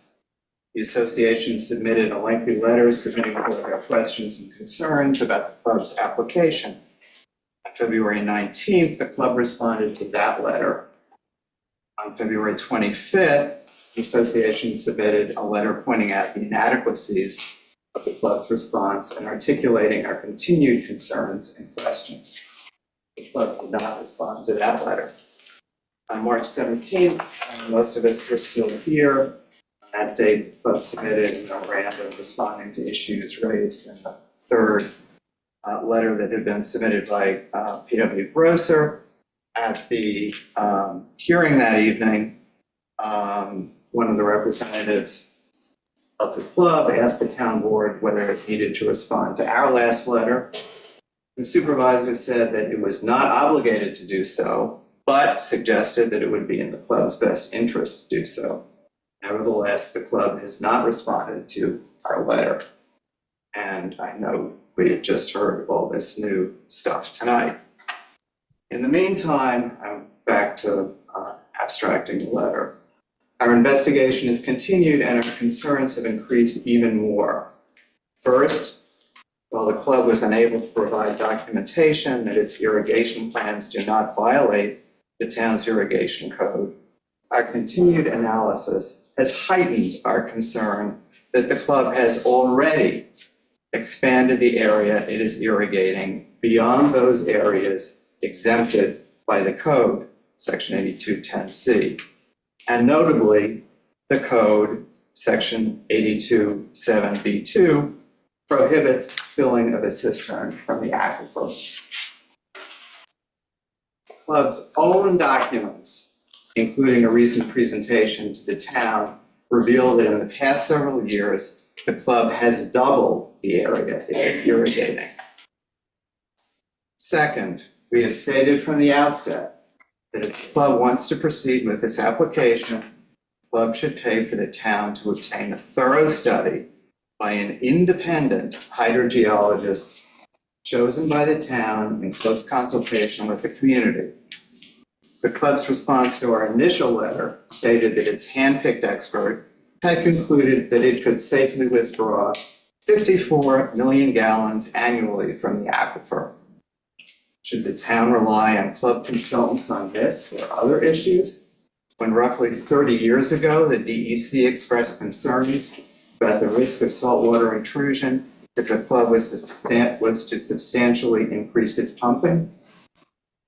the association submitted a lengthy letter submitting their questions and concerns about the club's application. On February 19th, the club responded to that letter. On February 25th, the association submitted a letter pointing out the inadequacies of the club's response and articulating our continued concerns and questions. The club did not respond to that letter. On March 17th, most of us were still here. On that date, the club submitted a memorandum responding to issues raised in the third letter that had been submitted by P.W. Grosser. At the hearing that evening, one of the representatives of the club asked the town board whether it needed to respond to our last letter. The supervisor said that it was not obligated to do so, but suggested that it would be in the club's best interest to do so. Nevertheless, the club has not responded to our letter. And I know we have just heard all this new stuff tonight. In the meantime, I'm back to abstracting the letter. Our investigation has continued and our concerns have increased even more. First, while the club was unable to provide documentation that its irrigation plans do not violate the town's irrigation code, our continued analysis has heightened our concern that the club has already expanded the area it is irrigating beyond those areas exempted by the code, section 8210C. And notably, the code, section 827B2, prohibits filling of a cistern from the aquifer. The club's own documents, including a recent presentation to the town, reveal that in the past several years, the club has doubled the area it is irrigating. Second, we have stated from the outset that if the club wants to proceed with this application, the club should pay for the town to obtain a thorough study by an independent hydrogeologist chosen by the town in close consultation with the community. The club's response to our initial letter stated that its handpicked expert had concluded that it could safely withdraw 54 million gallons annually from the aquifer. Should the town rely on club consultants on this or other issues? When roughly 30 years ago, the DEC expressed concerns about the risk of saltwater intrusion if the club was to substantially increase its pumping?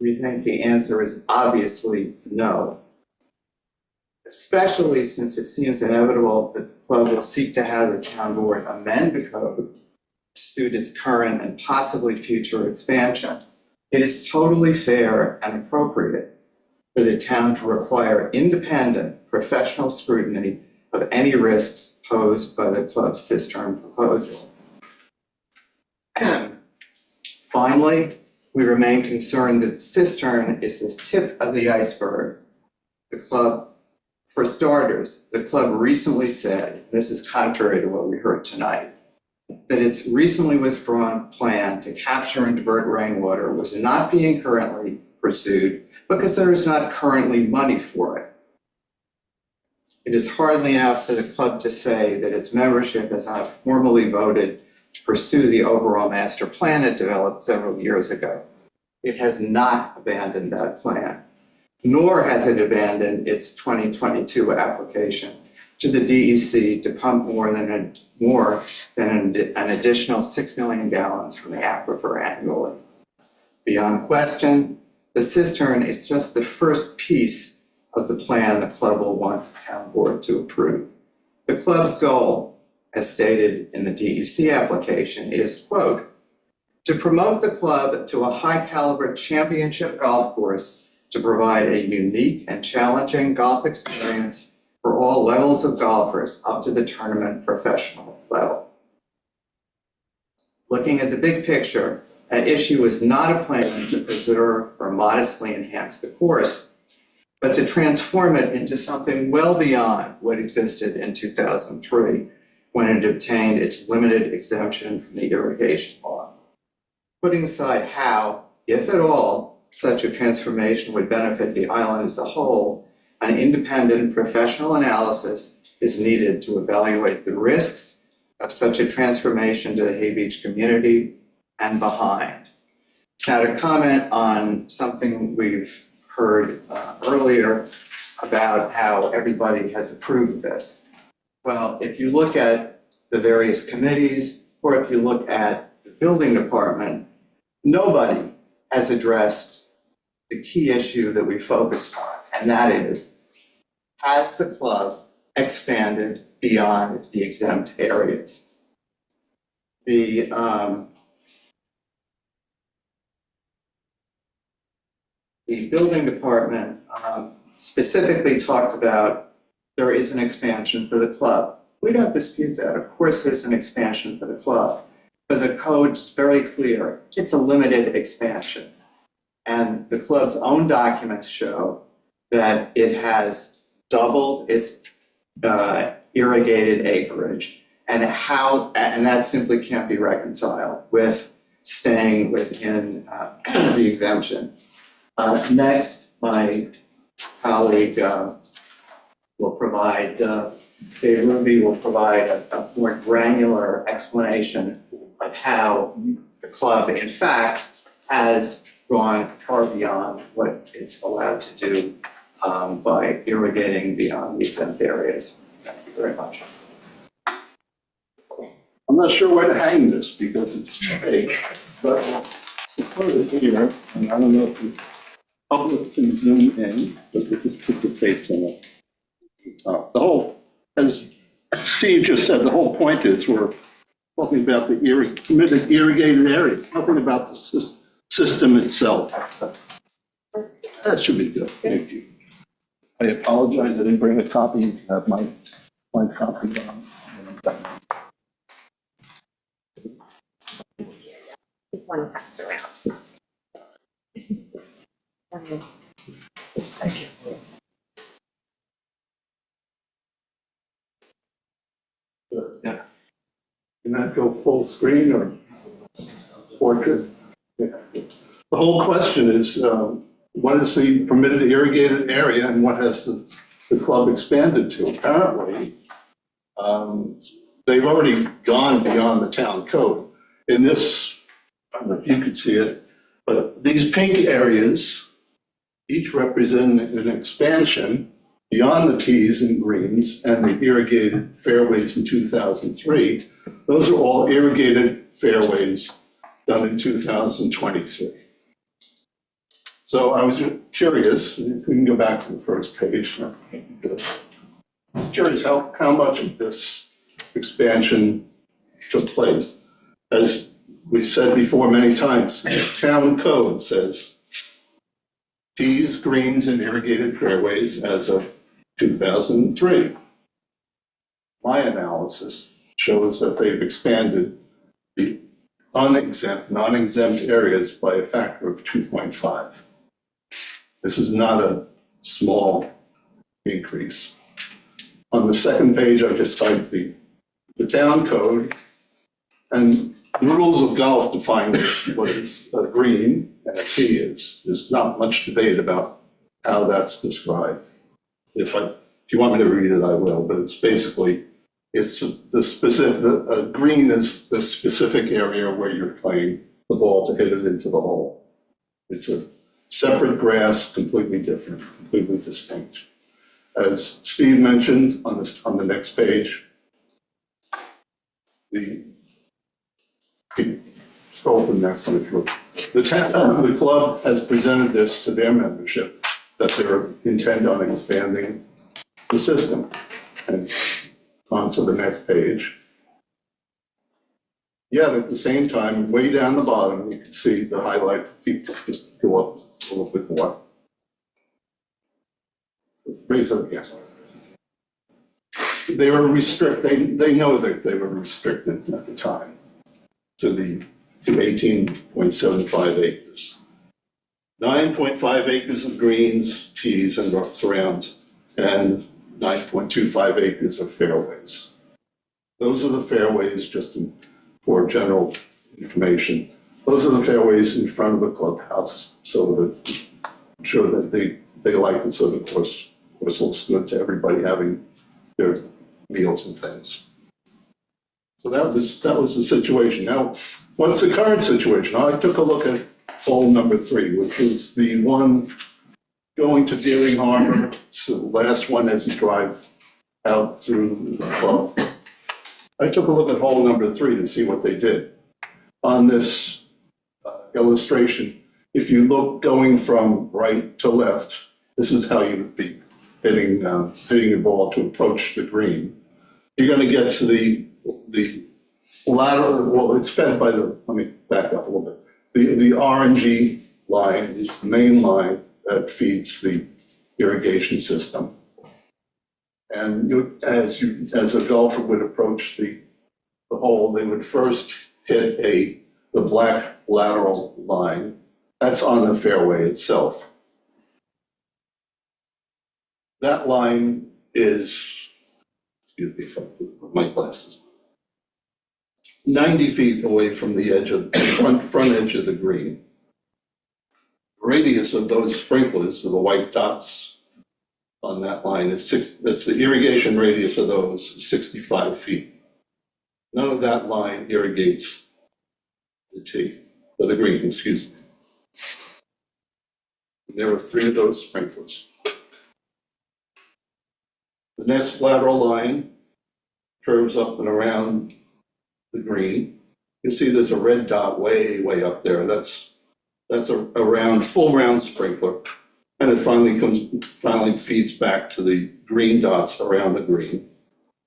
We think the answer is obviously no. Especially since it seems inevitable that the club will seek to have the town board amend the code to suit its current and possibly future expansion. It is totally fair and appropriate for the town to require independent professional scrutiny of any risks posed by the club's cistern proposal. Finally, we remain concerned that the cistern is the tip of the iceberg. For starters, the club recently said, and this is contrary to what we heard tonight, that its recently withdrawn plan to capture and divert rainwater was not being currently pursued because there is not currently money for it. It is hardly enough for the club to say that its membership has not formally voted to pursue the overall master plan it developed several years ago. It has not abandoned that plan, nor has it abandoned its 2022 application to the DEC to pump more than an additional 6 million gallons from the aquifer annually. Beyond question, the cistern is just the first piece of the plan the club will want the town board to approve. The club's goal, as stated in the DEC application, is, quote, to promote the club to a high caliber championship golf course to provide a unique and challenging golf experience for all levels of golfers up to the tournament professional level. Looking at the big picture, at issue is not a plan to preserve or modestly enhance the course, but to transform it into something well beyond what existed in 2003 when it obtained its limited exemption from the irrigation law. Putting aside how, if at all, such a transformation would benefit the island as a whole, an independent professional analysis is needed to evaluate the risks of such a transformation to the Hay Beach community and behind. Now, to comment on something we've heard earlier about how everybody has approved this. Well, if you look at the various committees, or if you look at the building department, nobody has addressed the key issue that we focused on, and that is, has the club expanded beyond the exempt areas? The building department specifically talked about there is an expansion for the club. We don't dispute that. Of course, there's an expansion for the club, but the code's very clear. It's a limited expansion. And the club's own documents show that it has doubled its irrigated acreage, and that simply can't be reconciled with staying within the exemption. Next, my colleague will provide, Dave Ruby will provide a more granular explanation of how the club, in fact, has gone far beyond what it's allowed to do by irrigating beyond the exempt areas. Thank you very much. I'm not sure where to hang this because it's fake, but it's put it here, and I don't know if the public can zoom in, but we'll just put the tapes in it. The whole, as Steve just said, the whole point is we're talking about the committed irrigated area, nothing about the system itself. That should be good. Thank you. I apologize, I didn't bring a copy. You have my copy on. One passed around. Thank you. Yeah. Can that go full screen or portrait? Yeah. The whole question is, what is the permitted irrigated area and what has the club expanded to? Apparently, they've already gone beyond the town code. In this, I don't know if you could see it, but these pink areas each represent an expansion beyond the tees and greens and the irrigated fairways in 2003. Those are all irrigated fairways done in 2023. So I was curious, if we can go back to the first page. I'm curious how much of this expansion took place. As we said before many times, the town code says tees, greens, and irrigated fairways as of 2003. My analysis shows that they've expanded the unexempt, non-exempt areas by a factor of 2.5. This is not a small increase. On the second page, I just typed the town code, and the rules of golf define what is a green and a tee is. There's not much debate about how that's described. If you want me to read it, I will, but it's basically, it's the specific, a green is the specific area where you're playing the ball to hit it into the hole. It's a separate grass, completely different, completely distinct. As Steve mentioned on the next page, scroll to the next one if you will. The club has presented this to their membership that they intend on expanding the system. And on to the next page. Yet at the same time, way down the bottom, you can see the highlight. Just go up a little bit more. Raise it again. They were restricted. They know that they were restricted at the time to 18.75 acres. 9.5 acres of greens, tees, and surrounds, and 9.25 acres of fairways. Those are the fairways, for general information. Those are the fairways in front of the clubhouse, so that I'm sure that they like it, so the course looks good to everybody having their meals and things. So that was the situation. Now, what's the current situation? I took a look at hole number 3, which is the one going to Deering Harbor. So the last one as you drive out through the club. I took a look at hole number 3 to see what they did. On this illustration, if you look going from right to left, this is how you would be hitting the ball to approach the green. You're going to get to the lateral, well, it's fed by let me back up a little bit. The orangey line is the main line that feeds the irrigation system. And as a golfer would approach the hole, they would first hit the black lateral line. That's on the fairway itself. That line is, excuse me if I put my glasses, 90 feet away from the edge of the front edge of the green. The radius of those sprinklers, the white dots on that line, that's the irrigation radius of those is 65 feet. None of that line irrigates the tee, or the green, excuse me. And there were 3 of those sprinklers. The next lateral line curves up and around the green. You see there's a red dot way up there. That's a full round sprinkler. And it finally feeds back to the green dots around the green.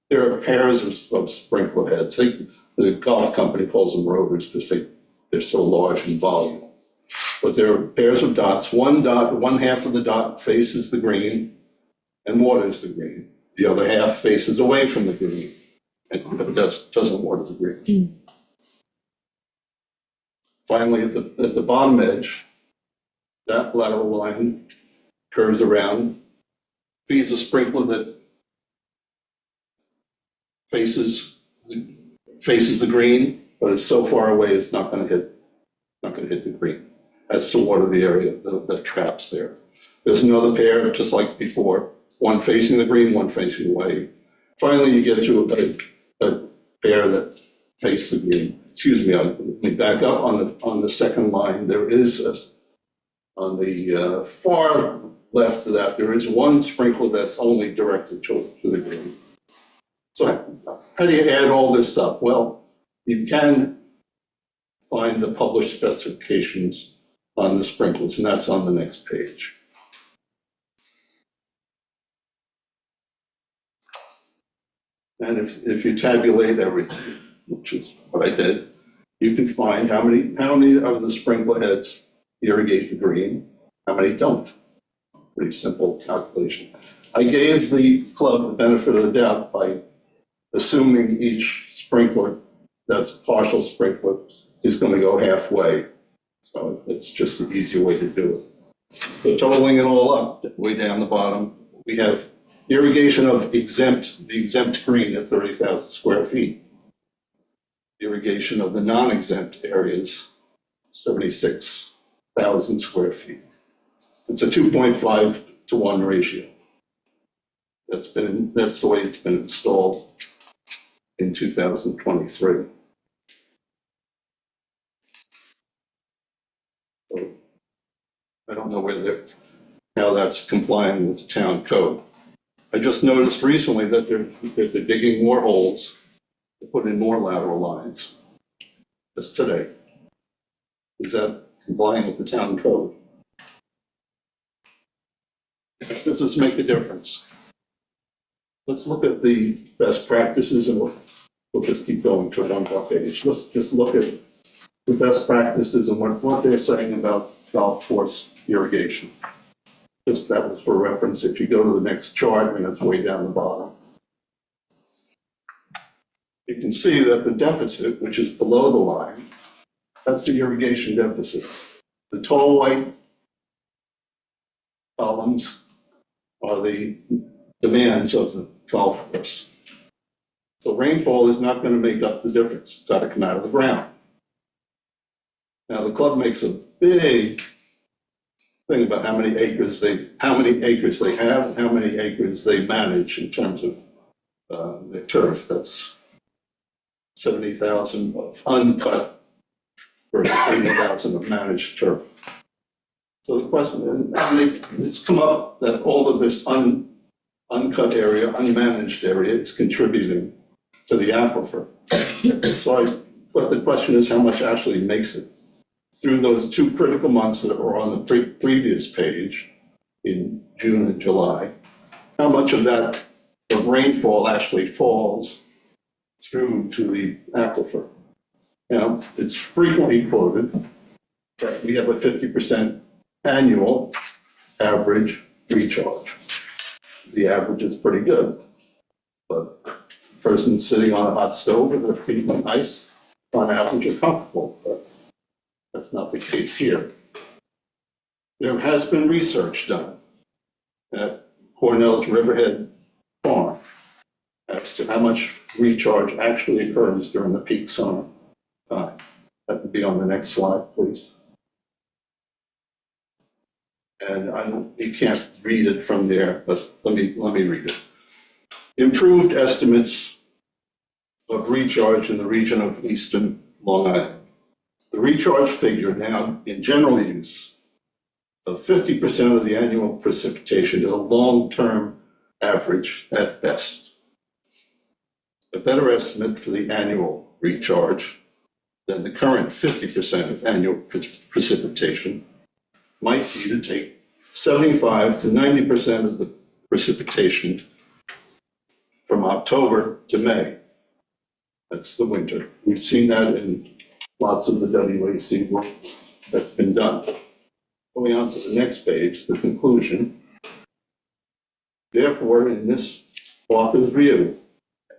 There are pairs of sprinkler heads. The golf company calls them rotors because they're so large in volume. But there are pairs of dots. One half of the dot faces the green and waters the green. The other half faces away from the green and doesn't water the green. Finally, at the bottom edge, that lateral line curves around, feeds a sprinkler that faces the green, but it's so far away it's not going to hit the green. That's to water the area that traps there. There's another pair, just like before, one facing the green, one facing away. Finally, you get to a pair that face the green. Excuse me, let me back up on the second line. There is on the far left of that, there is one sprinkler that's only directed to the green. So how do you add all this up? Well, you can find the published specifications on the sprinklers, and that's on the next page. And if you tabulate everything, which is what I did, you can find how many of the sprinkler heads irrigate the green, how many don't. Pretty simple calculation. I gave the club the benefit of the doubt by assuming each sprinkler, that's partial sprinkler, is going to go halfway. So it's just the easier way to do it. So totaling it all up, way down the bottom, we have irrigation of the exempt green at 30,000 square feet. Irrigation of the non-exempt areas, 76,000 square feet. It's a 2.5 to 1 ratio. That's the way it's been installed in 2023. So I don't know how that's complying with the town code. I just noticed recently that they're digging more holes to put in more lateral lines. Just today. Is that complying with the town code? Does this make a difference? Let's look at the best practices, and we'll just keep going to one more page. Let's just look at the best practices and what they're saying about golf course irrigation. Just that was for reference. If you go to the next chart, and it's way down the bottom, you can see that the deficit, which is below the line, that's the irrigation deficit. The tall white columns are the demands of the golf course. So rainfall is not going to make up the difference. It's got to come out of the ground. Now, the club makes a big thing about how many acres they have, and how many acres they manage in terms of the turf. That's 70,000 of uncut versus 80,000 of managed turf. So the question is, and it's come up that all of this uncut area, unmanaged area is contributing to the aquifer. But the question is how much actually makes it through those two critical months that were on the previous page in June and July. How much of that rainfall actually falls through to the aquifer? Now, it's frequently quoted that we have a 50% annual average recharge. The average is pretty good, but a person sitting on a hot stove with their feet on ice, on average, are comfortable, but that's not the case here. There has been research done at Cornell's Riverhead Farm as to how much recharge actually occurs during the peak summer time. That would be on the next slide, please. And you can't read it from there, but let me read it. Improved estimates of recharge in the region of eastern Long Island. The recharge figure now in general use of 50% of the annual precipitation is a long-term average at best. A better estimate for the annual recharge than the current 50% of annual precipitation might be to take 75 to 90% of the precipitation from October to May. That's the winter. We've seen that in lots of the WAC work that's been done. Going on to the next page, the conclusion. Therefore, in this author's view,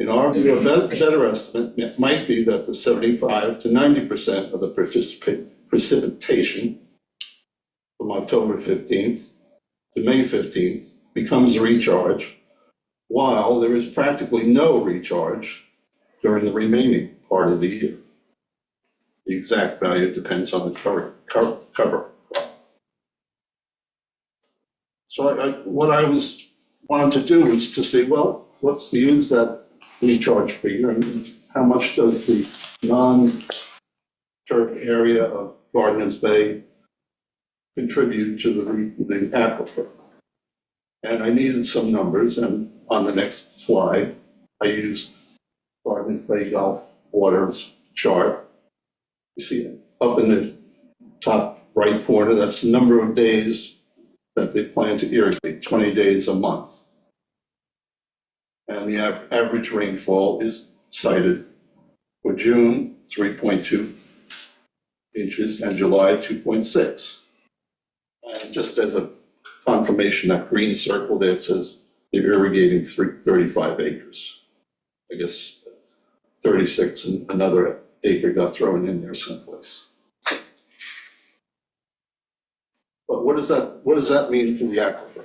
in our view, a better estimate might be that the 75 to 90% of the precipitation from October 15th to May 15th becomes recharge, while there is practically no recharge during the remaining part of the year. The exact value depends on the cover. So what I wanted to do was to say, well, let's use that recharge figure and how much does the non-turf area of Gardner's Bay contribute to the aquifer. And I needed some numbers, and on the next slide, I used Gardner's Bay Gulf Waters chart. You see it up in the top right corner, that's the number of days that they plan to irrigate, 20 days a month. And the average rainfall is cited for June, 3.2 inches, and July, 2.6. And just as a confirmation, that green circle there says they're irrigating 35 acres. I guess 36 and another acre got thrown in there someplace. But what does that mean for the aquifer?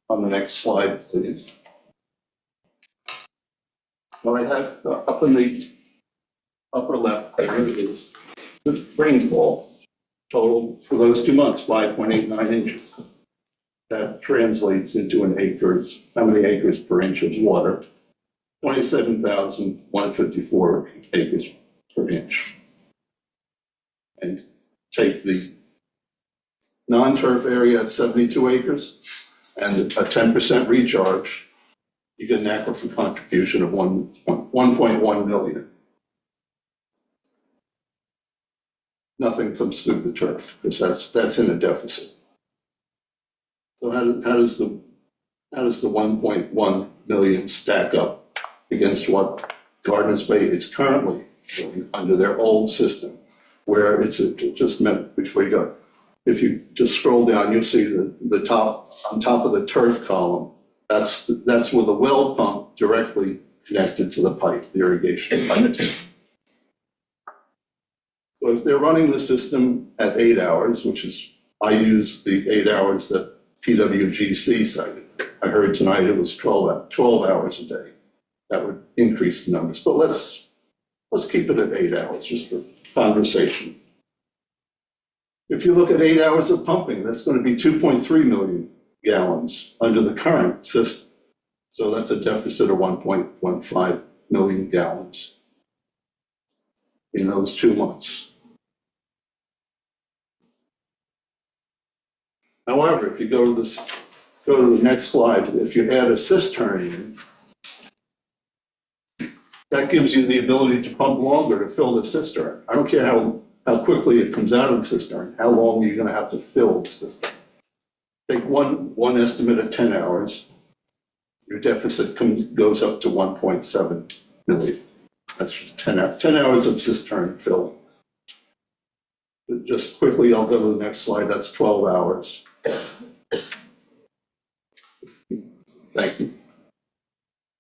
On the next slide, please. Well, I have up in the upper left corner is the rainfall total for those 2 months, 5.89 inches. That translates into an acres, how many acres per inch of water? 27,154 acres per inch. And take the non-turf area at 72 acres and a 10% recharge, you get an aquifer contribution of 1.1 million. Nothing comes through the turf because that's in a deficit. So how does the 1.1 million stack up against what Gardner's Bay is currently doing under their old system, where it's just meant before you go. If you just scroll down, you'll see the top, on top of the turf column, that's with a well pump directly connected to the pipe, the irrigation pipes. So if they're running the system at 8 hours, which is I use the 8 hours that PWGC cited. I heard tonight it was 12 hours a day. That would increase the numbers, but let's keep it at 8 hours, just for conversation. If you look at 8 hours of pumping, that's going to be 2.3 million gallons under the current system. So that's a deficit of 1.15 million gallons in those 2 months. However, if you go to the next slide, if you add a cistern in, that gives you the ability to pump longer to fill the cistern. I don't care how quickly it comes out of the cistern, how long you're going to have to fill the cistern. Take one estimate of 10 hours, your deficit goes up to 1.7 million. That's 10 hours of cistern filling. But just quickly, I'll go to the next slide. That's 12 hours. Thank you.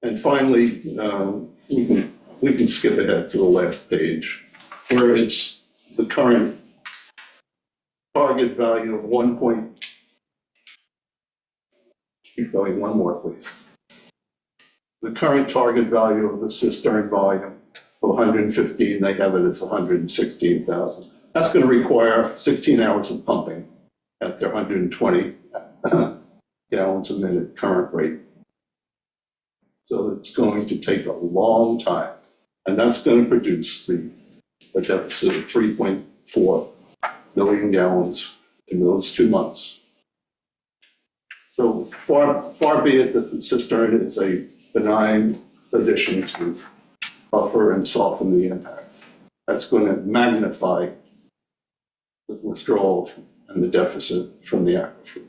And finally, we can skip ahead to the last page, where it's the current target value of keep going, one more, please. The current target value of the cistern volume of 115, they have it as 116,000. That's going to require 16 hours of pumping at their 120 gallons a minute current rate. So it's going to take a long time, and that's going to produce a deficit of 3.4 million gallons in those 2 months. So far be it that the cistern is a benign addition to buffer and soften the impact. That's going to magnify the withdrawal and the deficit from the aquifer.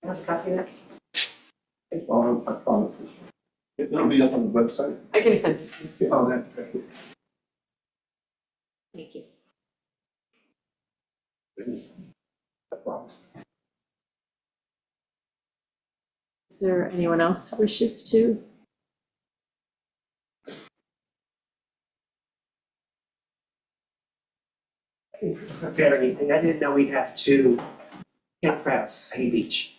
Have a copy of that? I promise. It'll be up on the website. I can send it. Oh, that's great. Thank you. I promise. Is there anyone else who wishes to? Prepare anything. I didn't know we'd have two campgrounds, Hay Beach.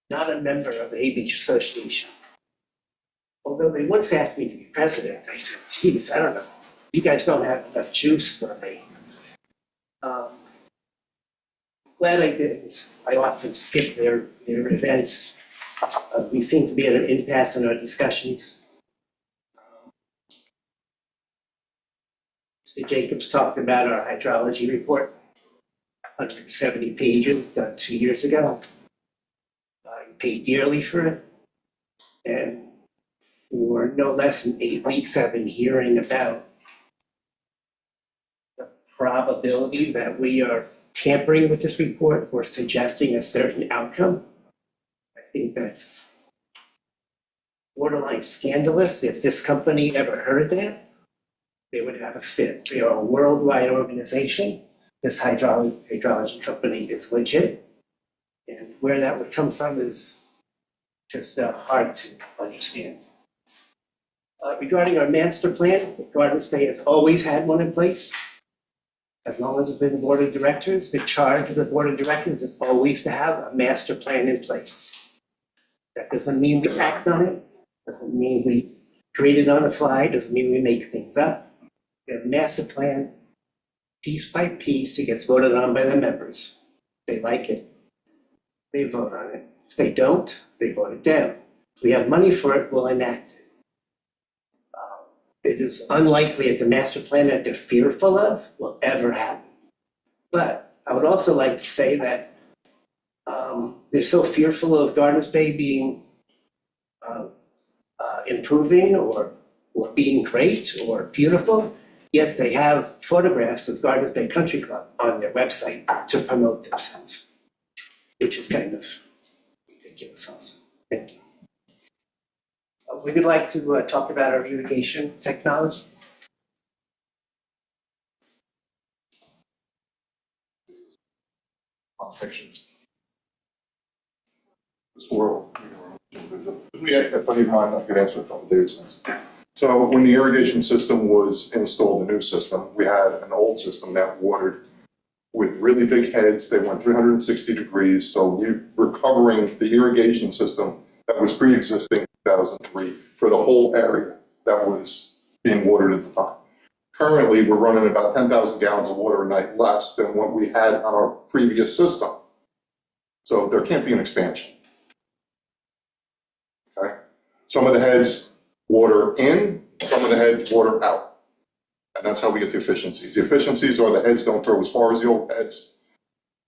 Not a member of the Hay Beach Association. Although they once asked me to be president, I said, geez, I don't know. You guys don't have enough juice for me. Glad I didn't. I often skip their events. We seem to be at an impasse in our discussions. Mr. Jacobs talked about our hydrology report, 170 pages done 2 years ago. You paid dearly for it. And for no less than 8 weeks, I've been hearing about the probability that we are tampering with this report or suggesting a certain outcome. I think that's borderline scandalous. If this company ever heard that, they would have a fit. We are a worldwide organization. This hydrology company is legit. And where that would come from is just hard to understand. Regarding our master plan, Gardens Bay has always had one in place. As long as it's been the board of directors, the charge of the board of directors is always to have a master plan in place. That doesn't mean we act on it, doesn't mean we create it on the fly, doesn't mean we make things up. We have a master plan, piece by piece, it gets voted on by the members. If they like it, they vote on it. If they don't, they vote it down. If we have money for it, we'll enact it. It is unlikely that the master plan that they're fearful of will ever happen. But I would also like to say that they're so fearful of Gardens Bay being improving or being great or beautiful, yet they have photographs of Gardens Bay Country Club on their website to promote themselves, which is kind of ridiculous also. Thank you. We would like to talk about our irrigation technology. or, we had plenty of time, I could answer a couple days. So when the irrigation system was installed, the new system, we had an old system that watered with really big heads. They went 360 degrees. So we're recovering the irrigation system that was pre-existing in 2003 for the whole area that was being watered at the time. Currently, we're running about 10,000 gallons of water a night less than what we had on our previous system. So there can't be an expansion. Okay? Some of the heads water in, some of the heads water out. And that's how we get the efficiencies. The efficiencies are the heads don't throw as far as the old heads.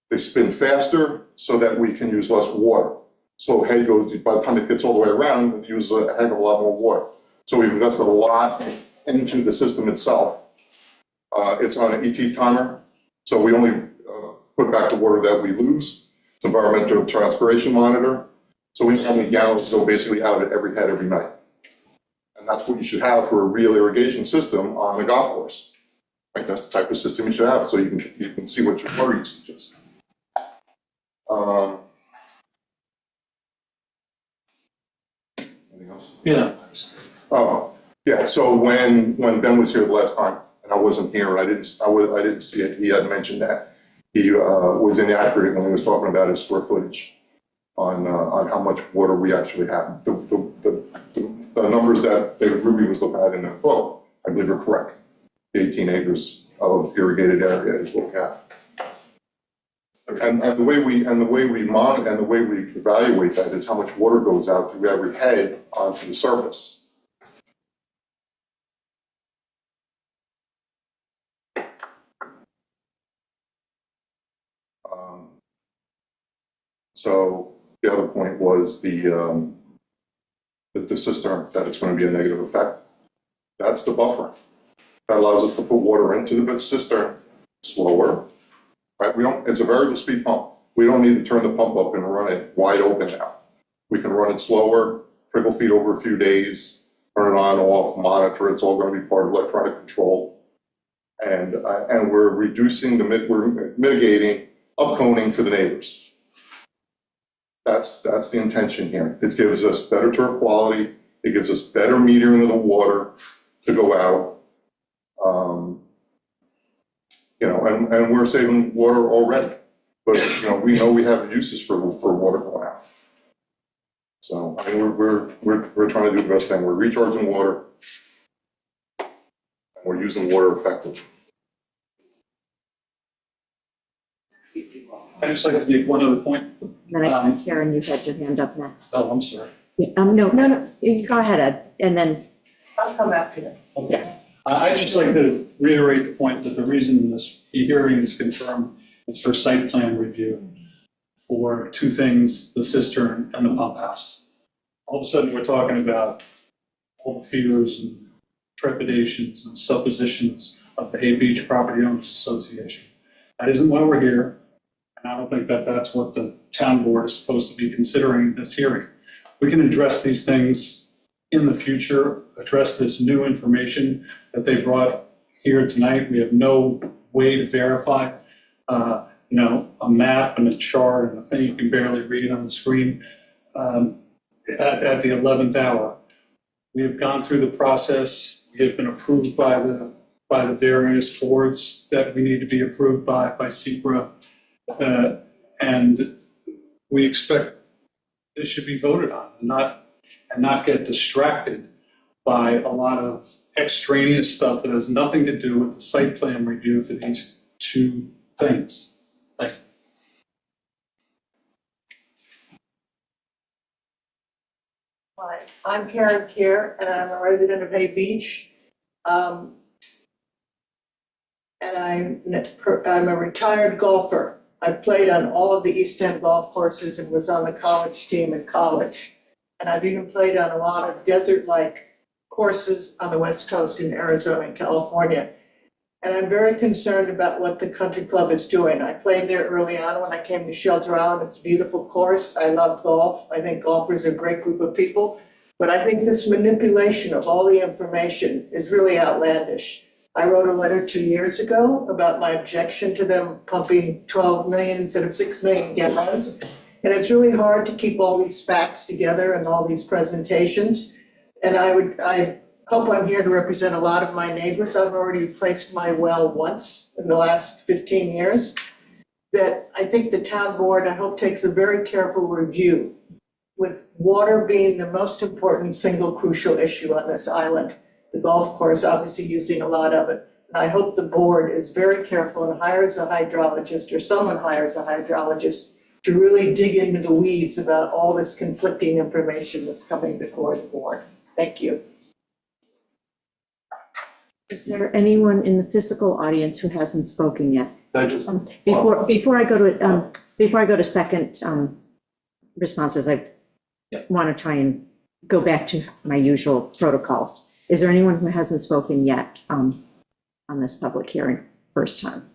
They spin faster so that we can use less water. So head goes, by the time it gets all the way around, we use a heck of a lot more water. So we've invested a lot into the system itself. It's on an ET timer, so we only put back the water that we lose. It's environmental transpiration monitor. So we know how many gallons go basically out at every head every night. And that's what you should have for a real irrigation system on a golf course. Right, that's the type of system you should have, so you can see what your water usage is. Anything else? Yeah. Oh, yeah, so when Ben was here the last time, and I wasn't here, and I didn't see it, he had mentioned that he was inaccurate when he was talking about his square footage on how much water we actually have. The numbers that David Ruby was looking at in the book, I believe are correct. The 18 acres of irrigated area is what we have. And the way we monitor and the way we evaluate that is how much water goes out through every head onto the surface. So the other point was the cistern, that it's going to be a negative effect. That's the buffer. That allows us to put water into the cistern slower, right? It's a variable speed pump. We don't need to turn the pump up and run it wide open now. We can run it slower, trickle feed over a few days, turn it on, off, monitor. It's all going to be part of electronic control. And we're we're mitigating upconing for the neighbors. That's the intention here. It gives us better turf quality. It gives us better metering of the water to go out. And we're saving water already. But we know we have uses for water going out. So I mean, we're trying to do the best thing. We're recharging water, and we're using water effectively. I'd just like to make one other point. Then I think Karen, you had your hand up next. Oh, I'm sorry. Yeah, no, you go ahead, Ed, and then. I'll come after that. Okay. I'd just like to reiterate the point that the reason this hearing is confirmed is for site plan review for two things, the cistern and the pump house. All of a sudden, we're talking about all the fears and trepidations and suppositions of the Hay Beach Property Owners Association. That isn't why we're here. And I don't think that that's what the town board is supposed to be considering in this hearing. We can address these things in the future, address this new information that they brought here tonight. We have no way to verify, a map and a chart and a thing you can barely read on the screen at the 11th hour. We have gone through the process. We have been approved by the various boards that we need to be approved by SECRA. And we expect this should be voted on and not get distracted by a lot of extraneous stuff that has nothing to do with the site plan review for these two things. Thank you. Hi, I'm Karen Keir, and I'm a resident of Hay Beach. And I'm a retired golfer. I played on all of the East End golf courses and was on the college team in college. And I've even played on a lot of desert-like courses on the West Coast in Arizona and California. And I'm very concerned about what the country club is doing. I played there early on when I came to Shelter Island. It's a beautiful course. I love golf. I think golfers are a great group of people. But I think this manipulation of all the information is really outlandish. I wrote a letter 2 years ago about my objection to them pumping 12 million instead of 6 million gallons. And it's really hard to keep all these facts together and all these presentations. And I hope I'm here to represent a lot of my neighbors. I've already replaced my well once in the last 15 years. That I think the town board, I hope, takes a very careful review, with water being the most important single crucial issue on this island. The golf course obviously using a lot of it. And I hope the board is very careful and hires a hydrologist, or someone hires a hydrologist, to really dig into the weeds about all this conflicting information that's coming before the board. Thank you. Is there anyone in the physical audience who hasn't spoken yet? I just, Before I go to second responses, I want to try and go back to my usual protocols. Is there anyone who hasn't spoken yet on this public hearing, first time?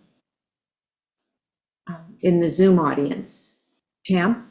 In the Zoom audience, Pam?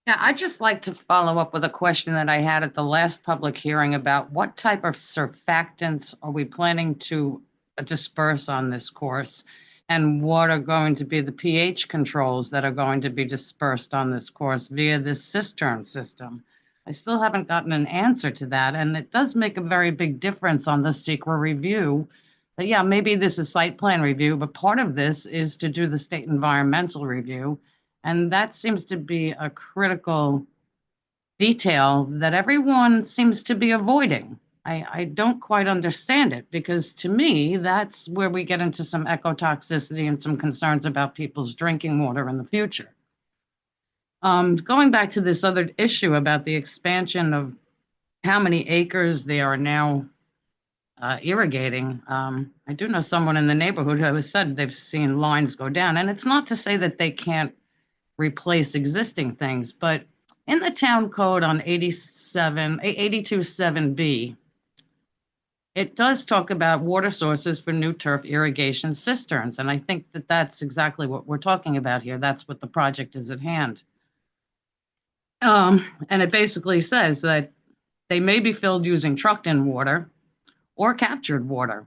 Yeah, I'd just like to follow up with a question that I had at the last public hearing about what type of surfactants are we planning to disperse on this course? And what are going to be the pH controls that are going to be dispersed on this course via this cistern system? I still haven't gotten an answer to that, and it does make a very big difference on the SEQRA review. But yeah, maybe this is site plan review, but part of this is to do the state environmental review. And that seems to be a critical detail that everyone seems to be avoiding. I don't quite understand it, because to me, that's where we get into some ecotoxicity and some concerns about people's drinking water in the future. Going back to this other issue about the expansion of how many acres they are now irrigating, I do know someone in the neighborhood who has said they've seen lines go down. And it's not to say that they can't replace existing things, but in the town code on 82.7B, it does talk about water sources for new turf irrigation cisterns. And I think that that's exactly what we're talking about here. That's what the project is at hand. And it basically says that they may be filled using trucked-in water or captured water,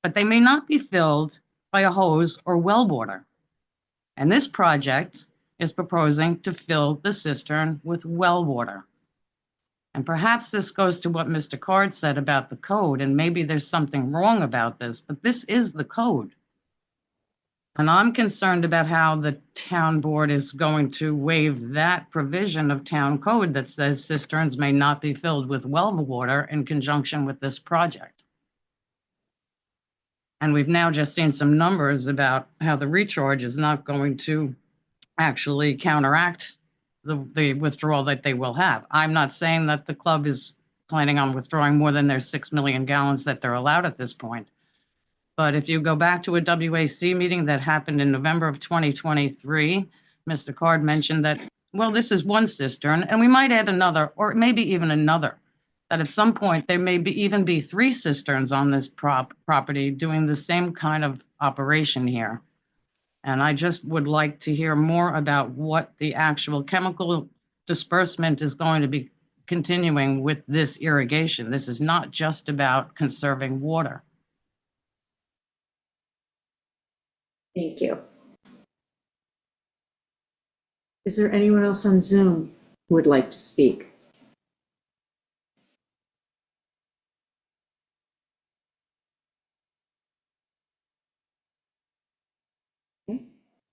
but they may not be filled by a hose or well water. And this project is proposing to fill the cistern with well water. And perhaps this goes to what Mr. Card said about the code, and maybe there's something wrong about this, but this is the code. And I'm concerned about how the town board is going to waive that provision of town code that says cisterns may not be filled with well water in conjunction with this project. And we've now just seen some numbers about how the recharge is not going to actually counteract the withdrawal that they will have. I'm not saying that the club is planning on withdrawing more than their 6 million gallons that they're allowed at this point. But if you go back to a WAC meeting that happened in November of 2023, Mr. Card mentioned that, well, this is one cistern and we might add another, or maybe even another, that at some point there may even be 3 cisterns on this property doing the same kind of operation here. And I just would like to hear more about what the actual chemical disbursement is going to be continuing with this irrigation. This is not just about conserving water. Thank you. Is there anyone else on Zoom who would like to speak? Okay,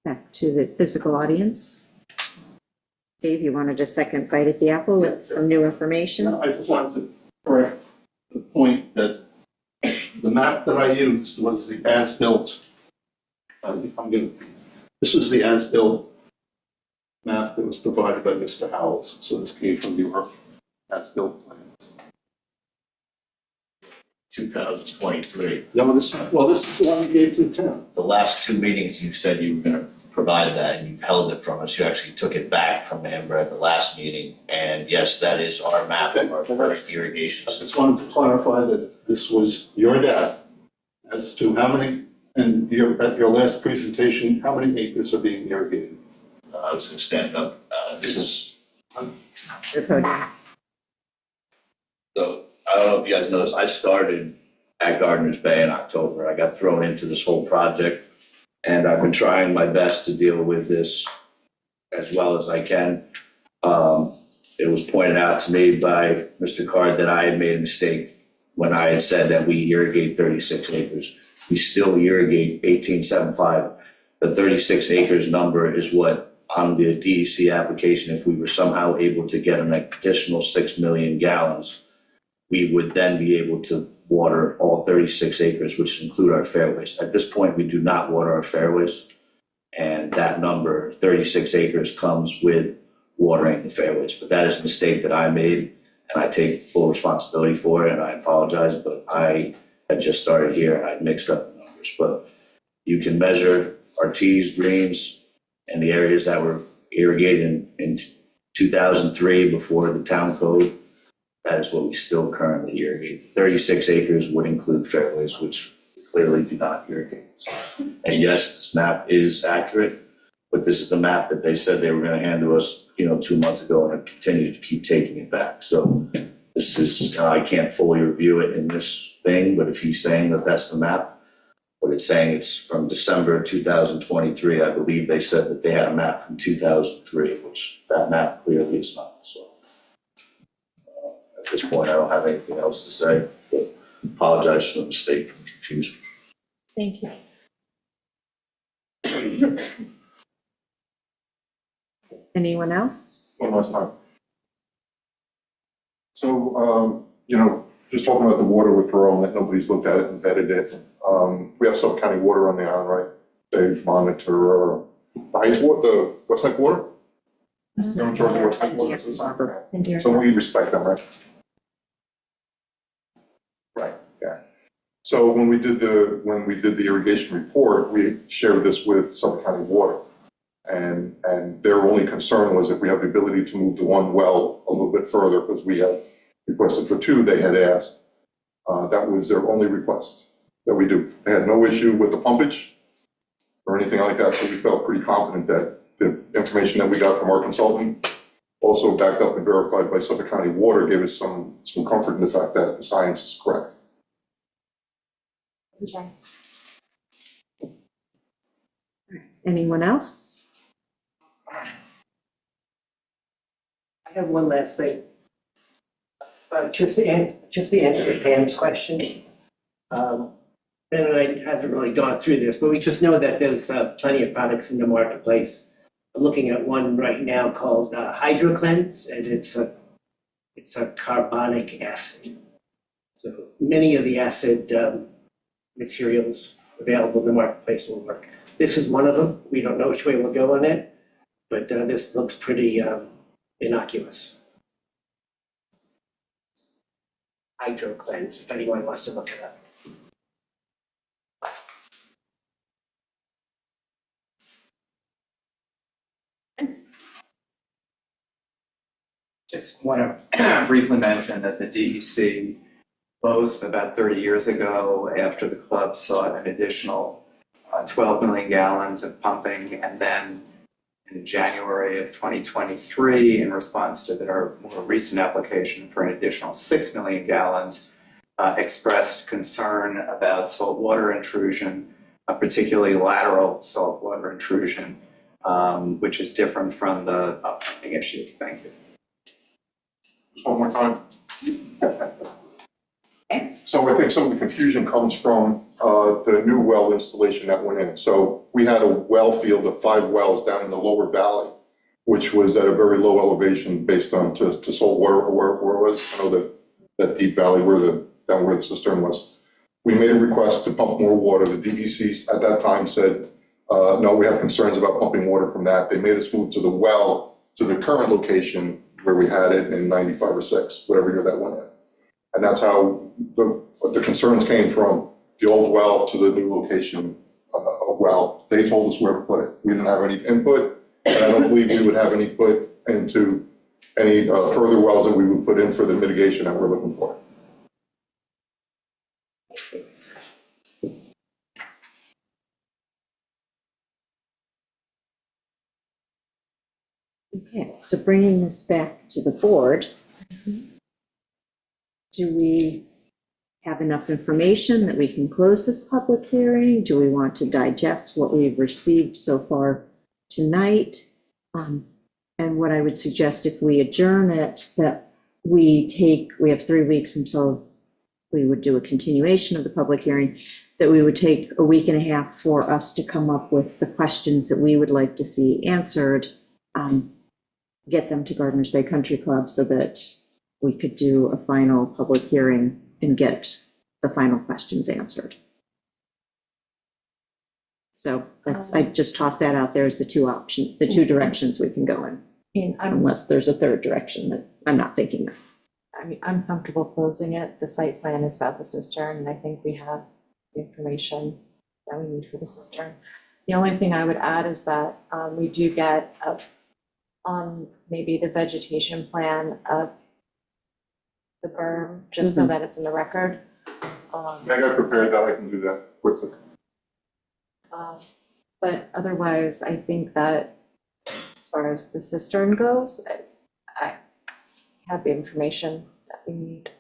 back to the physical audience. Dave, you wanted a second bite at the apple with some new information? I just wanted to correct the point that the map that I used was the as-built. This was the as-built map that was provided by Mr. Howells, so this came from your as-built plans. 2023. No, this is the one we gave to the town. The last 2 meetings, you said you were gonna provide that, and you've held it from us. You actually took it back from Amber at the last meeting. And yes, that is our map of our current irrigation I system. just wanted to clarify that this was your data as to how many, and at your last presentation, how many acres are being irrigated? I was gonna stand up. This is, so I don't know if you guys noticed, I started at Gardner's Bay in October. I got thrown into this whole project and I've been trying my best to deal with this as well as I can. It was pointed out to me by Mr. Card that I had made a mistake when I had said that we irrigate 36 acres. We still irrigate 1875. The 36 acres number is what on the DEC application, if we were somehow able to get an additional 6 million gallons, we would then be able to water all 36 acres, which include our fairways. At this point, we do not water our fairways. And that number, 36 acres, comes with watering the fairways. But that is a mistake that I made, and I take full responsibility for it, and I apologize, but I had just started here and I mixed up the numbers. But you can measure our tees, greens, and the areas that were irrigated in 2003 before the town code. That is what we still currently irrigate. 36 acres would include fairways, which clearly do not irrigate. And yes, this map is accurate, but this is the map that they said they were going to hand to us, 2 months ago, and I continue to keep taking it back. So this is, I can't fully review it in this thing, but if he's saying that that's the map, but it's saying it's from December 2023, I believe they said that they had a map from 2003, which that map clearly is not. So at this point, I don't have anything else to say, but apologize for the mistake and confusion. Thank you. Anyone else? One last time. So, just talking about the water withdrawal, that nobody's looked at it and vetted it. We have Suffolk County Water on the island, right? They monitor the heights water, the Westlake water? They're in charge of Westlake water. So we respect them, right? Right, yeah. So when we did the irrigation report, we shared this with Suffolk County Water. And their only concern was if we have the ability to move the one well a little bit further, because we had requested for 2, they had asked. That was their only request that we do. They had no issue with the pumpage or anything like that, so we felt pretty confident that the information that we got from our consultant, also backed up and verified by Suffolk County Water, gave us some comfort in the fact that the science is correct. Anyone else? I have one last thing. Just to answer Pam's question. Ben and I haven't really gone through this, but we just know that there's plenty of products in the marketplace. I'm looking at one right now called HydroCleanse, and it's a carbonic acid. So many of the acid materials available in the marketplace will work. This is one of them. We don't know which way we'll go on it, but this looks pretty innocuous. HydroCleanse, if anyone wants to look it up. Just want to briefly mention that the DEC, both about 30 years ago, after the club sought an additional 12 million gallons of pumping, and then in January of 2023, in response to their more recent application for an additional 6 million gallons, expressed concern about saltwater intrusion, particularly lateral saltwater intrusion, which is different from the uppumping issue. Thank you. Just one more time. So I think some of the confusion comes from the new well installation that went in. So we had a well field of 5 wells down in the lower valley, which was at a very low elevation based on to salt water where it was. I know that deep valley down where the cistern was. We made a request to pump more water. The DEC at that time said, no, we have concerns about pumping water from that. They made us move to the well, to the current location where we had it in 95 or 6, whatever year that went in. And that's how the concerns came from, the old well to the new location of well. They told us where to put it. We didn't have any input, and I don't believe we would have any input into any further wells that we would put in for the mitigation that we're looking for. Okay, so bringing this back to the board, do we have enough information that we can close this public hearing? Do we want to digest what we've received so far tonight? And what I would suggest, if we adjourn it, that we have 3 weeks until we would do a continuation of the public hearing, that we would take a week and a half for us to come up with the questions that we would like to see answered, get them to Gardeners Bay Country Club so that we could do a final public hearing and get the final questions answered. So I just toss that out there as the two directions we can go in, unless there's a third direction that I'm not thinking of. I mean, I'm comfortable closing it. The site plan is about the cistern, and I think we have the information that we need for the cistern. The only thing I would add is that we do get on maybe the vegetation plan of the berm, just so that it's in the record. I got prepared that I can do that quickly. But otherwise, I think that as far as the cistern goes, I have the information that we need.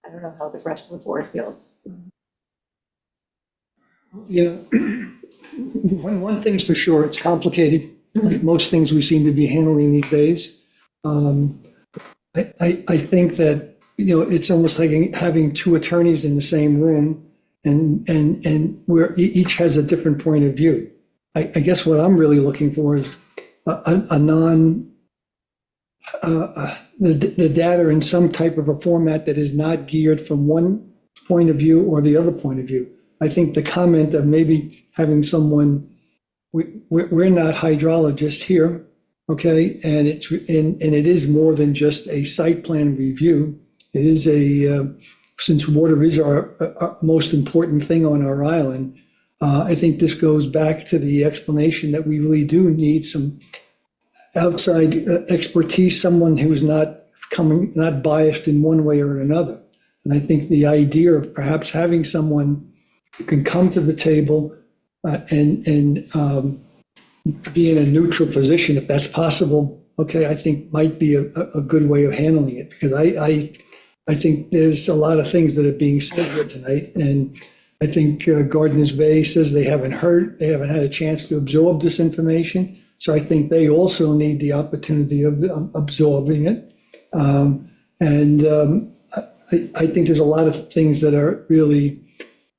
I don't know how the rest of the board feels. You know, one thing's for sure, it's complicated, like most things we seem to be handling these days. I think that, you know, it's almost like having two attorneys in the same room and where each has a different point of view. I guess what I'm really looking for is the data in some type of a format that is not geared from one point of view or the other point of view. I think the comment of maybe having someone, we're not hydrologists here, okay? And it is more than just a site plan review. It is since water is our most important thing on our island, I think this goes back to the explanation that we really do need some outside expertise, someone who's not biased in one way or another. And I think the idea of perhaps having someone who can come to the table and be in a neutral position, if that's possible, okay, I think might be a good way of handling it. Because I think there's a lot of things that are being said here tonight. And I think Gardeners Bay says they haven't had a chance to absorb this information. So I think they also need the opportunity of absorbing it. I think there's a lot of things that are really,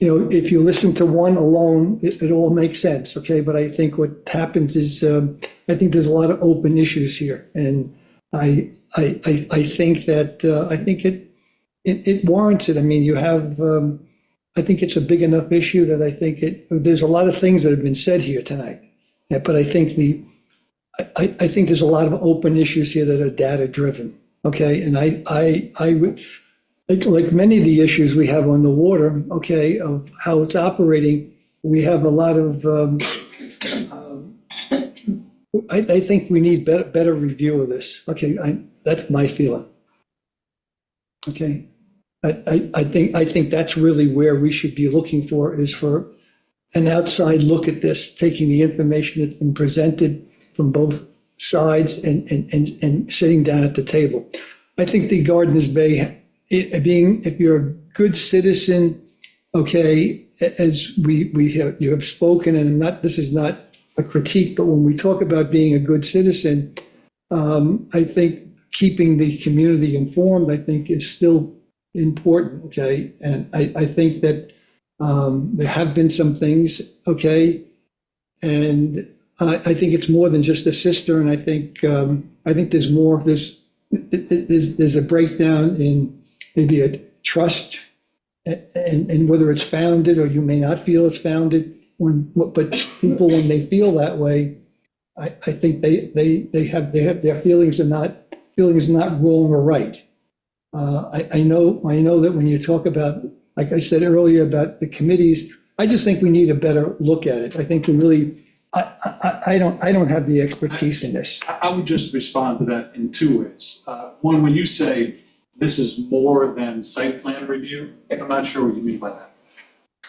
you know, if you listen to one alone, it all makes sense, okay? But I think what happens is, I think there's a lot of open issues here. And I think that, I think it warrants it. I mean, you have, I think it's a big enough issue that I think there's a lot of things that have been said here tonight. Yeah, but I think I think there's a lot of open issues here that are data driven. Okay. And I would, like many of the issues we have on the water, okay, of how it's operating, we have a lot of, I think we need better review of this. Okay. That's my feeling. Okay. I think that's really where we should be looking for, is for an outside look at this, taking the information that's been presented from both sides and sitting down at the table. I think the Gardeners Bay, if you're a good citizen, okay, as you have spoken, and this is not a critique, but when we talk about being a good citizen, I think keeping the community informed, I think, is still important, okay? And I think that there have been some things, okay? And I think it's more than just a cistern. I think there's more, there's a breakdown in maybe a trust and whether it's founded or you may not feel it's founded. But people, when they feel that way, I think they have their feelings are not wrong or right. I know that when you talk about, like I said earlier about the committees, I just think we need a better look at it. I think we really, I don't have the expertise in this. I would just respond to that in two ways. One, when you say this is more than site plan review, I'm not sure what you mean by that.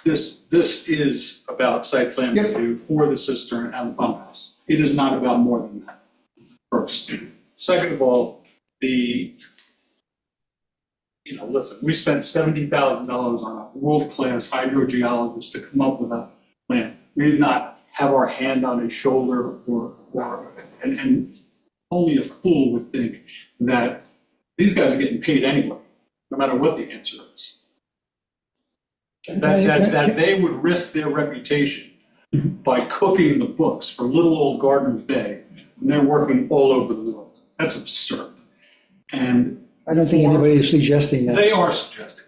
This is about site plan review for the cistern and the pump house. It is not about more than that, first. Second of all, the you know, listen, we spent $70,000 on a world-class hydrogeologist to come up with a plan. We did not have our hand on his shoulder and only a fool would think that these guys are getting paid anyway, no matter what the answer is. That they would risk their reputation by cooking the books for little old Gardner's Bay when they're working all over the world. That's absurd. And I don't think anybody is suggesting that. they are suggesting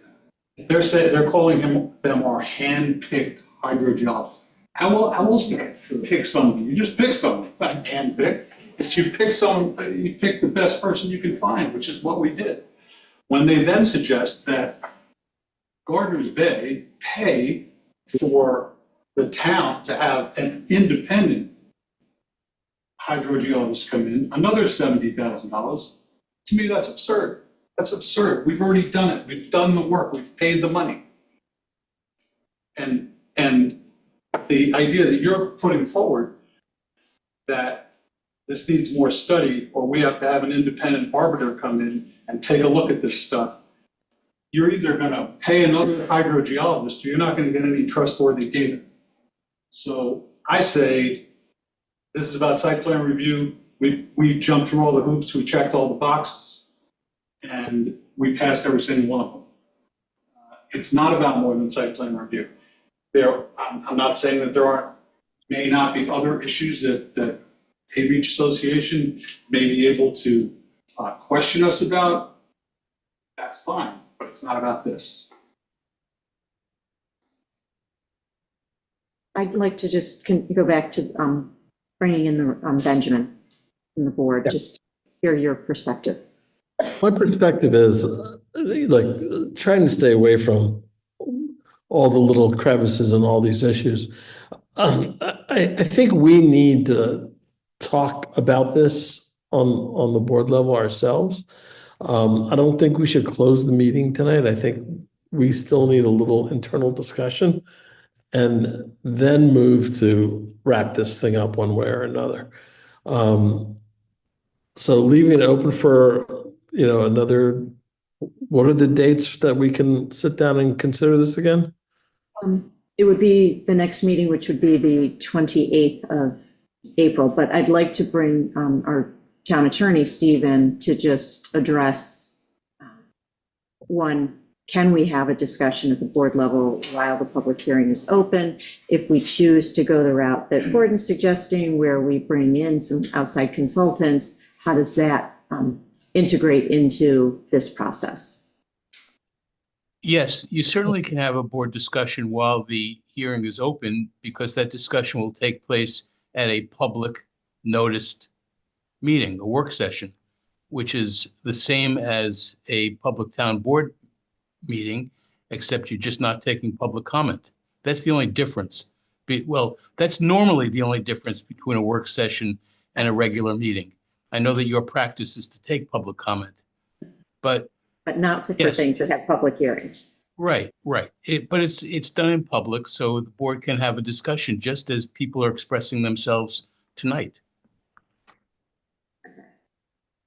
that. They're calling them our hand-picked hydrogeologists. How else do you pick someone? You just pick someone. It's not hand-picked. It's you pick someone, you pick the best person you can find, which is what we did. When they then suggest that Gardner's Bay pay for the town to have an independent hydrogeologist come in, another $70,000, to me, that's absurd. That's absurd. We've already done it. We've done the work. We've paid the money. And the idea that you're putting forward that this needs more study, or we have to have an independent arbiter come in and take a look at this stuff, you're either going to pay another hydrogeologist or you're not going to get any trustworthy data. So I say, this is about site plan review. We jumped through all the hoops, we checked all the boxes, and we passed every single one of them. It's not about more than site plan review. I'm not saying that there may not be other issues that Hay Beach Association may be able to question us about. That's fine, but it's not about this. I'd like to just go back to bringing in the Benjamin from the board, just hear your perspective. My perspective is like trying to stay away from all the little crevices and all these issues. I think we need to talk about this on the board level ourselves. I don't think we should close the meeting tonight. I think we still need a little internal discussion and then move to wrap this thing up one way or another. So leaving it open for, another, what are the dates that we can sit down and consider this again? It would be the next meeting, which would be the 28th of April, but I'd like to bring our town attorney, Steve, in to just address one, can we have a discussion at the board level while the public hearing is open? If we choose to go the route that Gordon's suggesting, where we bring in some outside consultants, how does that integrate into this process? Yes, you certainly can have a board discussion while the hearing is open, because that discussion will take place at a public noticed meeting, a work session, which is the same as a public town board meeting, except you're just not taking public comment. That's the only difference. Well, that's normally the only difference between a work session and a regular meeting. I know that your practice is to take public comment, but not for yes. things that have public hearings. Right. But it's done in public, so the board can have a discussion just as people are expressing themselves tonight.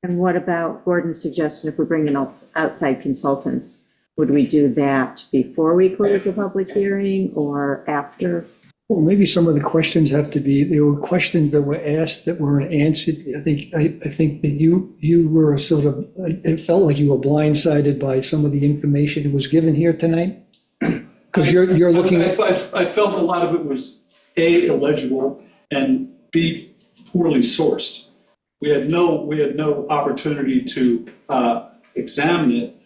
And what about Gordon's suggestion, if we bring in outside consultants, would we do that before we close the public hearing or after? Well, maybe some of the questions have to be, there were questions that were asked that weren't answered. I think that you were sort of, it felt like you were blindsided by some of the information that was given here tonight. Because you're looking at. I felt a lot of it was A, illegible, and B, poorly sourced. We had no opportunity to examine it,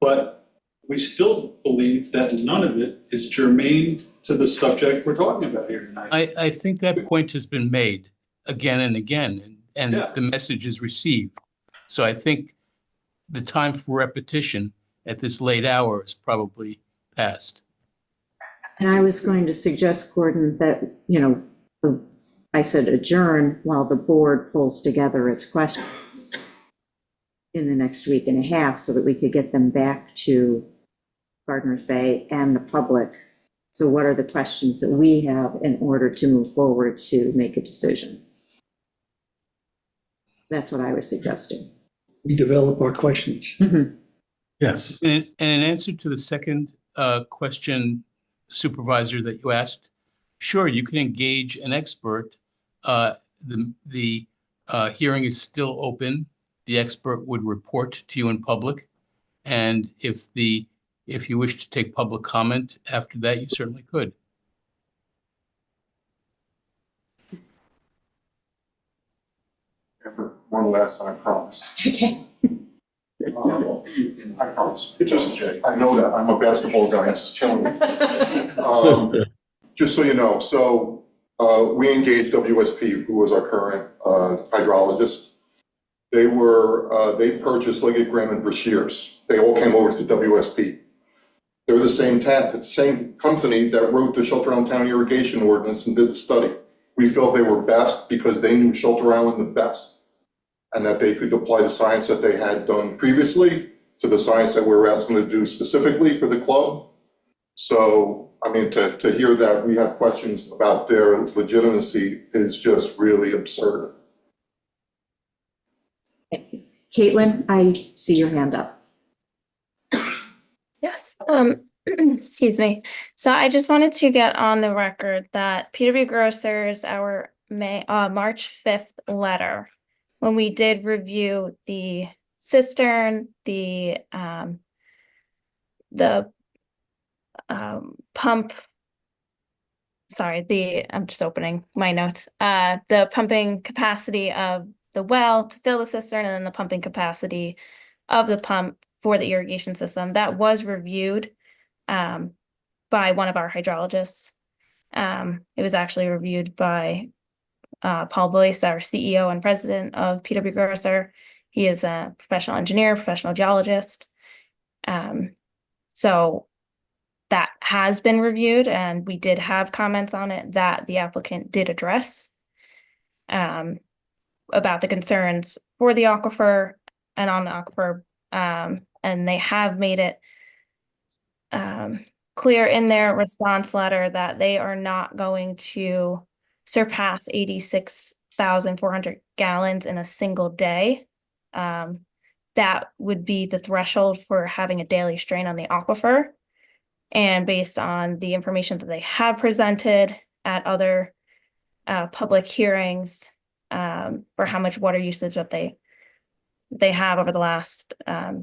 but we still believe that none of it is germane to the subject we're talking about here tonight. I think that point has been made again and again, and Yeah. the message is received. So I think the time for repetition at this late hour is probably past. And I was going to suggest, Gordon, that, I said adjourn while the board pulls together its questions in the next week and a half so that we could get them back to Gardner's Bay and the public. So what are the questions that we have in order to move forward to make a decision? That's what I was suggesting. We develop our questions. Mm-hmm. Yes. And in answer to the second question, Supervisor, that you asked, sure, you can engage an expert. The hearing is still open. The expert would report to you in public. And if you wish to take public comment after that, you certainly could. One last, I promise. Okay. I promise. It just, I know that, I'm a basketball guy, it's just killing me. Just so you know, so we engaged WSP, who was our current hydrologist. They purchased Leggett Graham and Brashears. They all came over to WSP. They're the same company that wrote the Shelter Island Town Irrigation Ordinance and did the study. We felt they were best because they knew Shelter Island the best, and that they could apply the science that they had done previously to the science that we were asking them to do specifically for the club. So, I mean, to hear that we have questions about their legitimacy is just really absurd. Thank you. Caitlin, I see your hand up. Yes, excuse me. So I just wanted to get on the record that PW Grocers, our March 5th letter, when we did review the cistern, the pump, sorry, I'm just opening my notes, the pumping capacity of the well to fill the cistern, and then the pumping capacity of the pump for the irrigation system, that was reviewed by one of our hydrologists. It was actually reviewed by Paul Boyce, our CEO and president of PW Grocer. He is a professional engineer, professional geologist. So that has been reviewed, and we did have comments on it that the applicant did address about the concerns for the aquifer and on the aquifer. And they have made it clear in their response letter that they are not going to surpass 86,400 gallons in a single day. That would be the threshold for having a daily strain on the aquifer. And based on the information that they have presented at other public hearings for how much water usage that they have over the last, I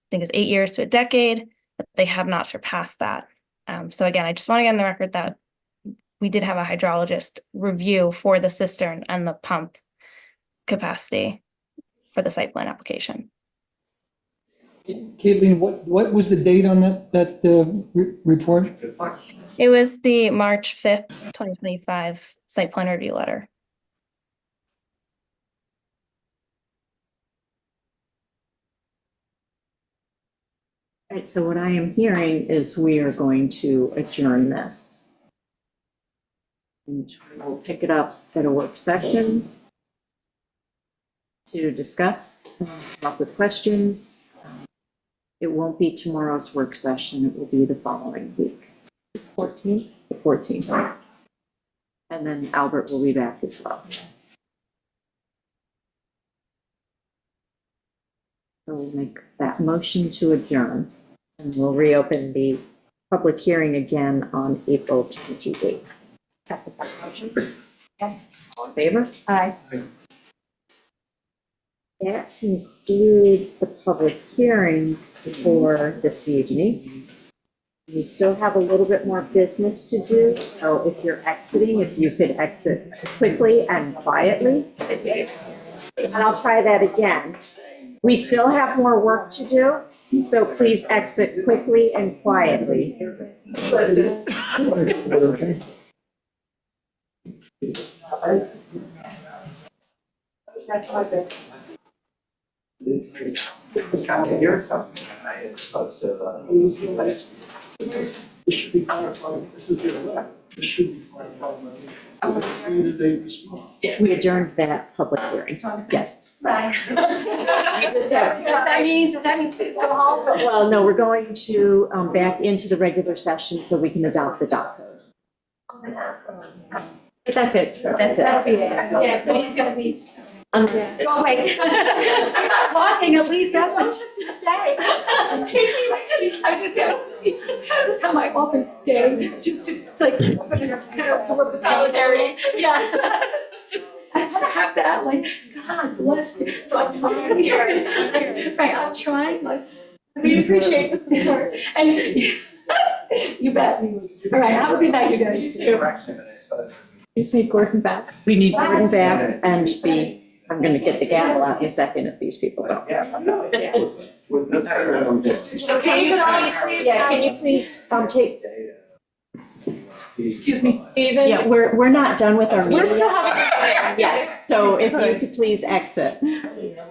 think it's 8 years to a decade, that they have not surpassed that. So again, I just want to get on the record that we did have a hydrologist review for the cistern and the pump capacity for the site plan application. Caitlin, what was the date on that report? It was the March 5th, 2025 site plan review letter. All right, so what I am hearing is we are going to adjourn this. And we'll pick it up at a work session to discuss, come up with questions. It won't be tomorrow's work session, it will be the following week. 14th? The 14th. And then Albert will be back as well. So we'll make that motion to adjourn. And we'll reopen the public hearing again on April 28th. Yes. All in favor? Aye. That concludes the public hearings for this evening. We still have a little bit more business to do, so if you're exiting, if you could exit quickly and quietly. And I'll try that again. We still have more work to do, so please exit quickly and quietly. Okay. Hear something tonight, lots of, This should be clarified, this is your left, this should be clarified. Did they respond? We adjourned that public hearing. Yes. Bye. We just have. Does that mean people go home? Well, no, we're going to back into the regular session so we can adopt the doc code. But that's it. That's it. Yeah, so it's gonna be. Unless, Oh, wait. I'm not talking, at least that's why I have to stay. I was just, every time I often stay, just to, it's like, kind of a little solidarity. Yeah. I gotta have that, like, God bless you. So I'm trying here. Right, I'm trying, like, we appreciate the support. And you bet. All right, have a good night, you guys, too. You say Gordon back. we need Gordon back and I'm gonna get the gavel out in a second if these people don't. So David, Can you please, take, excuse me, Stephen? yeah, we're not done with our meeting. We're still having. Yes, so if you could please exit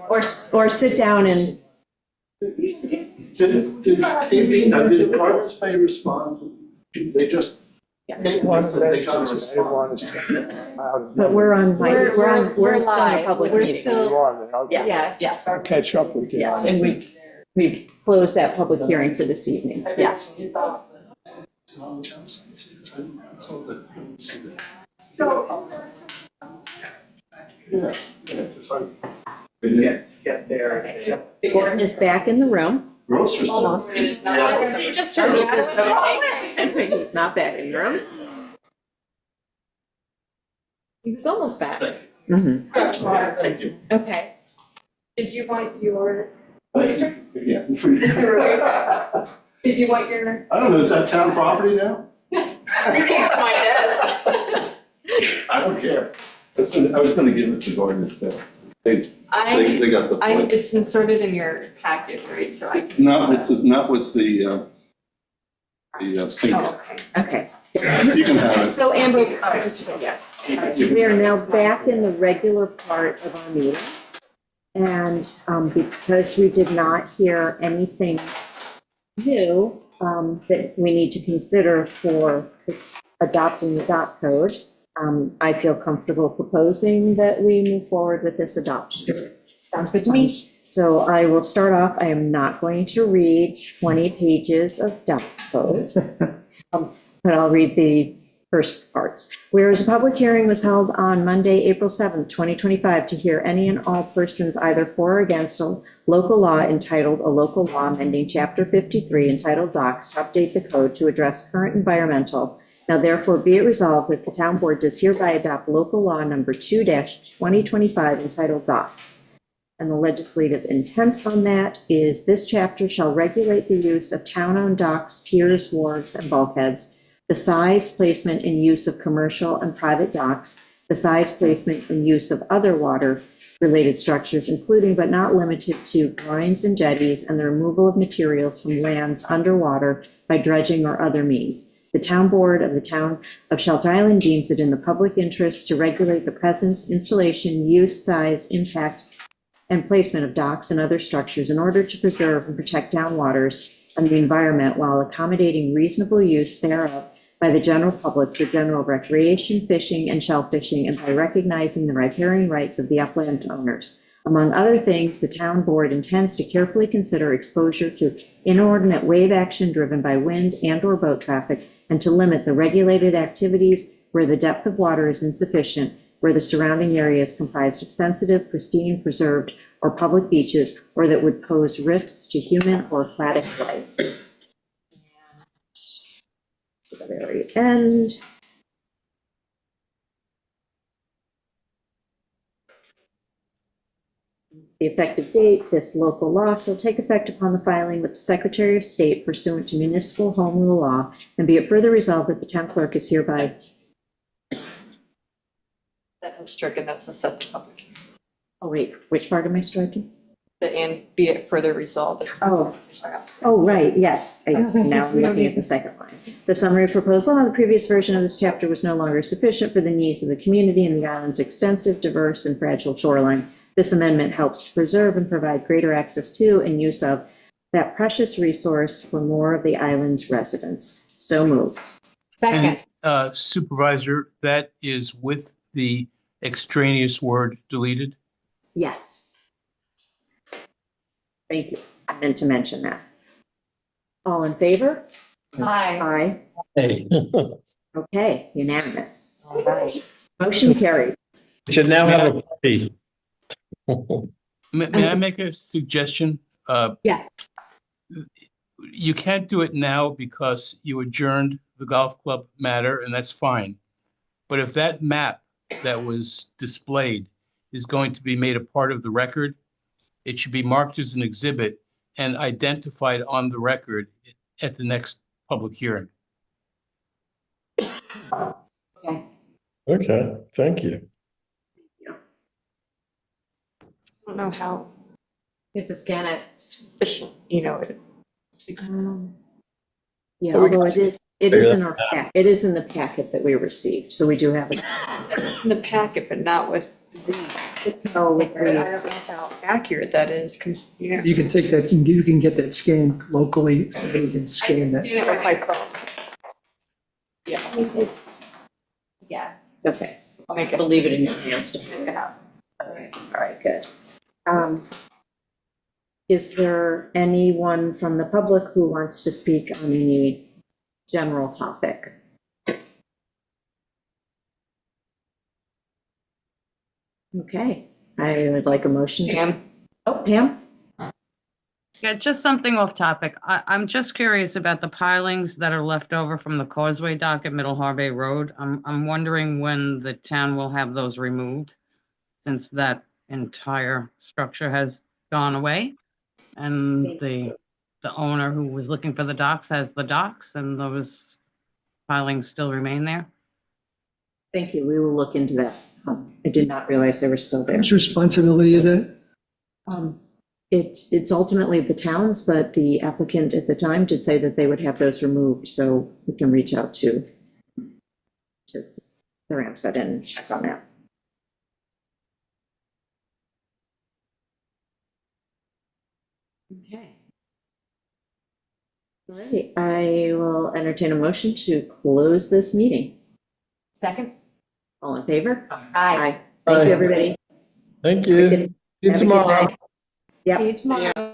or sit down and, Did the departments may respond? They just. They got a response. but we're on, we're still in a live. public We're meeting. still- Yes. I'll catch up with you. Yes, and we closed that public hearing for this evening. Yes. Get there. Gordon is back in the room. Grocery. Almost. Just turned me out of the He's not back in the room. He was almost back. Mhm. Thank you. Okay. Did you want your, Yeah. did you want your? I don't know, is that town property now? I I don't care. I was gonna give it to Gordon instead. They got the point. It's inserted in your packet, right, so I. Not with the thing. Oh, okay. Okay. You can have it. So Amber, yes. We are now back in the regular part of our meeting. And because we did not hear anything new that we need to consider for adopting the dot code, I feel comfortable proposing that we move forward with this adoption. Sounds good to me. So I will start off. I am not going to read 20 pages of dot code, but I'll read the first parts. Whereas a public hearing was held on Monday, April 7th, 2025, to hear any and all persons either for or against a local law entitled A Local Law Amending Chapter 53 entitled Docks to update the code to address current environmental. Now therefore be it resolved that the town board does hereby adopt local law number 2-2025 entitled Docks. And the legislative intent on that is this chapter shall regulate the use of town-owned docks, piers, wharves, and bulkheads, the size, placement, and use of commercial and private docks, the size, placement, and use of other water-related structures, including but not limited to groins and jetties, and the removal of materials from lands underwater by dredging or other means. The town board of the town of Shelter Island deems it in the public interest to regulate the presence, installation, use, size, impact, and placement of docks and other structures in order to preserve and protect downwaters and the environment while accommodating reasonable use thereof by the general public for general recreation, fishing, and shell fishing, and by recognizing the riparian rights of the upland owners. Among other things, the town board intends to carefully consider exposure to inordinate wave action driven by wind and/or boat traffic, and to limit the regulated activities where the depth of water is insufficient, where the surrounding area is comprised of sensitive, pristine, preserved, or public beaches, or that would pose risks to human or aquatic life. To the very end. The effective date, this local law shall take effect upon the filing with the Secretary of State pursuant to municipal home rule law, and be it further resolved that the town clerk is hereby. That was stricken, that's the set the public. Oh, wait, which part am I striking? And be it further resolved. Oh, right, yes. Now I'm looking at the second line. The summary of proposal on the previous version of this chapter was no longer sufficient for the needs of the community and the island's extensive, diverse, and fragile shoreline. This amendment helps to preserve and provide greater access to and use of that precious resource for more of the island's residents. So moved. Second. And Supervisor, that is with the extraneous word deleted? Yes. Thank you. I meant to mention that. All in favor? Aye. Aye. Hey. Okay, unanimous. All right. Motion carried. We should now have a party. May I make a suggestion? Yes. You can't do it now because you adjourned the golf club matter, and that's fine. But if that map that was displayed is going to be made a part of the record, it should be marked as an exhibit and identified on the record at the next public hearing. Okay. Okay, thank you. I don't know how. You have to scan it, you know. Yeah, Well, we can- although it is in our, it is in the packet that we received, so we do have it. In the packet, but not with the. Oh, with I don't the- know how accurate that is, you know. You can take that, you can get that scanned locally, somebody can scan that. Do it with my phone. Yeah. It's, yeah. Okay. I'll make it. We'll leave it in your hands to pick it up. All right, good. Is there anyone from the public who wants to speak on any general topic? Okay, I would like a motion. Pam? Oh, Pam? Yeah, just something off topic. I'm just curious about the pilings that are left over from the Causeway dock at Middle Harbor Road. I'm wondering when the town will have those removed, since that entire structure has gone away. And the owner who was looking for the docks has the docks, and those pilings still remain there. Thank you, we will look into that. I did not realize they were still there. Whose responsibility is that? It's ultimately the town's, but the applicant at the time did say that they would have those removed, so we can reach out to the Ramsden and check on that. Okay. All right, I will entertain a motion to close this meeting. Second? All in favor? Aye. Thank you, Aye. everybody. Thank you. See you Have a good tomorrow. night. Yep. See you tomorrow.